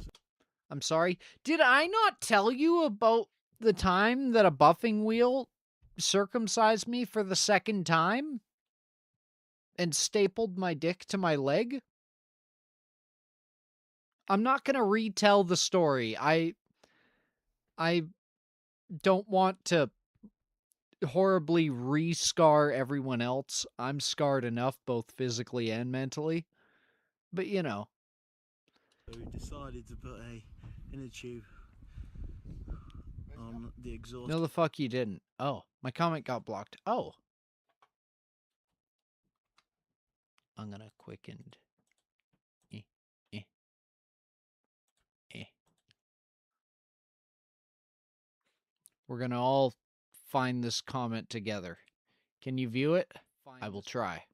I'm sorry. Did I not tell you about the time that a buffing wheel circumcised me for the second time? And stapled my dick to my leg? I'm not going to retell the story. I don't want to horribly re-scar everyone else. I'm scarred enough, both physically and mentally. But, you know. So we decided to put a inner tube on the exhaust. No, the fuck you didn't. Oh, my comment got blocked. Oh. I'm gonna quicken. We're gonna all find this comment together. Can you view it? I will try.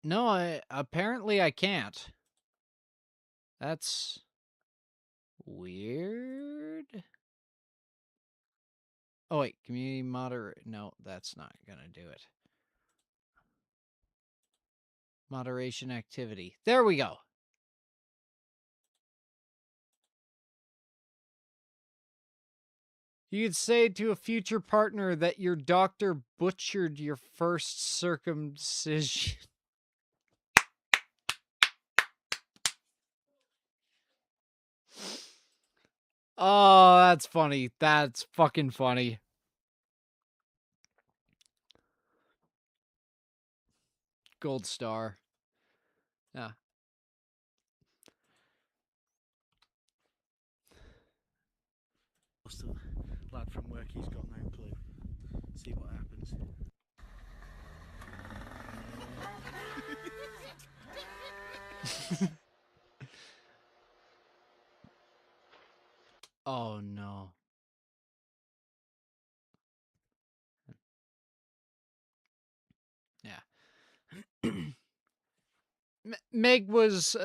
No, apparently I can't. That's weird. Oh wait, community moderate. No, that's not gonna do it. Moderation activity. There we go. You could say to a future partner that your doctor butchered your first circumcision. Oh, that's funny. That's fucking funny. Gold star. Yeah. Lad from work, he's got no clue. See what happens. Oh no. Yeah. Meg was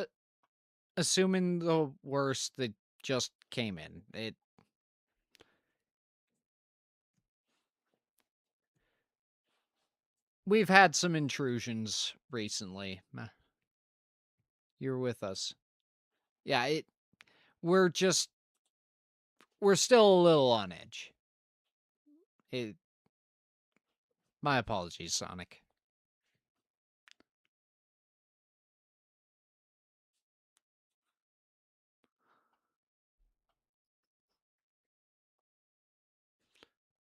assuming the worst that just came in. We've had some intrusions recently. You're with us. Yeah, we're still a little on edge. My apologies, Sonic.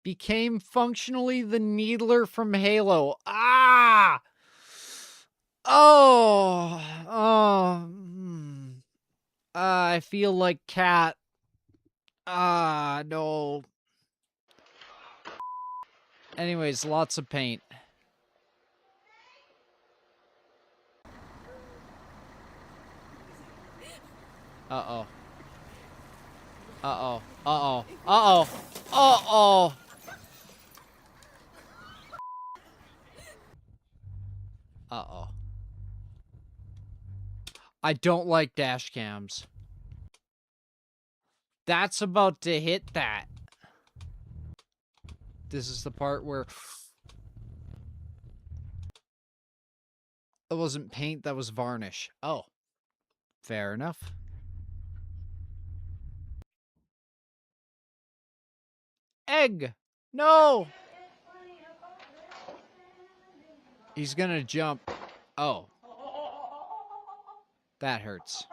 Became functionally the Needler from Halo. Ah! Oh! I feel like Cat. Ah, no. Anyways, lots of paint. Uh-oh. Uh-oh. Uh-oh. Uh-oh. Uh-oh. Uh-oh. I don't like dash cams. That's about to hit that. This is the part where... That wasn't paint, that was varnish. Oh. Fair enough. Egg! No! He's gonna jump. Oh. That hurts.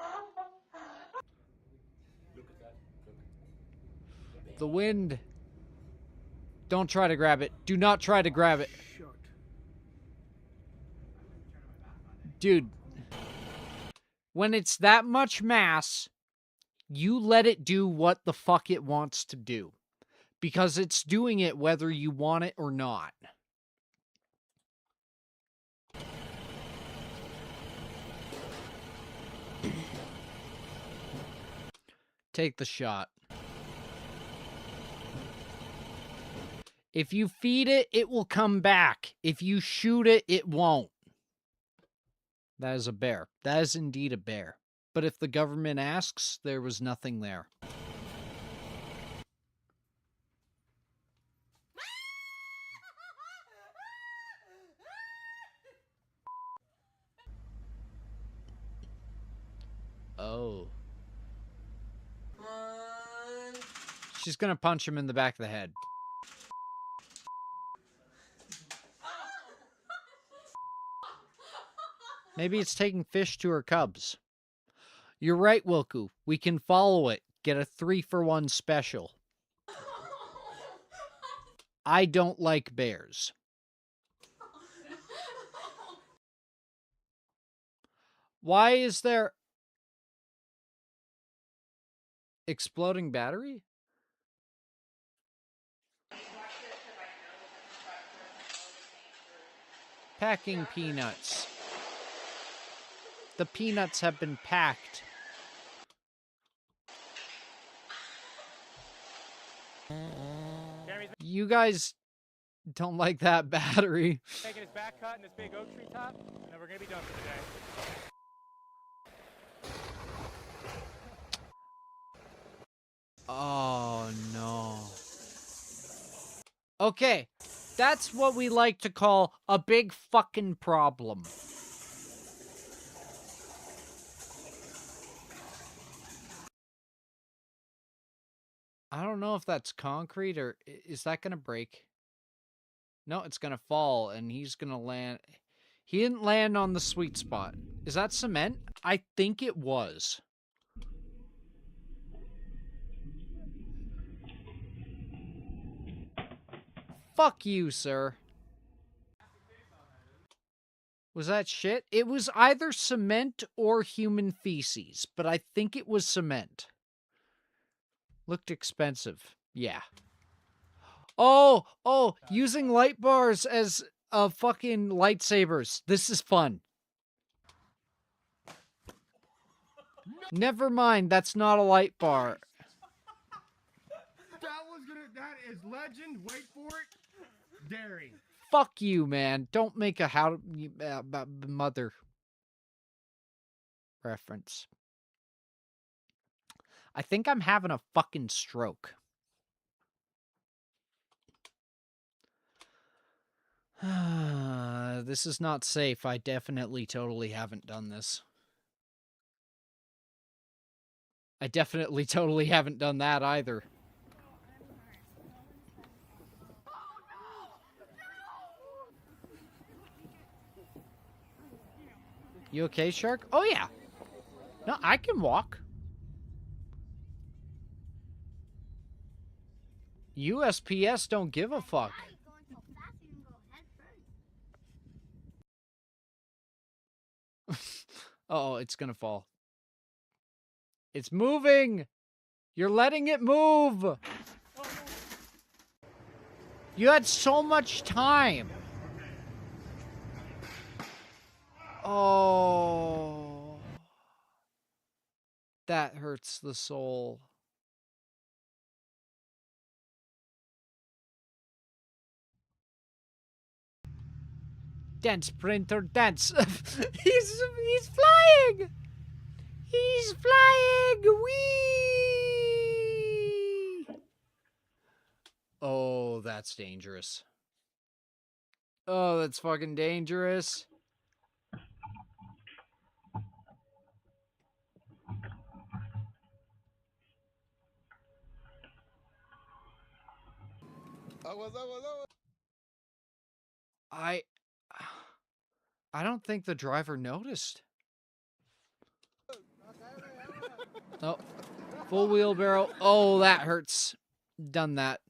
The wind. Don't try to grab it. Do not try to grab it. Dude. When it's that much mass, you let it do what the fuck it wants to do. Because it's doing it whether you want it or not. Take the shot. If you feed it, it will come back. If you shoot it, it won't. That is a bear. That is indeed a bear. But if the government asks, there was nothing there. Oh. She's gonna punch him in the back of the head. Maybe it's taking fish to her cubs. You're right, Wilku. We can follow it. Get a 3-for-1 special. I don't like bears. Why is there... Exploding battery? Packing peanuts. The peanuts have been packed. You guys don't like that battery. Taking his back cut in this big oak tree top, and then we're gonna be done for the day. Oh, no. Okay, that's what we like to call a big fucking problem. I don't know if that's concrete or is that going to break? No, it's going to fall and he's going to land. He didn't land on the sweet spot. Is that cement? I think it was. Fuck you, sir. Was that shit? It was either cement or human feces, but I think it was cement. Looked expensive. Yeah. Oh, using light bars as fucking lightsabers. This is fun. Never mind, that's not a light bar. That is legend. Wait for it. Dairy. Fuck you, man. Don't make a mother reference. I think I'm having a fucking stroke. This is not safe. I definitely totally haven't done this. I definitely totally haven't done that either. You okay, Shark? Oh, yeah. No, I can walk. USPS don't give a fuck. Uh-oh, it's gonna fall. It's moving! You're letting it move! You had so much time! Oh. That hurts the soul. Dance, printer, dance. He's flying! He's flying! Whee! Oh, that's dangerous. Oh, that's fucking dangerous. I don't think the driver noticed. Oh, full wheelbarrow. Oh, that hurts. Done that.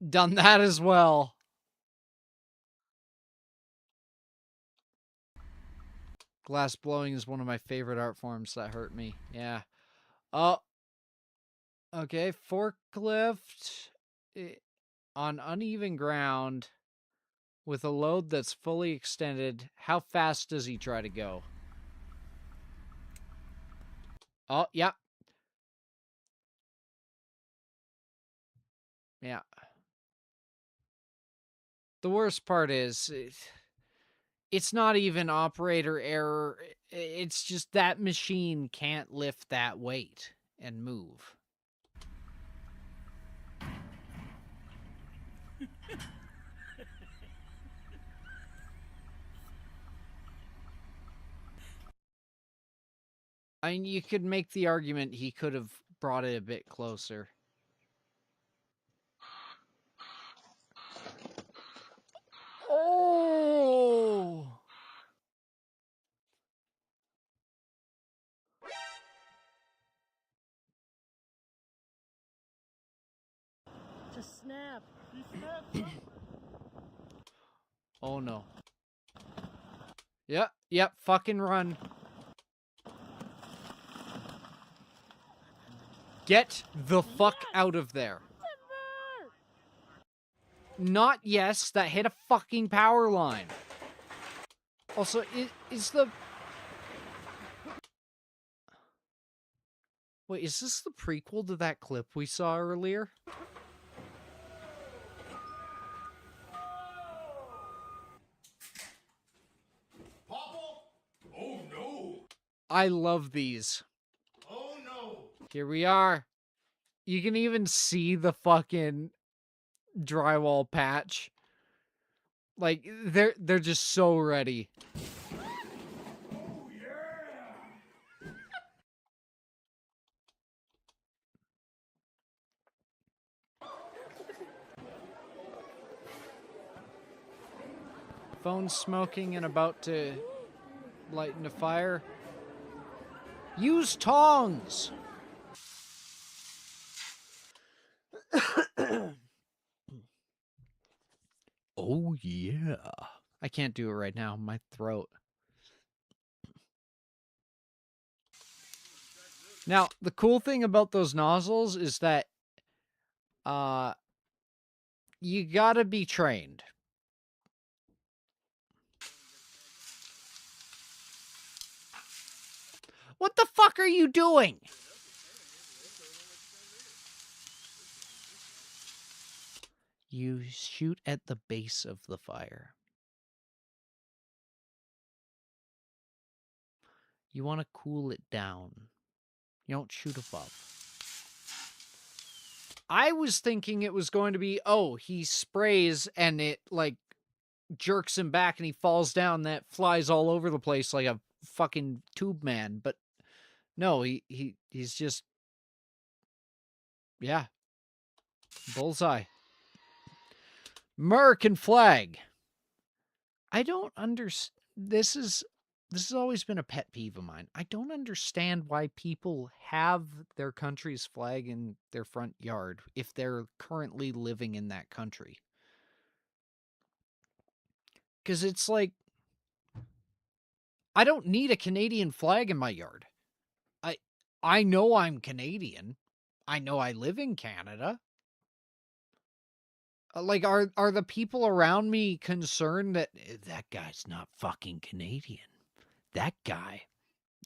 Done that as well. Glass blowing is one of my favorite art forms. That hurt me. Yeah. Oh. Okay, forklift on uneven ground with a load that's fully extended. How fast does he try to go? Oh, yeah. Yeah. The worst part is it's not even operator error. It's just that machine can't lift that weight and move. I mean, you could make the argument he could have brought it a bit closer. Oh! Just snap. You snap. Oh no. Yep, fucking run. Get the fuck out of there. Not yes, that hit a fucking power line. Also, is the... Wait, is this the prequel to that clip we saw earlier? Oh no! I love these. Oh no! Here we are. You can even see the fucking drywall patch. Like, they're just so ready. Oh yeah! Phone smoking and about to lighten a fire. Use tongs! Oh yeah. I can't do it right now. My throat. Now, the cool thing about those nozzles is that you gotta be trained. What the fuck are you doing? You shoot at the base of the fire. You want to cool it down. You don't shoot above. I was thinking it was going to be, oh, he sprays and it, like, jerks him back and he falls down. That flies all over the place like a fucking tube man. But no, he's just, yeah. Bullseye. American flag. I don't understand. This has always been a pet peeve of mine. I don't understand why people have their country's flag in their front yard if they're currently living in that country. Because it's like, I don't need a Canadian flag in my yard. I know I'm Canadian. I know I live in Canada. Like, are the people around me concerned that that guy's not fucking Canadian? That guy,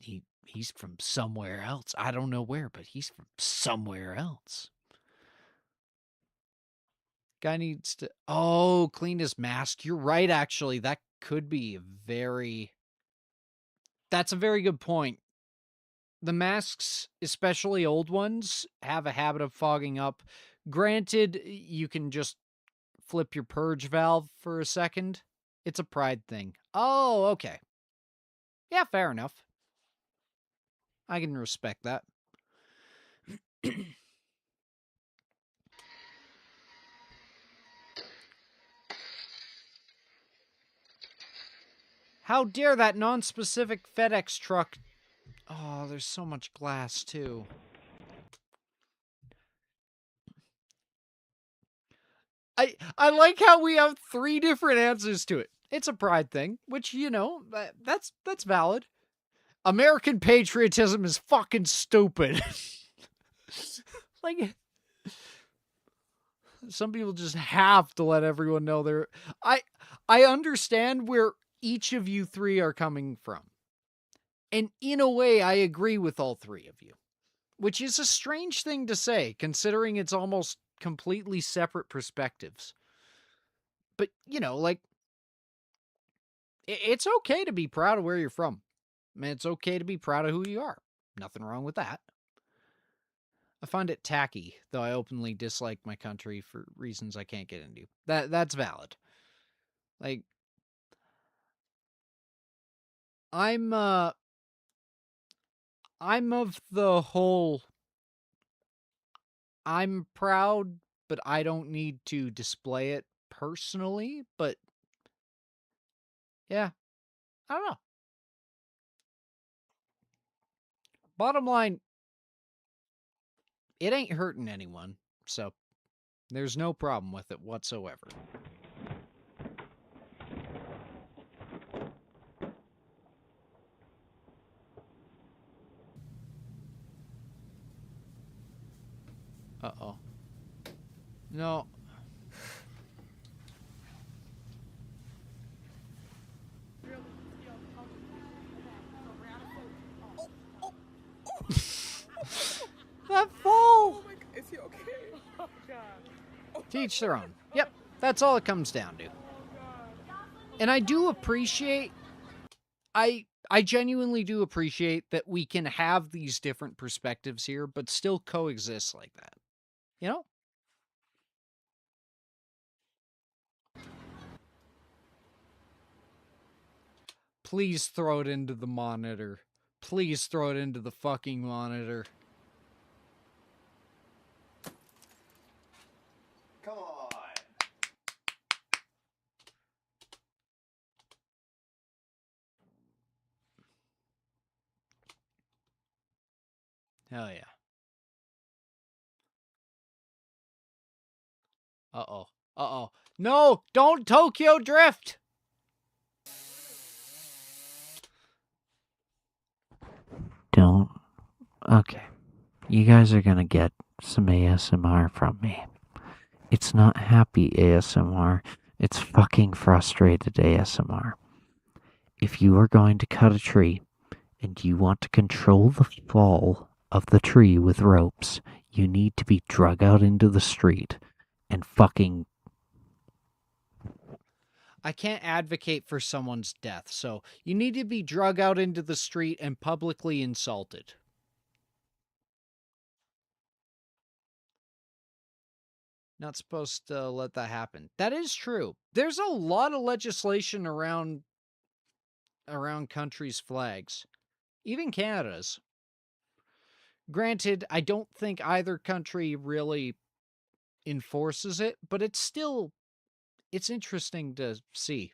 he's from somewhere else. I don't know where, but he's from somewhere else. Guy needs to, clean his mask. You're right, actually. That could be that's a very good point. The masks, especially old ones, have a habit of fogging up. Granted, you can just flip your purge valve for a second. It's a pride thing. Oh, okay. Yeah, fair enough. I can respect that. How dare that non-specific FedEx truck... Oh, there's so much glass, too. I like how we have 3 different answers to it. It's a pride thing, which, you know, that's valid. American patriotism is fucking stupid. Like, some people just have to let everyone know they're... I understand where each of you 3 are coming from. And in a way, I agree with all 3 of you. Which is a strange thing to say, considering it's almost completely separate perspectives. But, you know, like, it's okay to be proud of where you're from. I mean, it's okay to be proud of who you are. Nothing wrong with that. I find it tacky, though I openly dislike my country for reasons I can't get into. That's valid. Like, I'm of the whole, I'm proud, but I don't need to display it personally, but yeah, I don't know. Bottom line, it ain't hurting anyone, so there's no problem with it whatsoever. Uh-oh. No. To each their own. Yep, that's all it comes down to. And I do appreciate, I genuinely do appreciate that we can have these different perspectives here, but still coexist like that. You know? Please throw it into the monitor. Please throw it into the fucking monitor. Come on. Hell yeah. Uh-oh. Uh-oh. No! Don't Tokyo Drift! Don't. Okay. You guys are gonna get some ASMR from me. It's not happy ASMR. It's fucking frustrated ASMR. If you are going to cut a tree and you want to control the fall of the tree with ropes, you need to be drug out into the street and fucking... I can't advocate for someone's death, so you need to be drug out into the street and publicly insulted. Not supposed to let that happen. That is true. There's a lot of legislation around countries' flags. Even Canada's. Granted, I don't think either country really enforces it, but it's interesting to see.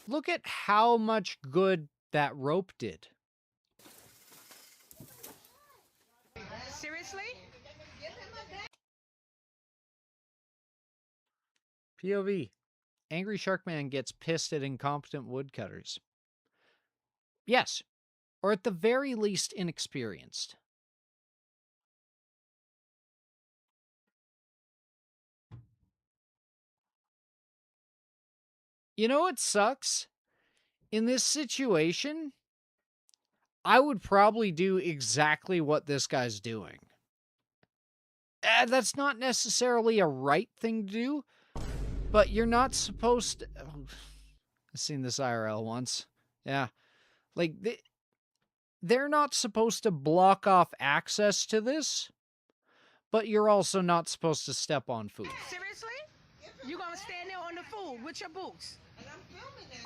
Look at how much good that rope did. Seriously? POV. Angry Shark Man gets pissed at incompetent woodcutters. Yes. Or at the very least, inexperienced. You know what sucks? In this situation, I would probably do exactly what this guy's doing. That's not necessarily a right thing to do, but you're not supposed to... Oh, I've seen this IRL once. Yeah. Like, they're not supposed to block off access to this, but you're also not supposed to step on food. Seriously? You gonna stand there on the food with your boots? And I'm filming that.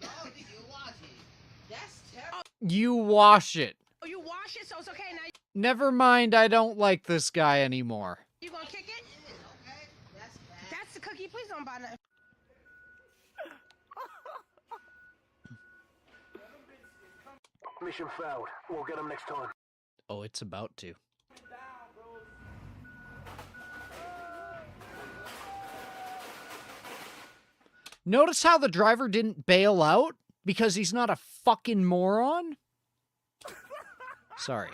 No, you wash it. That's terrible. You wash it. Oh, you wash it, so it's okay now. Never mind, I don't like this guy anymore. You gonna kick it? Okay, that's the cookie. Please don't buy nothing. Mission failed. We'll get him next time. Oh, it's about to. Notice how the driver didn't bail out? Because he's not a fucking moron? Sorry.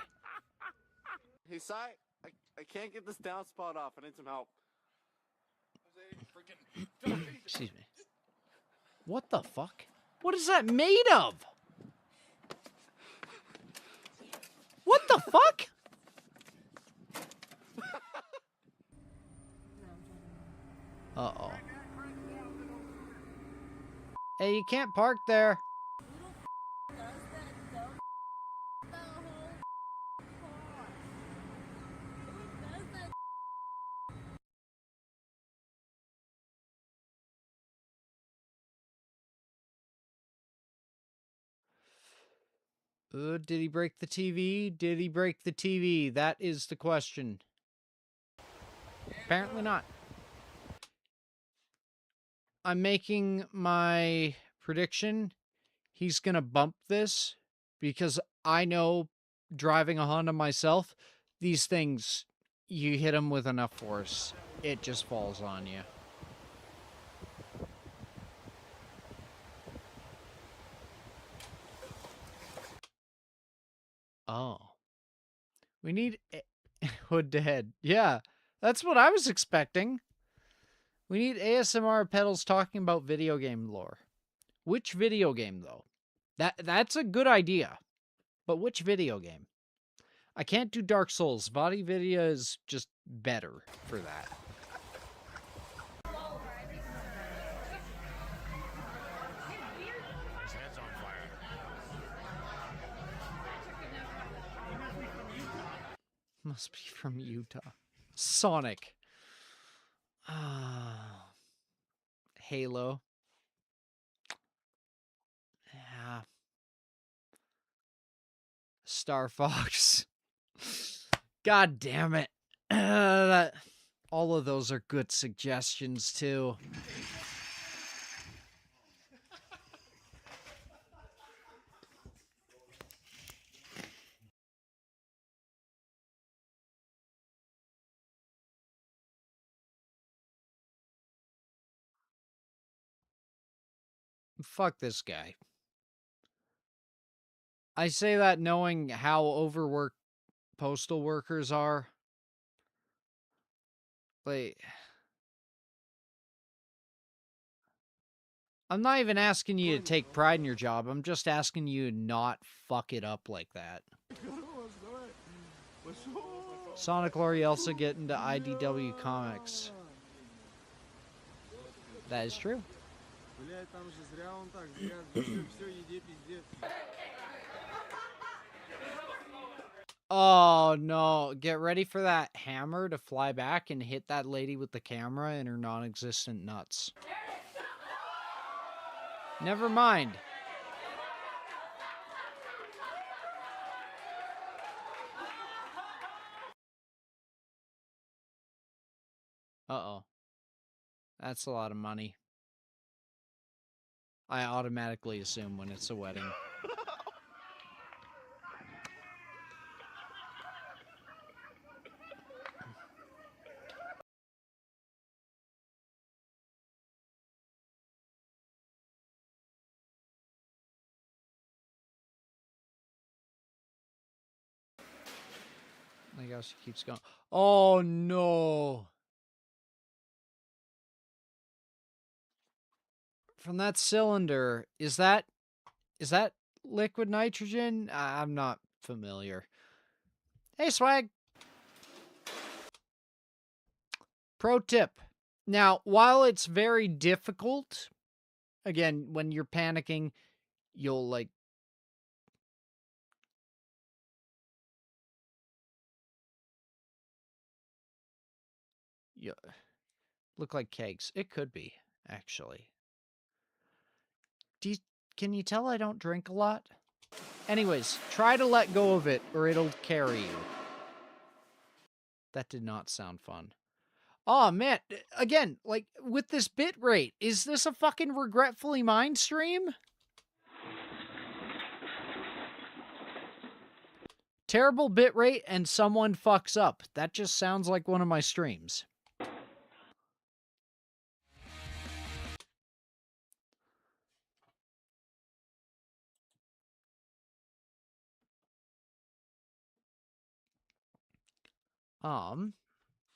Hey, Si, I can't get this downspout off. I need some help. Excuse me. What the fuck? What is that made of? What the fuck? Uh-oh. Hey, you can't park there. Did he break the TV? Did he break the TV? That is the question. Apparently not. I'm making my prediction. He's gonna bump this because I know, driving a Honda myself, these things, you hit them with enough force, it just falls on you. Oh. We need hood to head. Yeah, that's what I was expecting. We need ASMR Peddles talking about video game lore. Which video game, though? That's a good idea. But which video game? I can't do Dark Souls. VaatiVidya is just better for that. His head's on fire. Must be from Utah. Sonic. Halo. Yeah. Star Fox. God damn it. All of those are good suggestions, too. Fuck this guy. I say that knowing how overworked postal workers are. Like, I'm not even asking you to take pride in your job. I'm just asking you to not fuck it up like that. Sonic Lorielsa get into IDW Comics. That is true. Oh no, get ready for that hammer to fly back and hit that lady with the camera in her non-existent nuts. Never mind. Uh-oh. That's a lot of money. I automatically assume when it's a wedding. I guess she keeps going. Oh no. From that cylinder, is that liquid nitrogen? I'm not familiar. Hey, Swag. Pro tip. Now, while it's very difficult, again, when you're panicking, you'll like look like kegs. It could be, actually. Can you tell I don't drink a lot? Anyways, try to let go of it or it'll carry you. That did not sound fun. Oh, man. Again, like, with this bit rate, is this a fucking Regretfully Mind stream? Terrible bit rate and someone fucks up. That just sounds like one of my streams.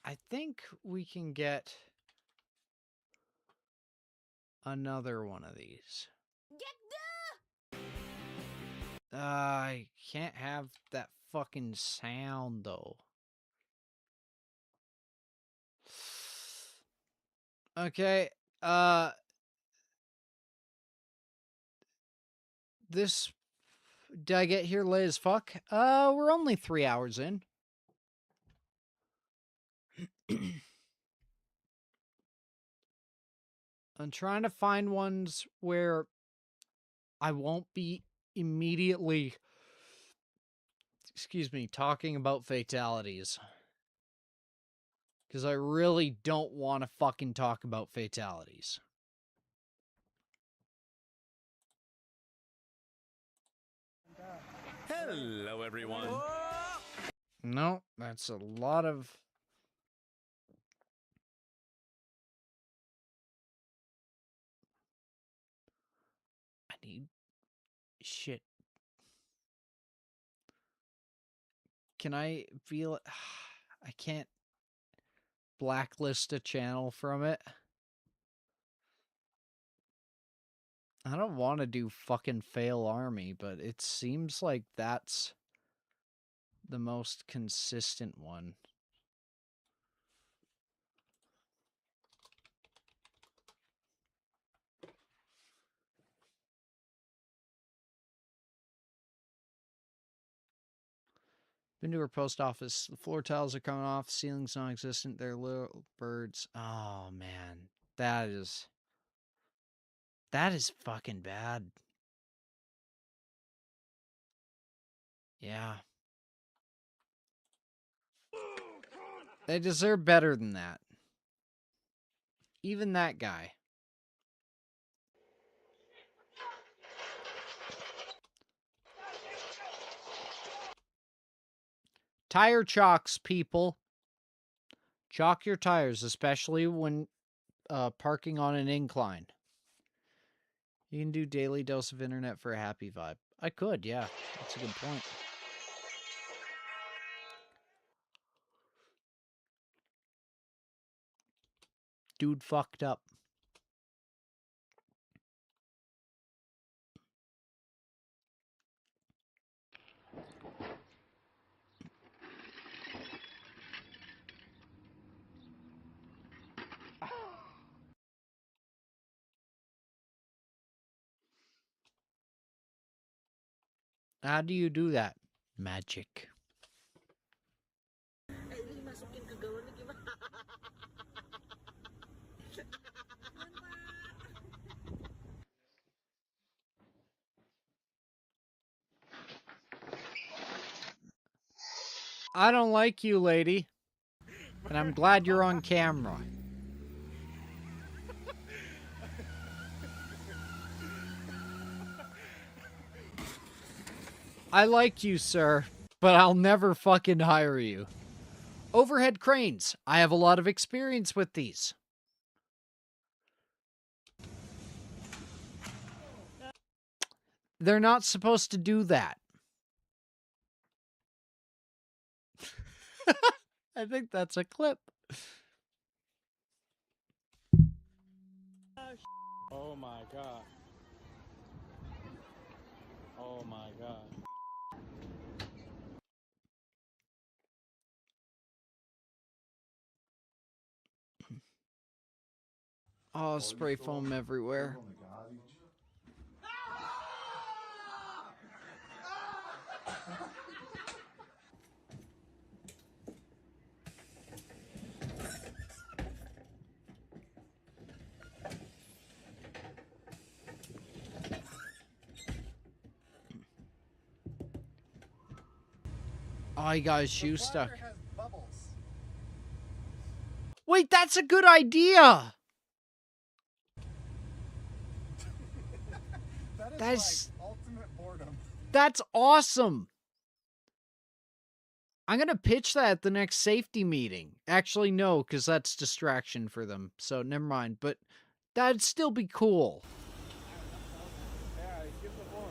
I think we can get another one of these. I can't have that fucking sound, though. Okay, this... Did I get here late as fuck? We're only 3 hours in. I'm trying to find ones where I won't be immediately, talking about fatalities. Because I really don't want to fucking talk about fatalities. Hello, everyone. No, that's a lot of... I need... shit. Can I feel it? I can't blacklist a channel from it. I don't want to do fucking fail army, but it seems like that's the most consistent one. Been to her post office. The floor tiles are coming off. Ceiling's non-existent. They're little birds. Oh, man. That is fucking bad. Yeah. They deserve better than that. Even that guy. Tire chocks, people. Chalk your tires, especially when parking on an incline. You can do daily dose of internet for a happy vibe. I could, yeah. That's a good point. Dude fucked up. How do you do that? Magic. I don't like you, lady. And I'm glad you're on camera. I like you, sir, but I'll never fucking hire you. Overhead cranes. I have a lot of experience with these. They're not supposed to do that. I think that's a clip. Oh my god. Oh my god. Oh, spray foam everywhere. Oh, he got his shoe stuck. Wait, that's a good idea! That's like ultimate boredom. That's awesome! I'm gonna pitch that at the next safety meeting. Actually, no, because that's distraction for them. So, never mind. But that'd still be cool. Yeah, give the form.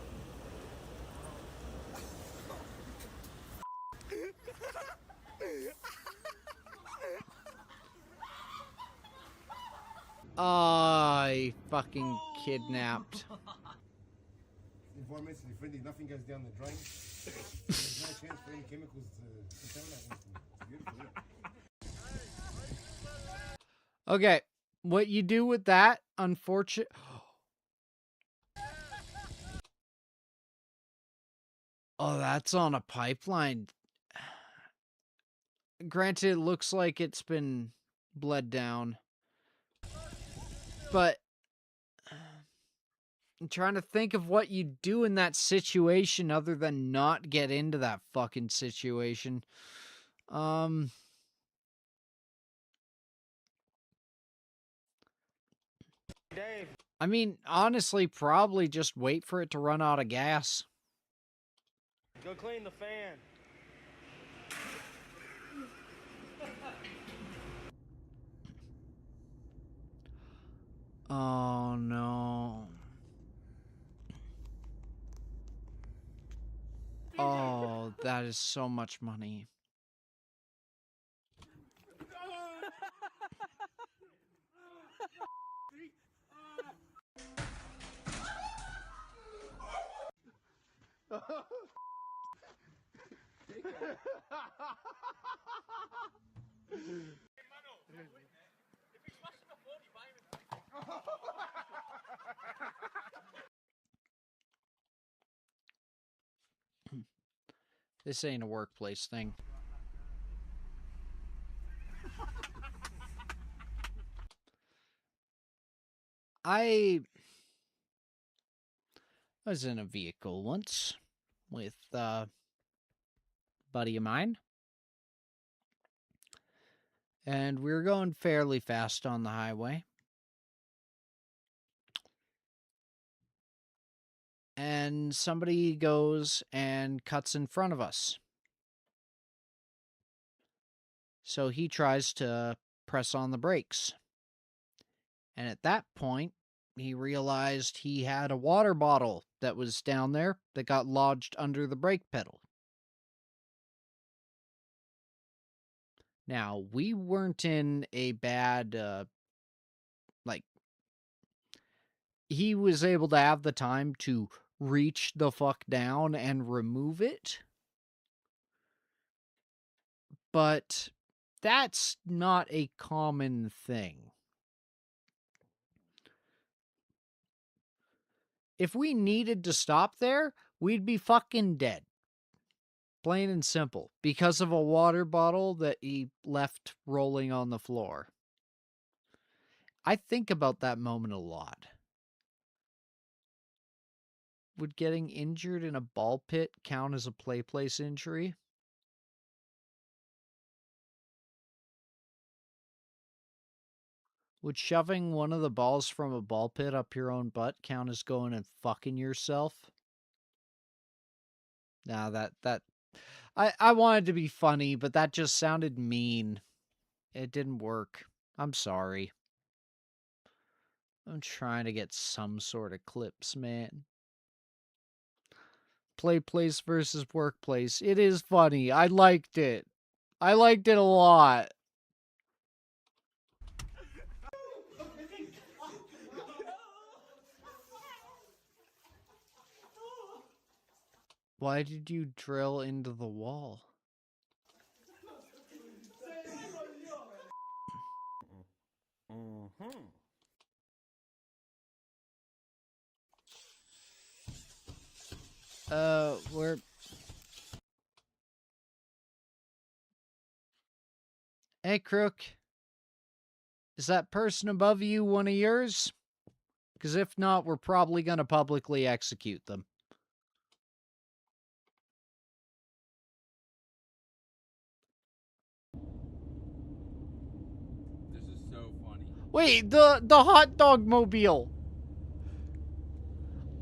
I fucking kidnapped. Environmentally friendly, nothing goes down the drain. There's no chance for any chemicals to contaminate anything. It's beautiful, yeah. Okay, what you do with that, unfortunate... Oh, that's on a pipeline. Granted, it looks like it's been bled down. But I'm trying to think of what you do in that situation other than not get into that fucking situation. Dave. I mean, honestly, probably just wait for it to run out of gas. Go clean the fan. Oh, no. Oh, that is so much money. This ain't a workplace thing. I was in a vehicle once with a buddy of mine. And we were going fairly fast on the highway. And somebody goes and cuts in front of us. So he tries to press on the brakes. And at that point, he realized he had a water bottle that was down there that got lodged under the brake pedal. Now, we weren't in a bad, he was able to have the time to reach the fuck down and remove it. But that's not a common thing. If we needed to stop there, we'd be fucking dead. Plain and simple. Because of a water bottle that he left rolling on the floor. I think about that moment a lot. Would getting injured in a ball pit count as a play place injury? Would shoving one of the balls from a ball pit up your own butt count as going and fucking yourself? Nah, that I wanted to be funny, but that just sounded mean. It didn't work. I'm sorry. I'm trying to get some sort of clips, man. Play place versus workplace. It is funny. I liked it. I liked it a lot. Why did you drill into the wall? We're... Hey, Crook. Is that person above you one of yours? Because if not, we're probably going to publicly execute them. This is so funny. Wait, the hot dog mobile.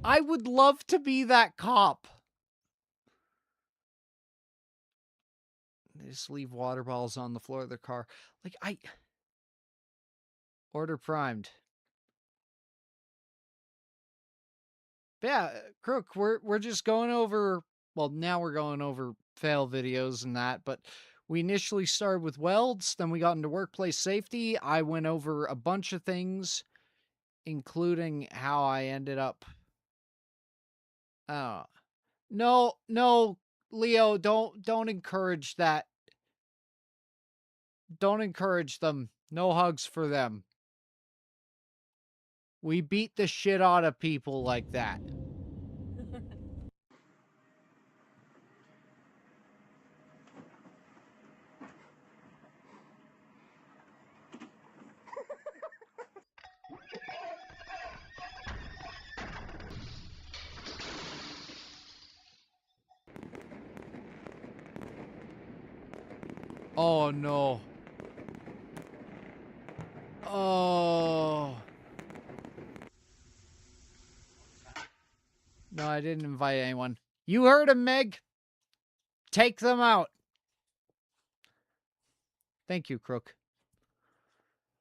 I would love to be that cop. They just leave water bottles on the floor of their car. Like, Order primed. But yeah, Crook, we're just going over... Well, now we're going over fail videos and that, but we initially started with welds, then we got into workplace safety. I went over a bunch of things, including how I ended up... No, Leo, don't encourage that. Don't encourage them. No hugs for them. We beat the shit out of people like that. Oh, no. Oh. No, I didn't invite anyone. You heard him, Meg. Take them out. Thank you, Crook.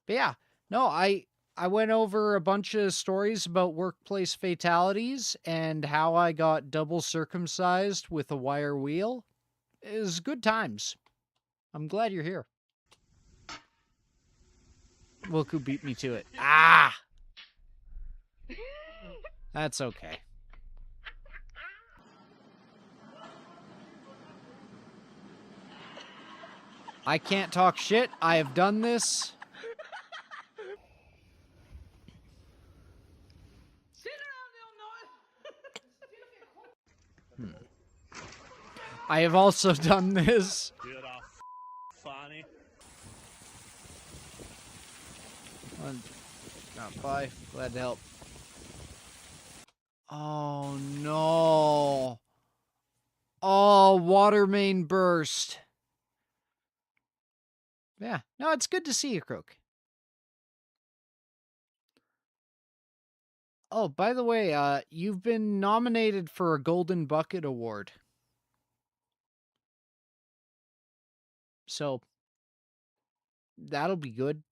But yeah, no, I went over a bunch of stories about workplace fatalities and how I got double circumcised with a wire wheel. It was good times. I'm glad you're here. Wilku beat me to it. Ah! That's okay. I can't talk shit. I have done this. I have also done this. You're funny. Bye. Glad to help. Oh no. Oh, water main burst. Yeah. No, it's good to see you, Croak. Oh, by the way, you've been nominated for a Golden Bucket Award. So, that'll be good.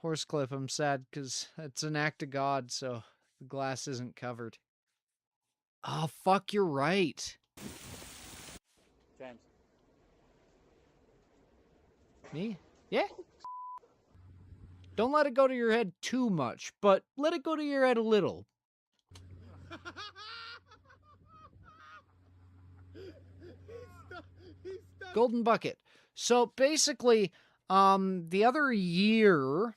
Horsecliff, I'm sad because it's an act of God, so the glass isn't covered. Oh, fuck, you're right. James. Me? Yeah. Don't let it go to your head too much, but let it go to your head a little. Golden Bucket. So basically, the other year,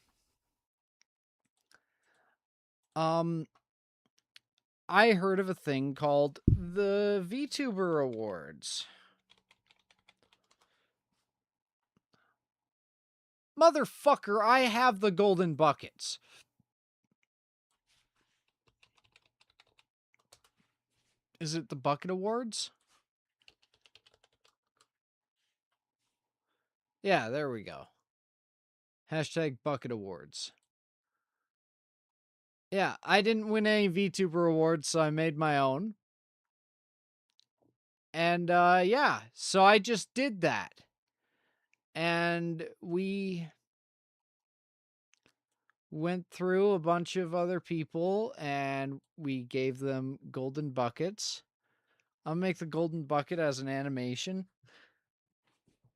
I heard of a thing called the VTuber Awards. Motherfucker, I have the golden buckets. Is it the Bucket Awards? Yeah, there we go. Hashtag Bucket Awards. Yeah, I didn't win any VTuber awards, so I made my own. And, yeah, so I just did that. And we went through a bunch of other people, and we gave them golden buckets. I'll make the golden bucket as an animation.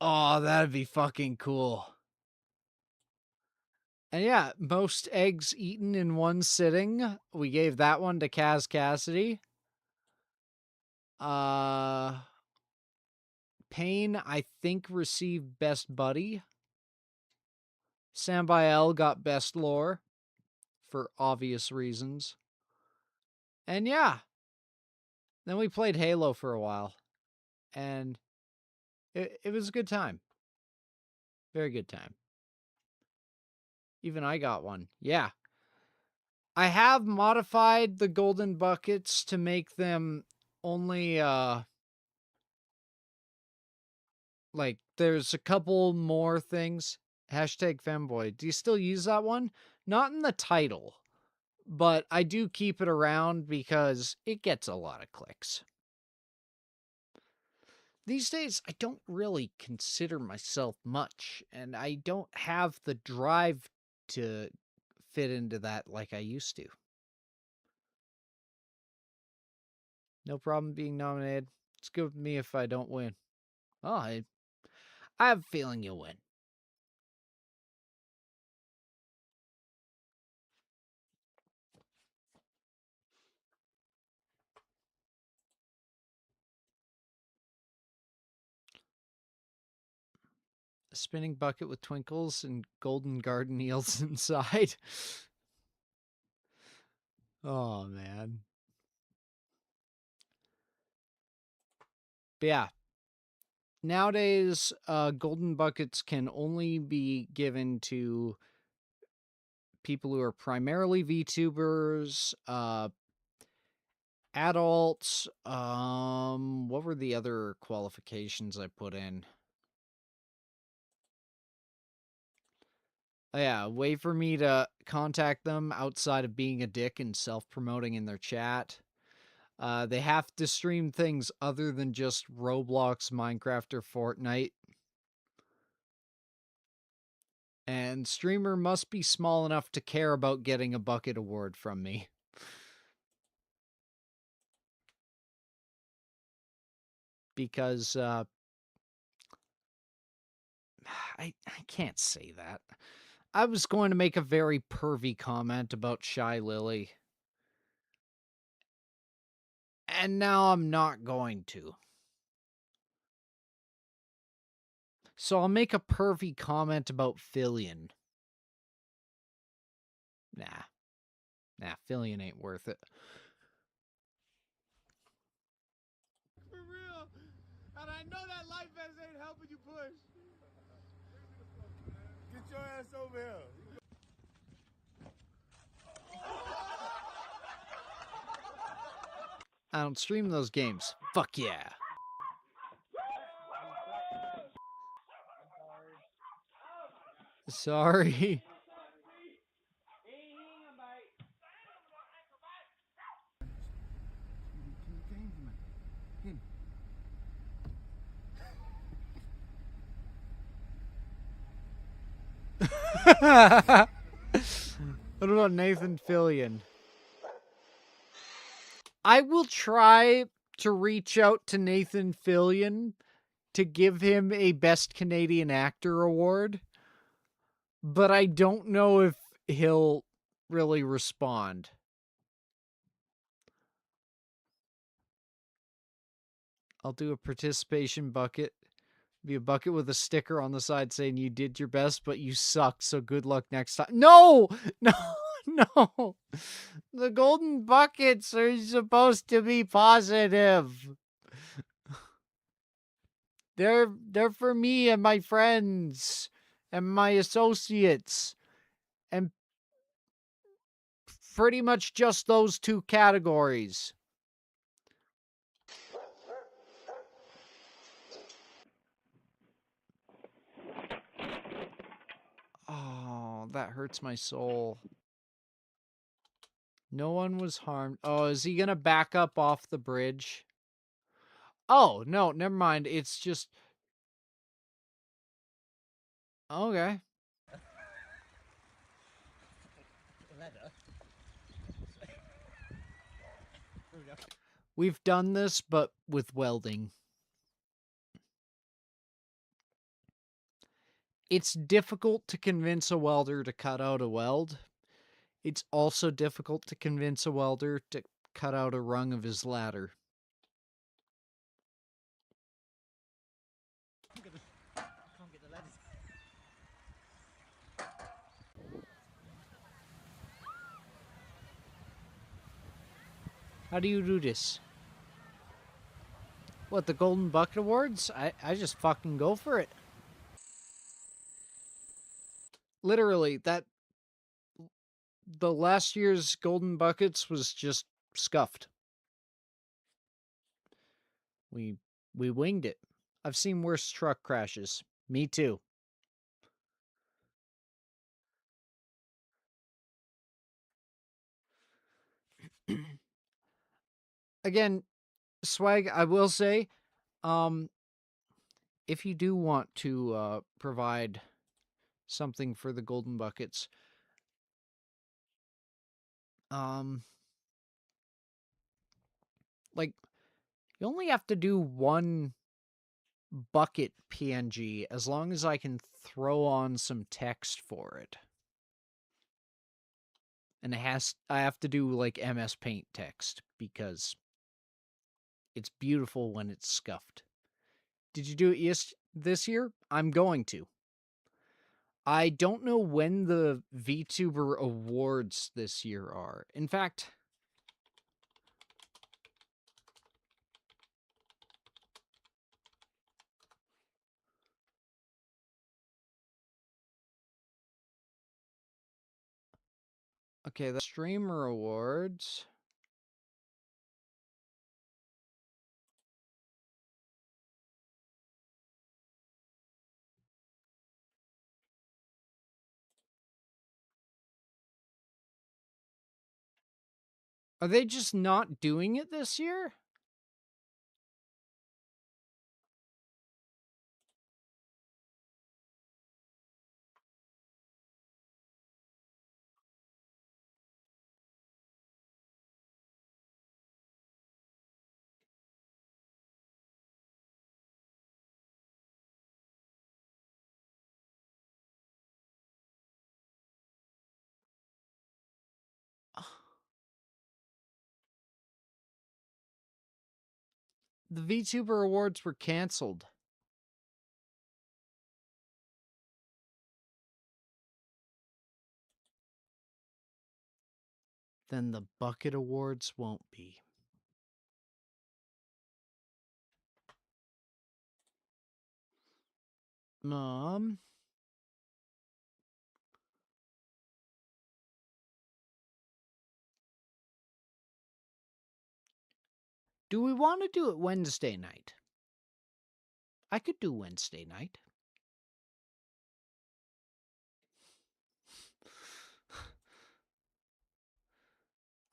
Oh, that'd be fucking cool. And yeah, most eggs eaten in one sitting. We gave that one to Kaz Cassidy. Payne, I think, received Best Buddy. Sambael got Best Lore for obvious reasons. And yeah, then we played Halo for a while. And it was a good time. Very good time. Even I got one. Yeah. I have modified the golden buckets to make them only, like, there's a couple more things. Hashtag femboy. Do you still use that one? Not in the title, but I do keep it around because it gets a lot of clicks. These days, I don't really consider myself much, and I don't have the drive to fit into that like I used to. No problem being nominated. It's good with me if I don't win. Oh, I have a feeling you'll win. A spinning bucket with twinkles and golden garden eels inside. Oh, man. But yeah. Nowadays, golden buckets can only be given to people who are primarily VTubers, adults. What were the other qualifications I put in? Yeah, a way for me to contact them outside of being a dick and self-promoting in their chat. They have to stream things other than just Roblox, Minecraft, or Fortnite. And streamer must be small enough to care about getting a bucket award from me. Because, I can't say that. I was going to make a very pervy comment about Shy Lily. And now I'm not going to. So I'll make a pervy comment about Fillion. Nah, Fillion ain't worth it. For real. And I know that life vest ain't helping you push. Get your ass over here. I don't stream those games. Fuck yeah. Sorry. What about Nathan Fillion? I will try to reach out to Nathan Fillion to give him a Best Canadian Actor award, but I don't know if he'll really respond. I'll do a participation bucket. Be a bucket with a sticker on the side saying you did your best, but you sucked, so good luck next time. No! No! No! The golden buckets are supposed to be positive. They're for me and my friends and my associates and pretty much just those two categories. Oh, that hurts my soul. No one was harmed. Oh, is he gonna back up off the bridge? Oh, no, never mind. It's just... Okay. We've done this, but with welding. It's difficult to convince a welder to cut out a weld. It's also difficult to convince a welder to cut out a rung of his ladder. How do you do this? What, the Golden Bucket Awards? I just fucking go for it. Literally, the last year's Golden Buckets was just scuffed. We winged it. I've seen worse truck crashes. Me too. Again, Swag, I will say, if you do want to provide something for the Golden Buckets, like, you only have to do one bucket PNG as long as I can throw on some text for it. And I have to do like MS Paint text because it's beautiful when it's scuffed. Did you do it this year? I'm going to. I don't know when the VTuber awards this year are. In fact, okay, the streamer awards. Are they just not doing it this year? The VTuber awards were canceled. then the bucket awards won't be. Mom? Do we want to do it Wednesday night? I could do Wednesday night.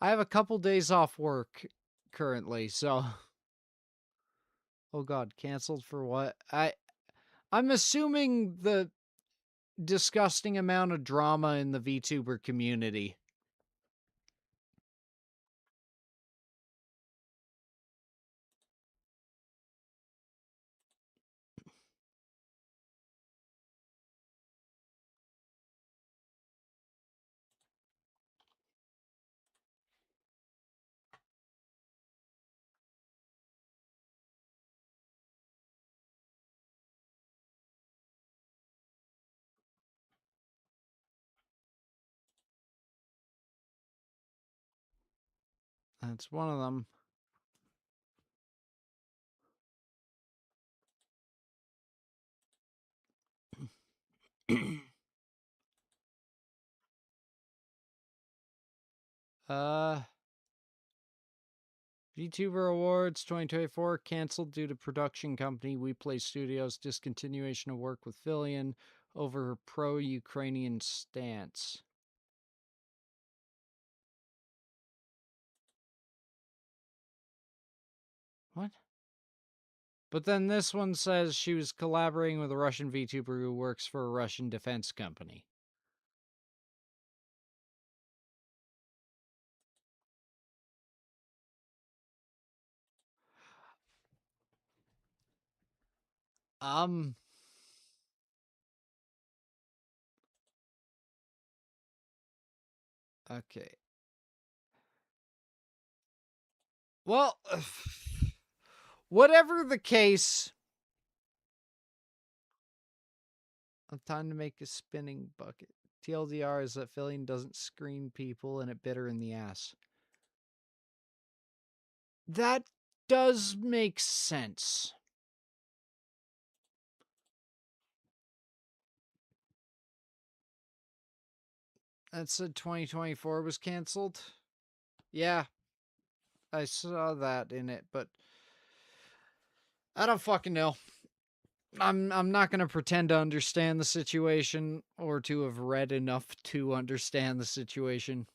I have a couple days off work currently, so... Oh god, canceled for what? I'm assuming the disgusting amount of drama in the VTuber community. That's one of them. VTuber Awards 2024 canceled due to production company We Play Studios discontinuation of work with Fillion over her pro-Ukrainian stance. What? But then this one says she was collaborating with a Russian VTuber who works for a Russian defense company. Okay. Well, whatever the case, time to make a spinning bucket. TLDR is that Fillion doesn't screen people and it bit her in the ass. That does make sense. That said 2024 was canceled. Yeah, I saw that in it, but I don't fucking know. I'm not going to pretend to understand the situation or to have read enough to understand the situation.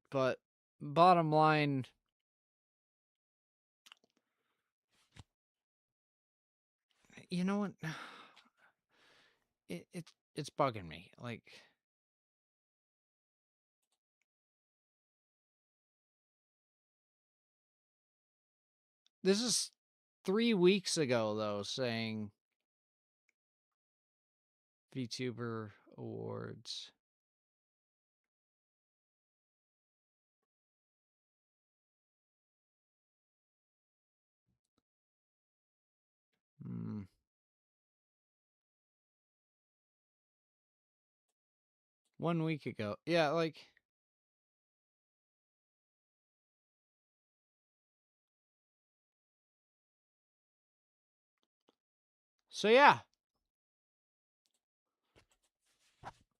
But bottom line, you know what? It's bugging me. Like, this is 3 weeks ago, though, saying VTuber Awards. Hmm. 1 week ago. Yeah, like... So yeah.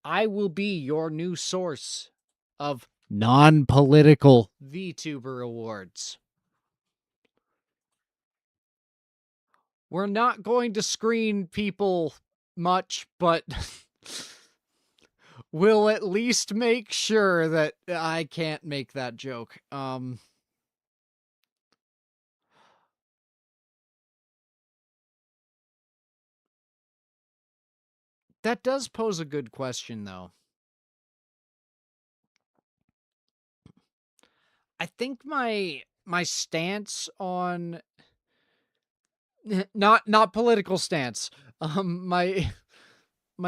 I will be your new source of non-political VTuber awards. We're not going to screen people much, but we'll at least make sure that I can't make that joke. That does pose a good question, though. I think my stance on not political stance. My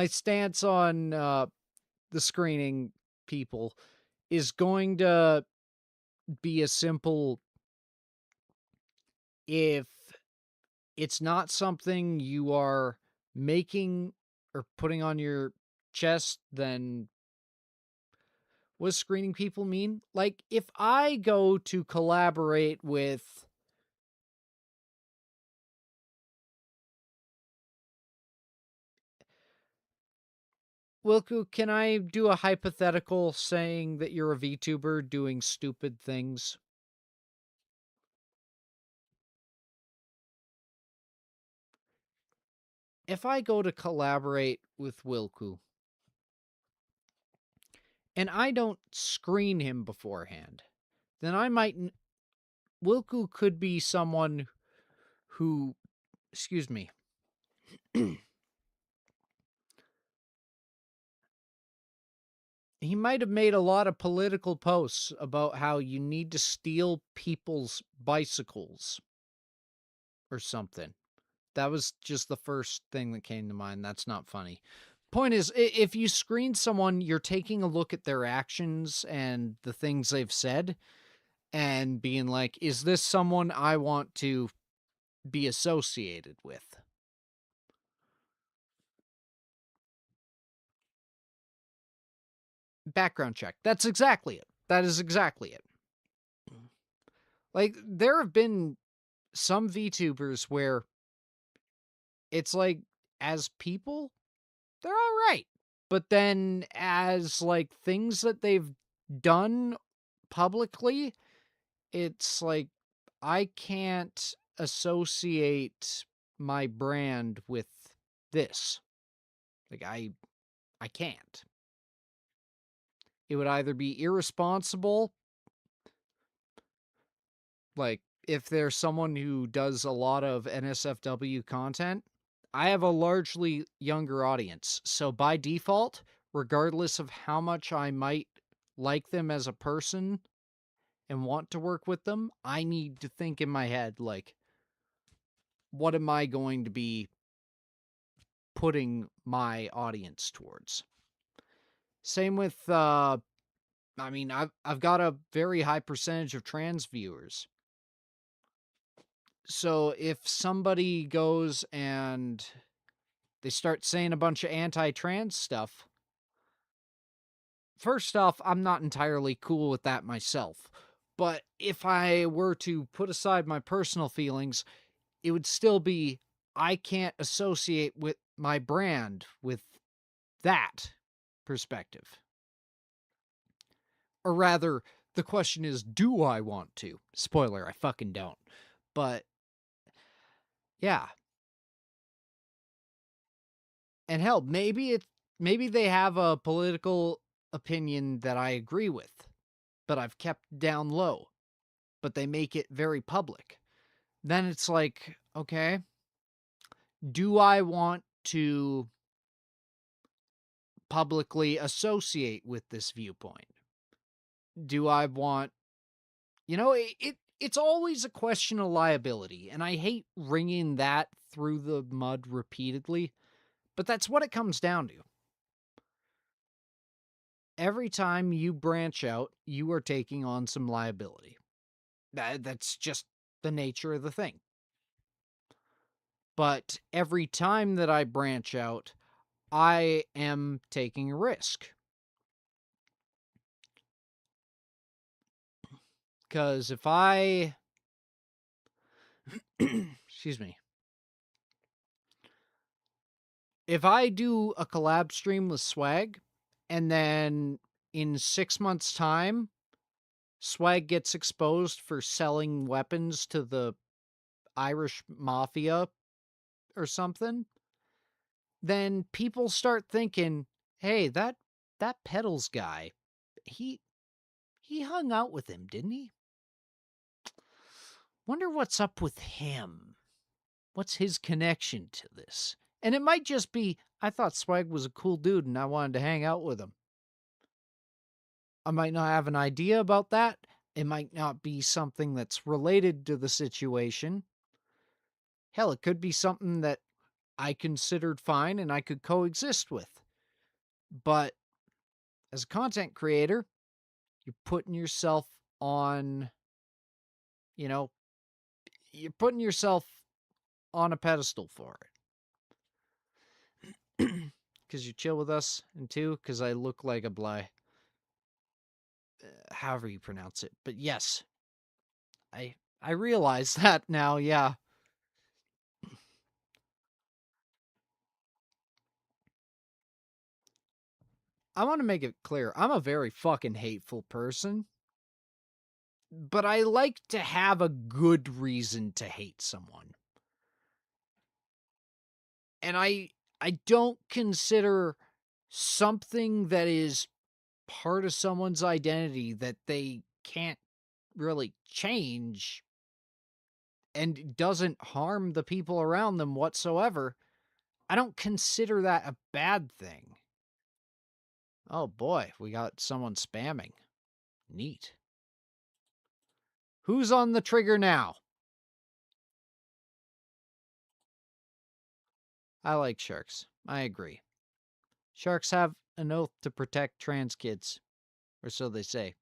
stance on the screening people is going to be a simple: if it's not something you are making or putting on your chest, then What does screening people mean? Like, if I go to collaborate with Wilku, can I do a hypothetical saying that you're a VTuber doing stupid things? If I go to collaborate with Wilku, and I don't screen him beforehand, then I might... Wilku could be someone who... Excuse me. He might have made a lot of political posts about how you need to steal people's bicycles or something. That was just the first thing that came to mind. That's not funny. Point is, if you screen someone, you're taking a look at their actions and the things they've said and being like, is this someone I want to be associated with? Background check. That's exactly it. That is exactly it. Like, there have been some VTubers where it's like, as people, they're all right. But then as, like, things that they've done publicly, it's like, I can't associate my brand with this. Like, I can't. It would either be irresponsible, like, if there's someone who does a lot of NSFW content. I have a largely younger audience, so by default, regardless of how much I might like them as a person and want to work with them, I need to think in my head, like, what am I going to be putting my audience towards? Same with, I mean, I've got a very high percentage of trans viewers. So if somebody goes and they start saying a bunch of anti-trans stuff, first off, I'm not entirely cool with that myself. But if I were to put aside my personal feelings, it would still be, I can't associate with my brand with that perspective. Or rather, the question is, do I want to? Spoiler, I fucking don't. But, yeah. And hell, maybe they have a political opinion that I agree with, but I've kept down low, but they make it very public. Then it's like, okay, do I want to publicly associate with this viewpoint? Do I want, it's always a question of liability, and I hate wringing that through the mud repeatedly, but that's what it comes down to. Every time you branch out, you are taking on some liability. That's just the nature of the thing. But every time that I branch out, I am taking a risk. Because if I... Excuse me. If I do a collab stream with Swag, and then in 6 months' time, Swag gets exposed for selling weapons to the Irish mafia or something, then people start thinking, hey, that Peddles guy, he hung out with him, didn't he? Wonder what's up with him. What's his connection to this? And it might just be, I thought Swag was a cool dude and I wanted to hang out with him. I might not have an idea about that. It might not be something that's related to the situation. Hell, it could be something that I considered fine and I could coexist with. But as a content creator, you're putting yourself on, you're putting yourself on a pedestal for it. Because you chill with us, and two, because I look like a bly. however you pronounce it. But yes, I realize that now, yeah. I want to make it clear, I'm a very fucking hateful person. But I like to have a good reason to hate someone. And I don't consider something that is part of someone's identity that they can't really change and doesn't harm the people around them whatsoever. I don't consider that a bad thing. Oh boy, we got someone spamming. Neat. Who's on the trigger now? I like sharks. I agree. Sharks have an oath to protect trans kids, or so they say.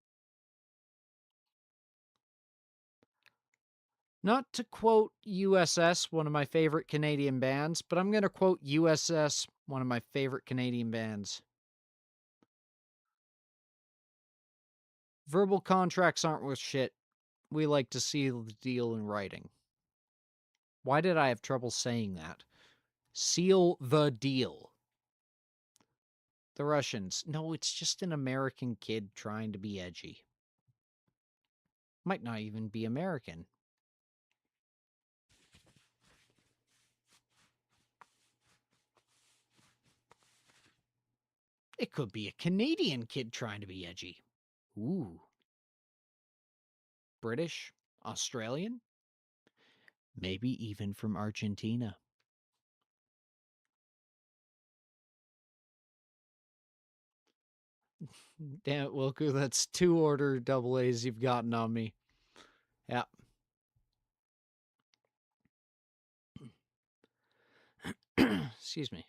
Not to quote USS, one of my favorite Canadian bands, but I'm going to quote USS, one of my favorite Canadian bands. Verbal contracts aren't worth shit. We like to seal the deal in writing. Why did I have trouble saying that? Seal the deal. The Russians. No, it's just an American kid trying to be edgy. Might not even be American. It could be a Canadian kid trying to be edgy. Ooh. British? Australian? Maybe even from Argentina. Damn it, Wilku, that's 2 order double A's you've gotten on me. Yeah. Excuse me.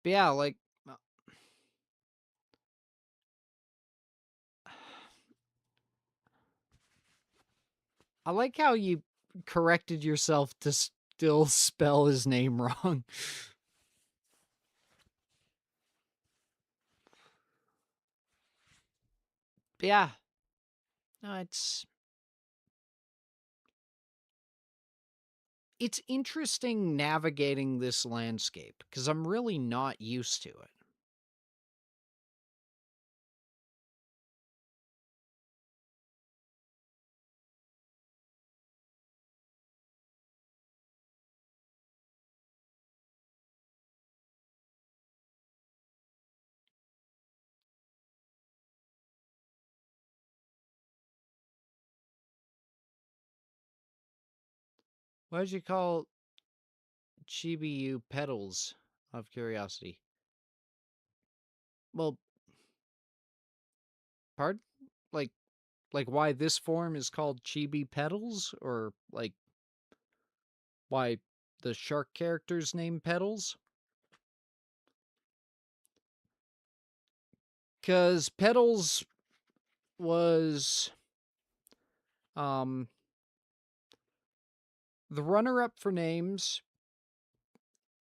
But yeah, like... I like how you corrected yourself to still spell his name wrong. But yeah. No, it's interesting navigating this landscape, because I'm really not used to it. Why did you call CHIBI Peddles, out of curiosity? Well, pardon? Like why this form is called CHIBI Peddles? Or, like, why the shark character's name Peddles? Because Peddles was... the runner-up for names,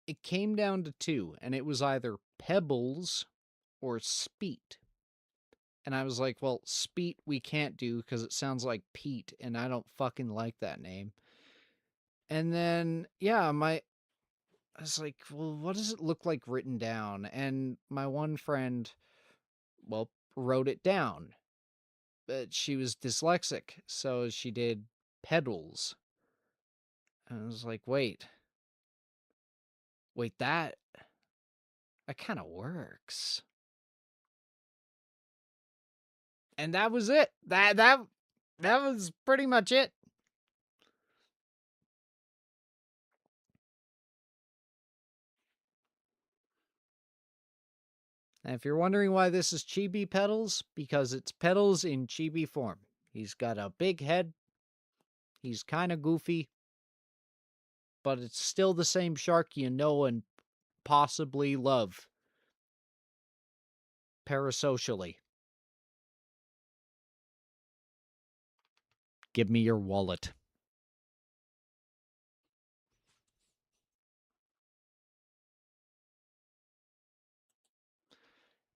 it came down to 2, and it was either Pebbles or Speet. And I was like, well, Speet we can't do because it sounds like Pete, and I don't fucking like that name. And then, yeah, I was like, well, what does it look like written down? And my one friend, well, wrote it down. But she was dyslexic, so she did Peddles. And I was like, wait, that kind of works. And that was it. That was pretty much it. And if you're wondering why this is Chibi Peddles, because it's Peddles in Chibi form. He's got a big head. He's kind of goofy. But it's still the same shark you know and possibly love. Parasocially. Give me your wallet.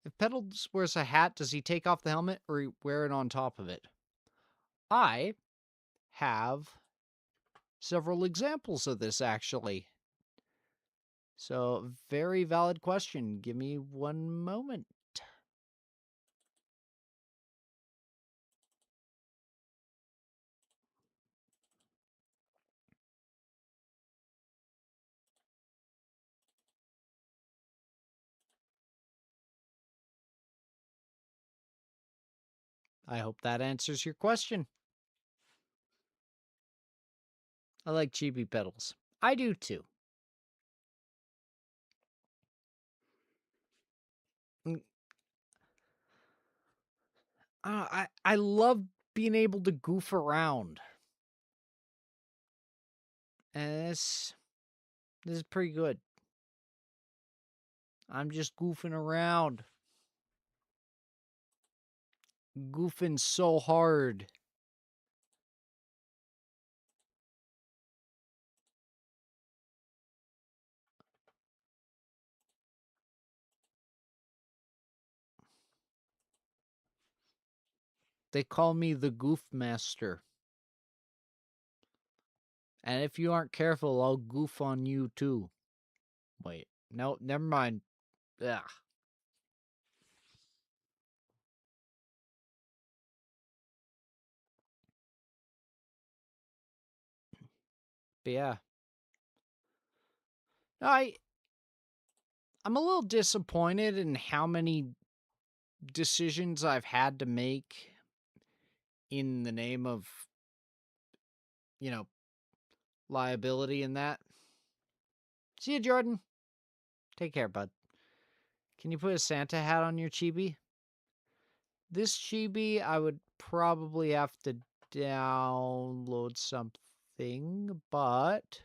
If if Peddles wears a hat, does he take off the helmet or wear it on top of it? I have several examples of this, actually. So, very valid question. Give me one moment. I hope that answers your question. I like chibi Peddles. I do too. I love being able to goof around. And this is pretty good. I'm just goofing around. Goofing so hard. They call me the Goof Master. And if you aren't careful, I'll goof on you too. Wait, no, never mind. Ugh. But yeah. I'm a little disappointed in how many decisions I've had to make in the name of, you know, liability and that. See you, Jordan. Take care, bud. Can you put a Santa hat on your chibi? This chibi, I would probably have to download something, but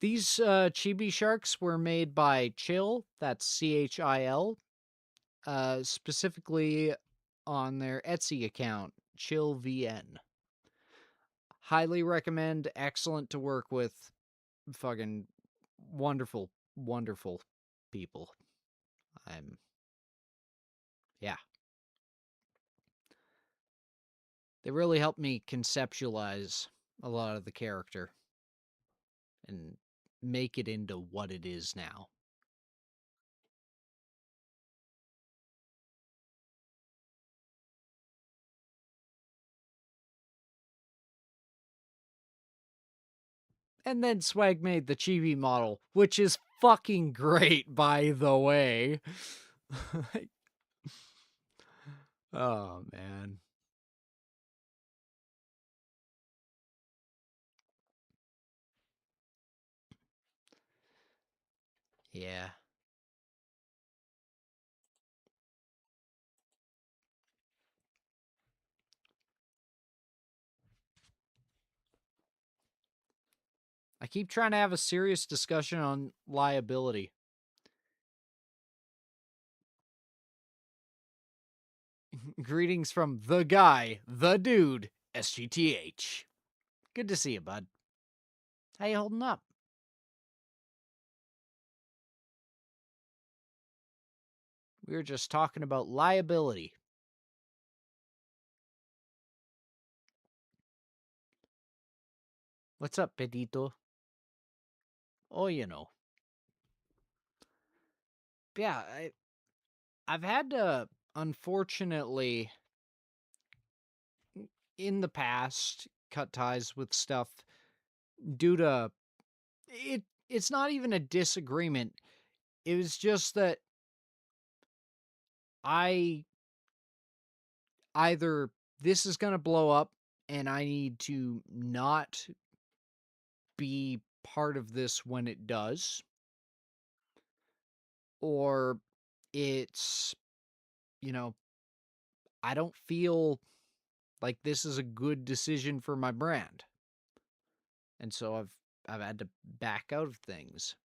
these chibi sharks were made by Chill, that's CHIL, specifically on their Etsy account, ChillVN. Highly recommend, excellent to work with, fucking wonderful, wonderful people. Yeah. They really helped me conceptualize a lot of the character and make it into what it is now. And then Swag made the chibi model, which is fucking great, by the way. Oh, man. Yeah. I keep trying to have a serious discussion on liability. Greetings from the guy, the dude, SGTH. Good to see you, bud. How you holding up? We were just talking about liability. What's up, Pedito? Oh, you know. Yeah, I've had to, unfortunately, in the past, cut ties with stuff due to it's not even a disagreement. It was just that either this is going to blow up and I need to not be part of this when it does, or it's, I don't feel like this is a good decision for my brand. And so I've had to back out of things.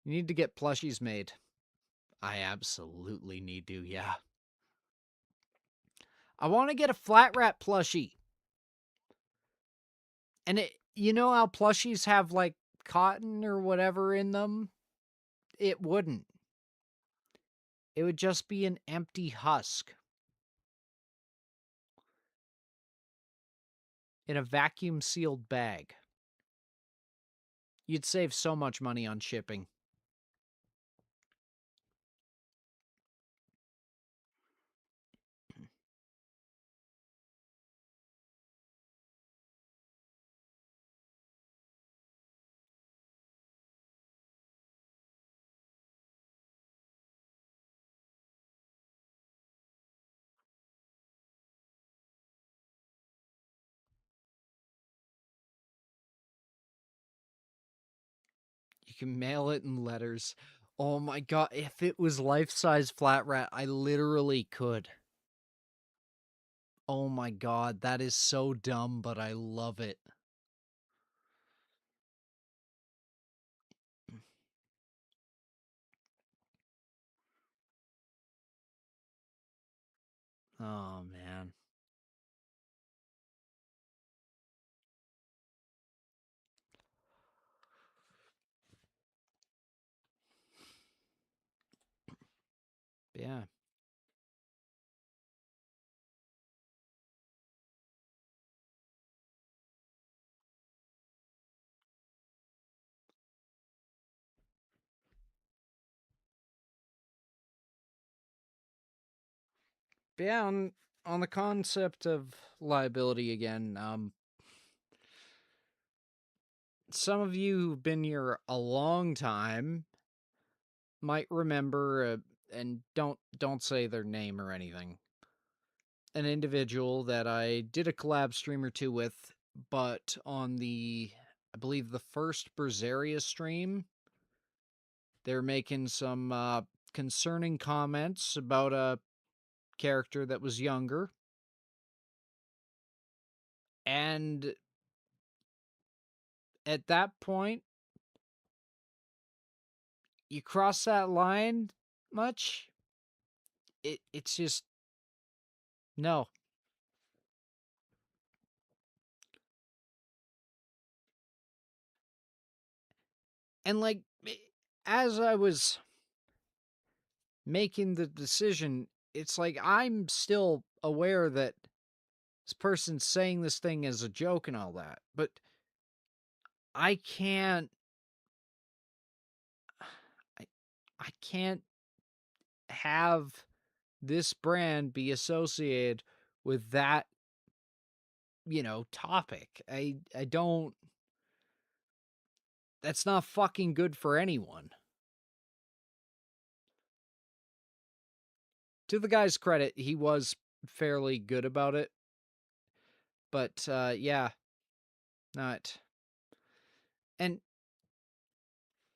You need to get plushies made. I absolutely need to, yeah. I want to get a flat rat plushie. And you know how plushies have like cotton or whatever in them? It wouldn't. It would just be an empty husk. In a vacuum sealed bag. You'd save so much money on shipping. You can mail it in letters. Oh my god, if it was life-size flat rat, I literally could. Oh my god, that is so dumb, but I love it. Oh man. Yeah. But yeah, on the concept of liability again, some of you who've been here a long time might remember, and don't say their name or anything, an individual that I did a collab stream or two with, but on the, I believe the first Berseria stream, they're making some concerning comments about a character that was younger. And at that point, you cross that line much, it's just, no. And like, as I was making the decision, it's like I'm still aware that this person's saying this thing as a joke and all that, but I can't have this brand be associated with that, topic. I don't, that's not fucking good for anyone. To the guy's credit, he was fairly good about it. But, yeah, not. And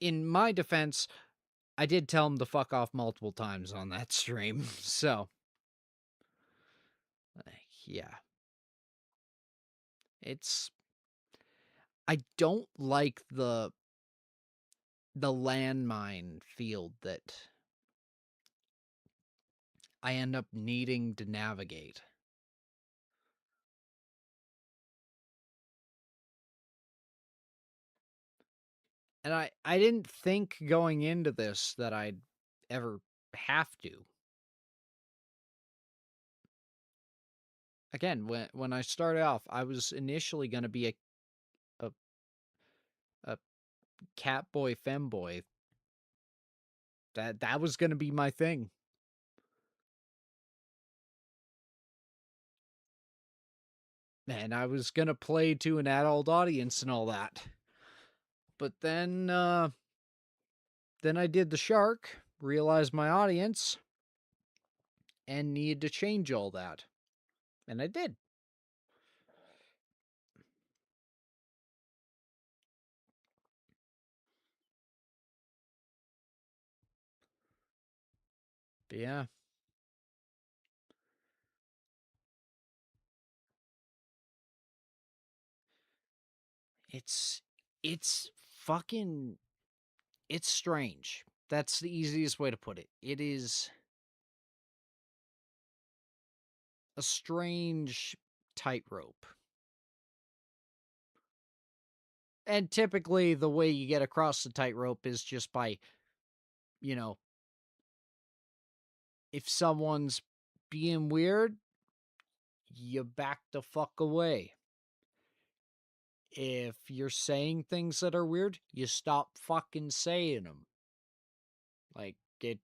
in my defense, I did tell him to fuck off multiple times on that stream, so. Yeah. I don't like the landmine field that I end up needing to navigate. And I didn't think going into this that I'd ever have to. Again, when I started off, I was initially going to be a cat boy, femboy. That was going to be my thing. And I was going to play to an adult audience and all that. But then I did the shark, realized my audience, and needed to change all that. And I did. But yeah. It's fucking, it's strange. That's the easiest way to put it. It is a strange tightrope. And typically the way you get across the tightrope is just by, you know, if someone's being weird, you back the fuck away. If you're saying things that are weird, you stop fucking saying them. Like, the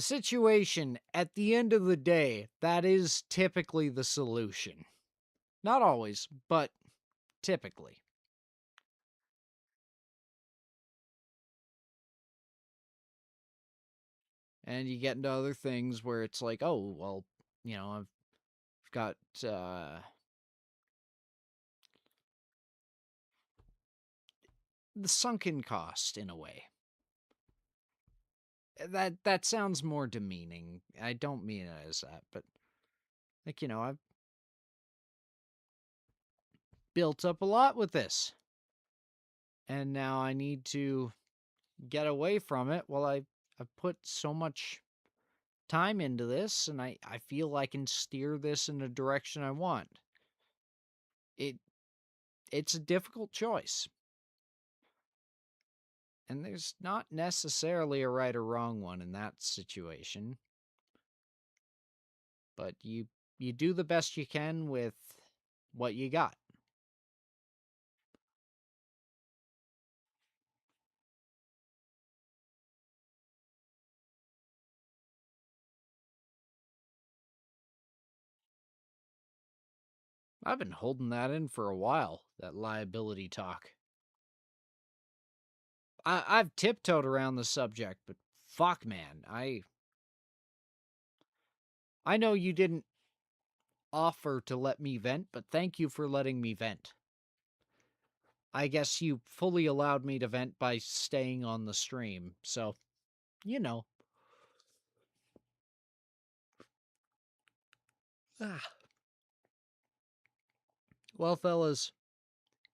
situation, at the end of the day, that is typically the solution. Not always, but typically. And you get into other things where it's like, oh, well, you know, I've got, the sunken cost, in a way. That sounds more demeaning. I don't mean it as that, but, like, you know, I've built up a lot with this. And now I need to get away from it. Well, I've put so much time into this, and I feel I can steer this in the direction I want. It's a difficult choice. And there's not necessarily a right or wrong one in that situation. But you do the best you can with what you got. I've been holding that in for a while, that liability talk. I've tiptoed around the subject, but fuck, man, I know you didn't offer to let me vent, but thank you for letting me vent. I guess you fully allowed me to vent by staying on the stream, so, you know. Well, fellas,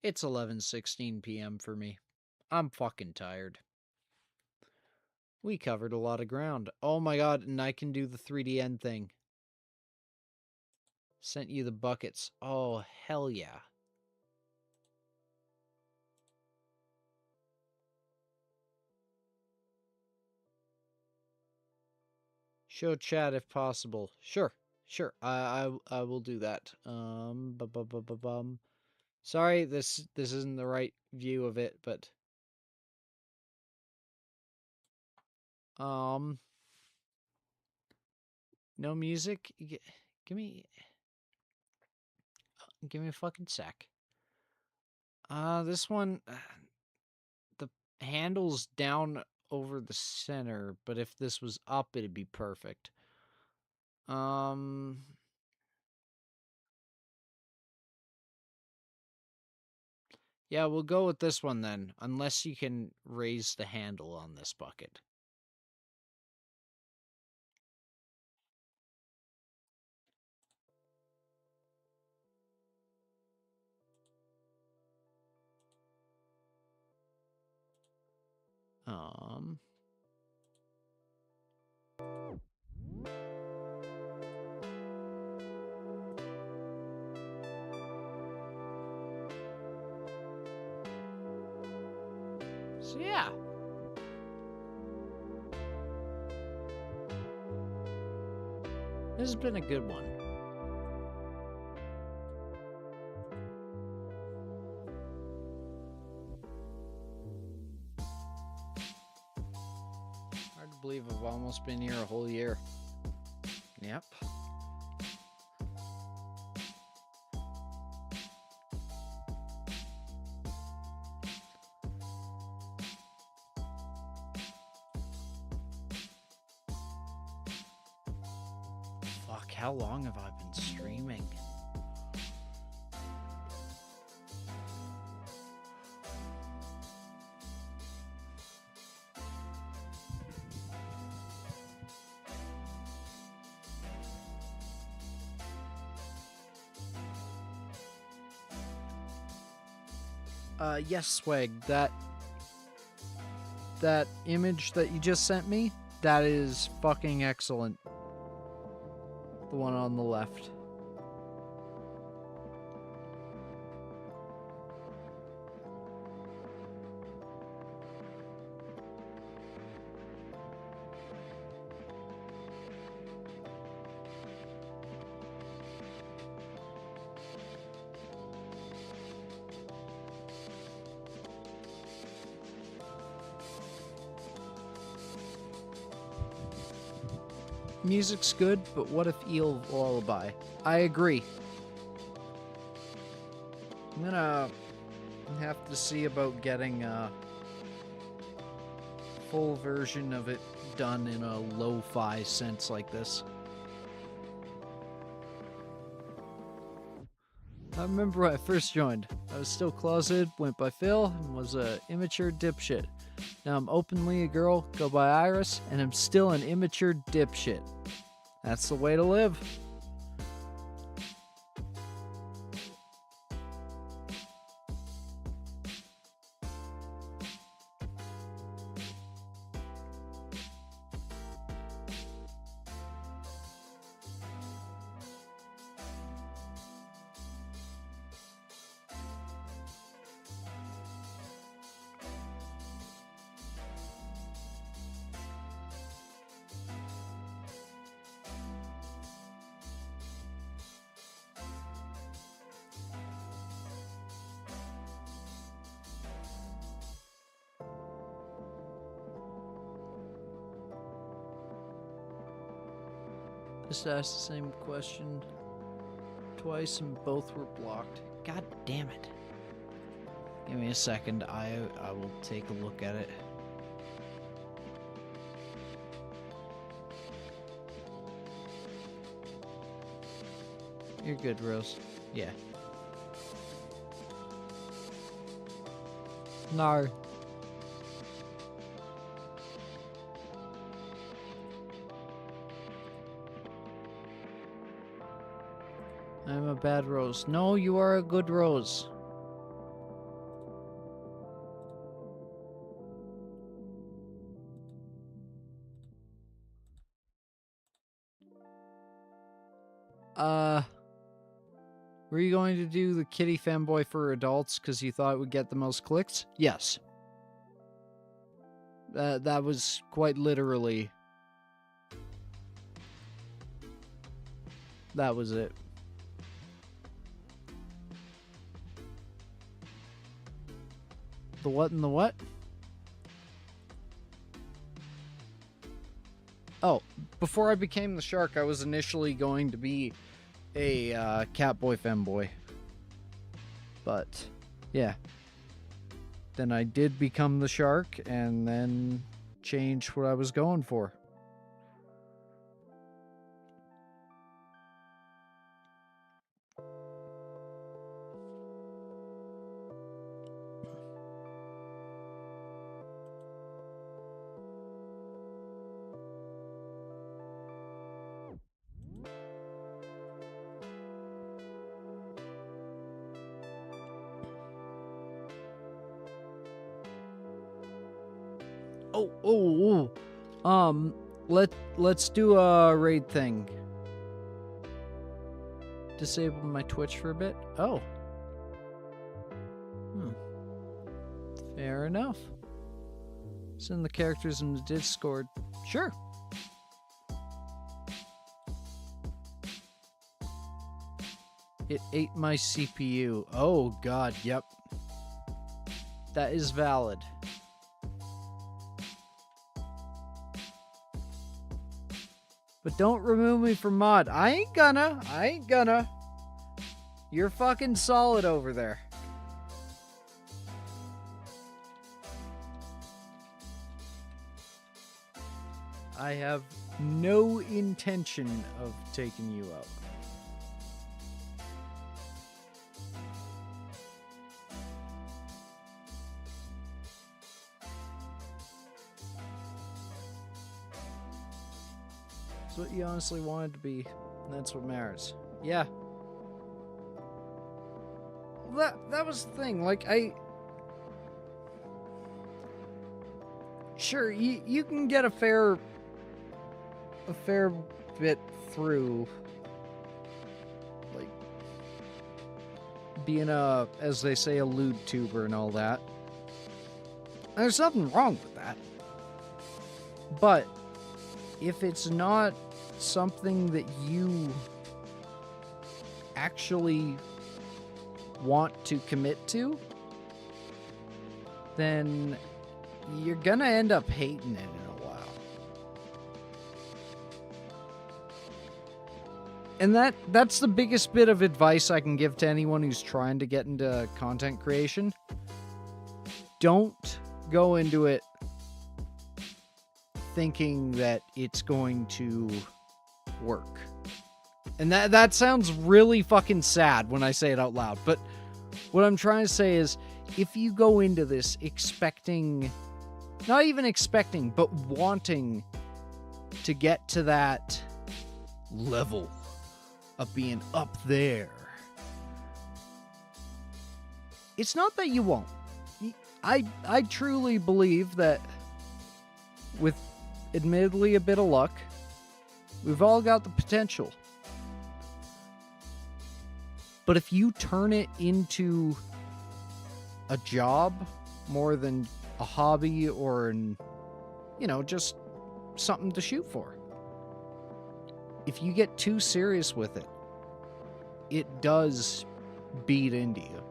it's 11:16 p.m. for me. I'm fucking tired. We covered a lot of ground. Oh my god, and I can do the 3D end thing. Sent you the buckets. Oh, hell yeah. Show chat if possible. Sure. I will do that. Sorry, this isn't the right view of it, but no music. Give me a fucking sec. This one, the handle's down over the center, but if this was up, it'd be perfect. Yeah, we'll go with this one then, unless you can raise the handle on this bucket. So yeah. This has been a good one. Hard to believe I've almost been here a whole year. Yep. Fuck, how long have I been streaming? Yes, Swag, that image that you just sent me, that is fucking excellent. The one on the left. Music's good, but what if Eel Lullaby? I agree. I'm gonna have to see about getting a full version of it done in a lo-fi sense like this. I remember when I first joined. I was still closeted, went by Phil, and was a immature dipshit. Now I'm openly a girl, go by Iris, and I'm still an immature dipshit. That's the way to live. Just asked the same question twice and both were blocked. God damn it. Give me a second. I will take a look at it. You're good, Rose. Yeah. No. I'm a bad Rose. No, you are a good Rose. Were you going to do the kitty fanboy for adults because you thought it would get the most clicks? Yes. That was quite literally... That was it. The what and the what? Oh, before I became the shark, I was initially going to be a catboy femboy. But, yeah. Then I did become the shark, and then changed what I was going for. Let's do a raid thing. Disable my Twitch for a bit. Oh. Fair enough. Send the characters in the Discord. Sure. It ate my CPU. Oh god, yep. That is valid. But don't remove me from mod. I ain't gonna. You're fucking solid over there. I have no intention of taking you out. It's what you honestly wanted to be, and that's what matters. Yeah. That was the thing, like, Sure, you can get a fair bit through being a, as they say, a lewd tuber and all that. There's nothing wrong with that. But if it's not something that you actually want to commit to, then you're gonna end up hating it in a while. And that's the biggest bit of advice I can give to anyone who's trying to get into content creation. Don't go into it thinking that it's going to work. And that sounds really fucking sad when I say it out loud, but what I'm trying to say is, if you go into this expecting, not even expecting, but wanting to get to that level of being up there, it's not that you won't. I truly believe that with admittedly a bit of luck, we've all got the potential. But if you turn it into a job more than a hobby or just something to shoot for, if you get too serious with it, it does beat into you.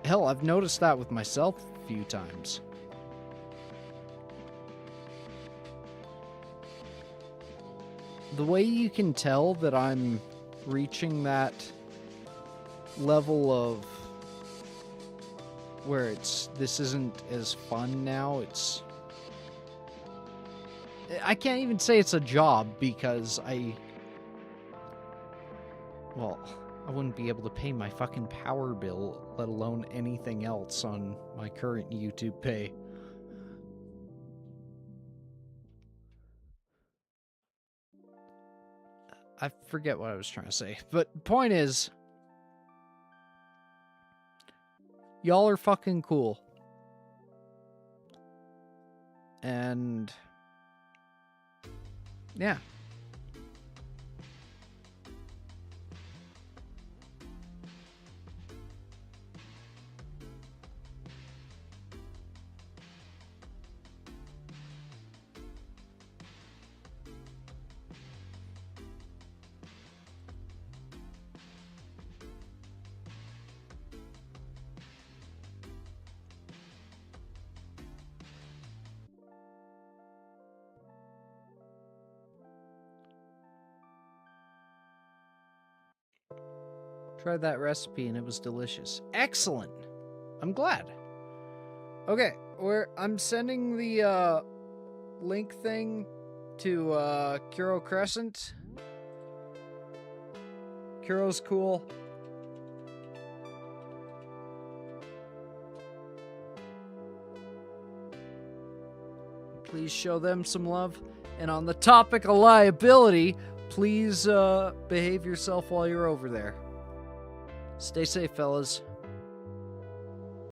Hell, I've noticed that with myself a few times. The way you can tell that I'm reaching that level of where this isn't as fun now, I can't even say it's a job because I wouldn't be able to pay my fucking power bill, let alone anything else on my current YouTube pay. I forget what I was trying to say, but point is, y'all are fucking cool. And yeah. Tried that recipe and it was delicious. Excellent. I'm glad. Okay, I'm sending the link thing to Kuro Crescent. Kuro's cool. Please show them some love. And on the topic of liability, please behave yourself while you're over there. Stay safe, fellas.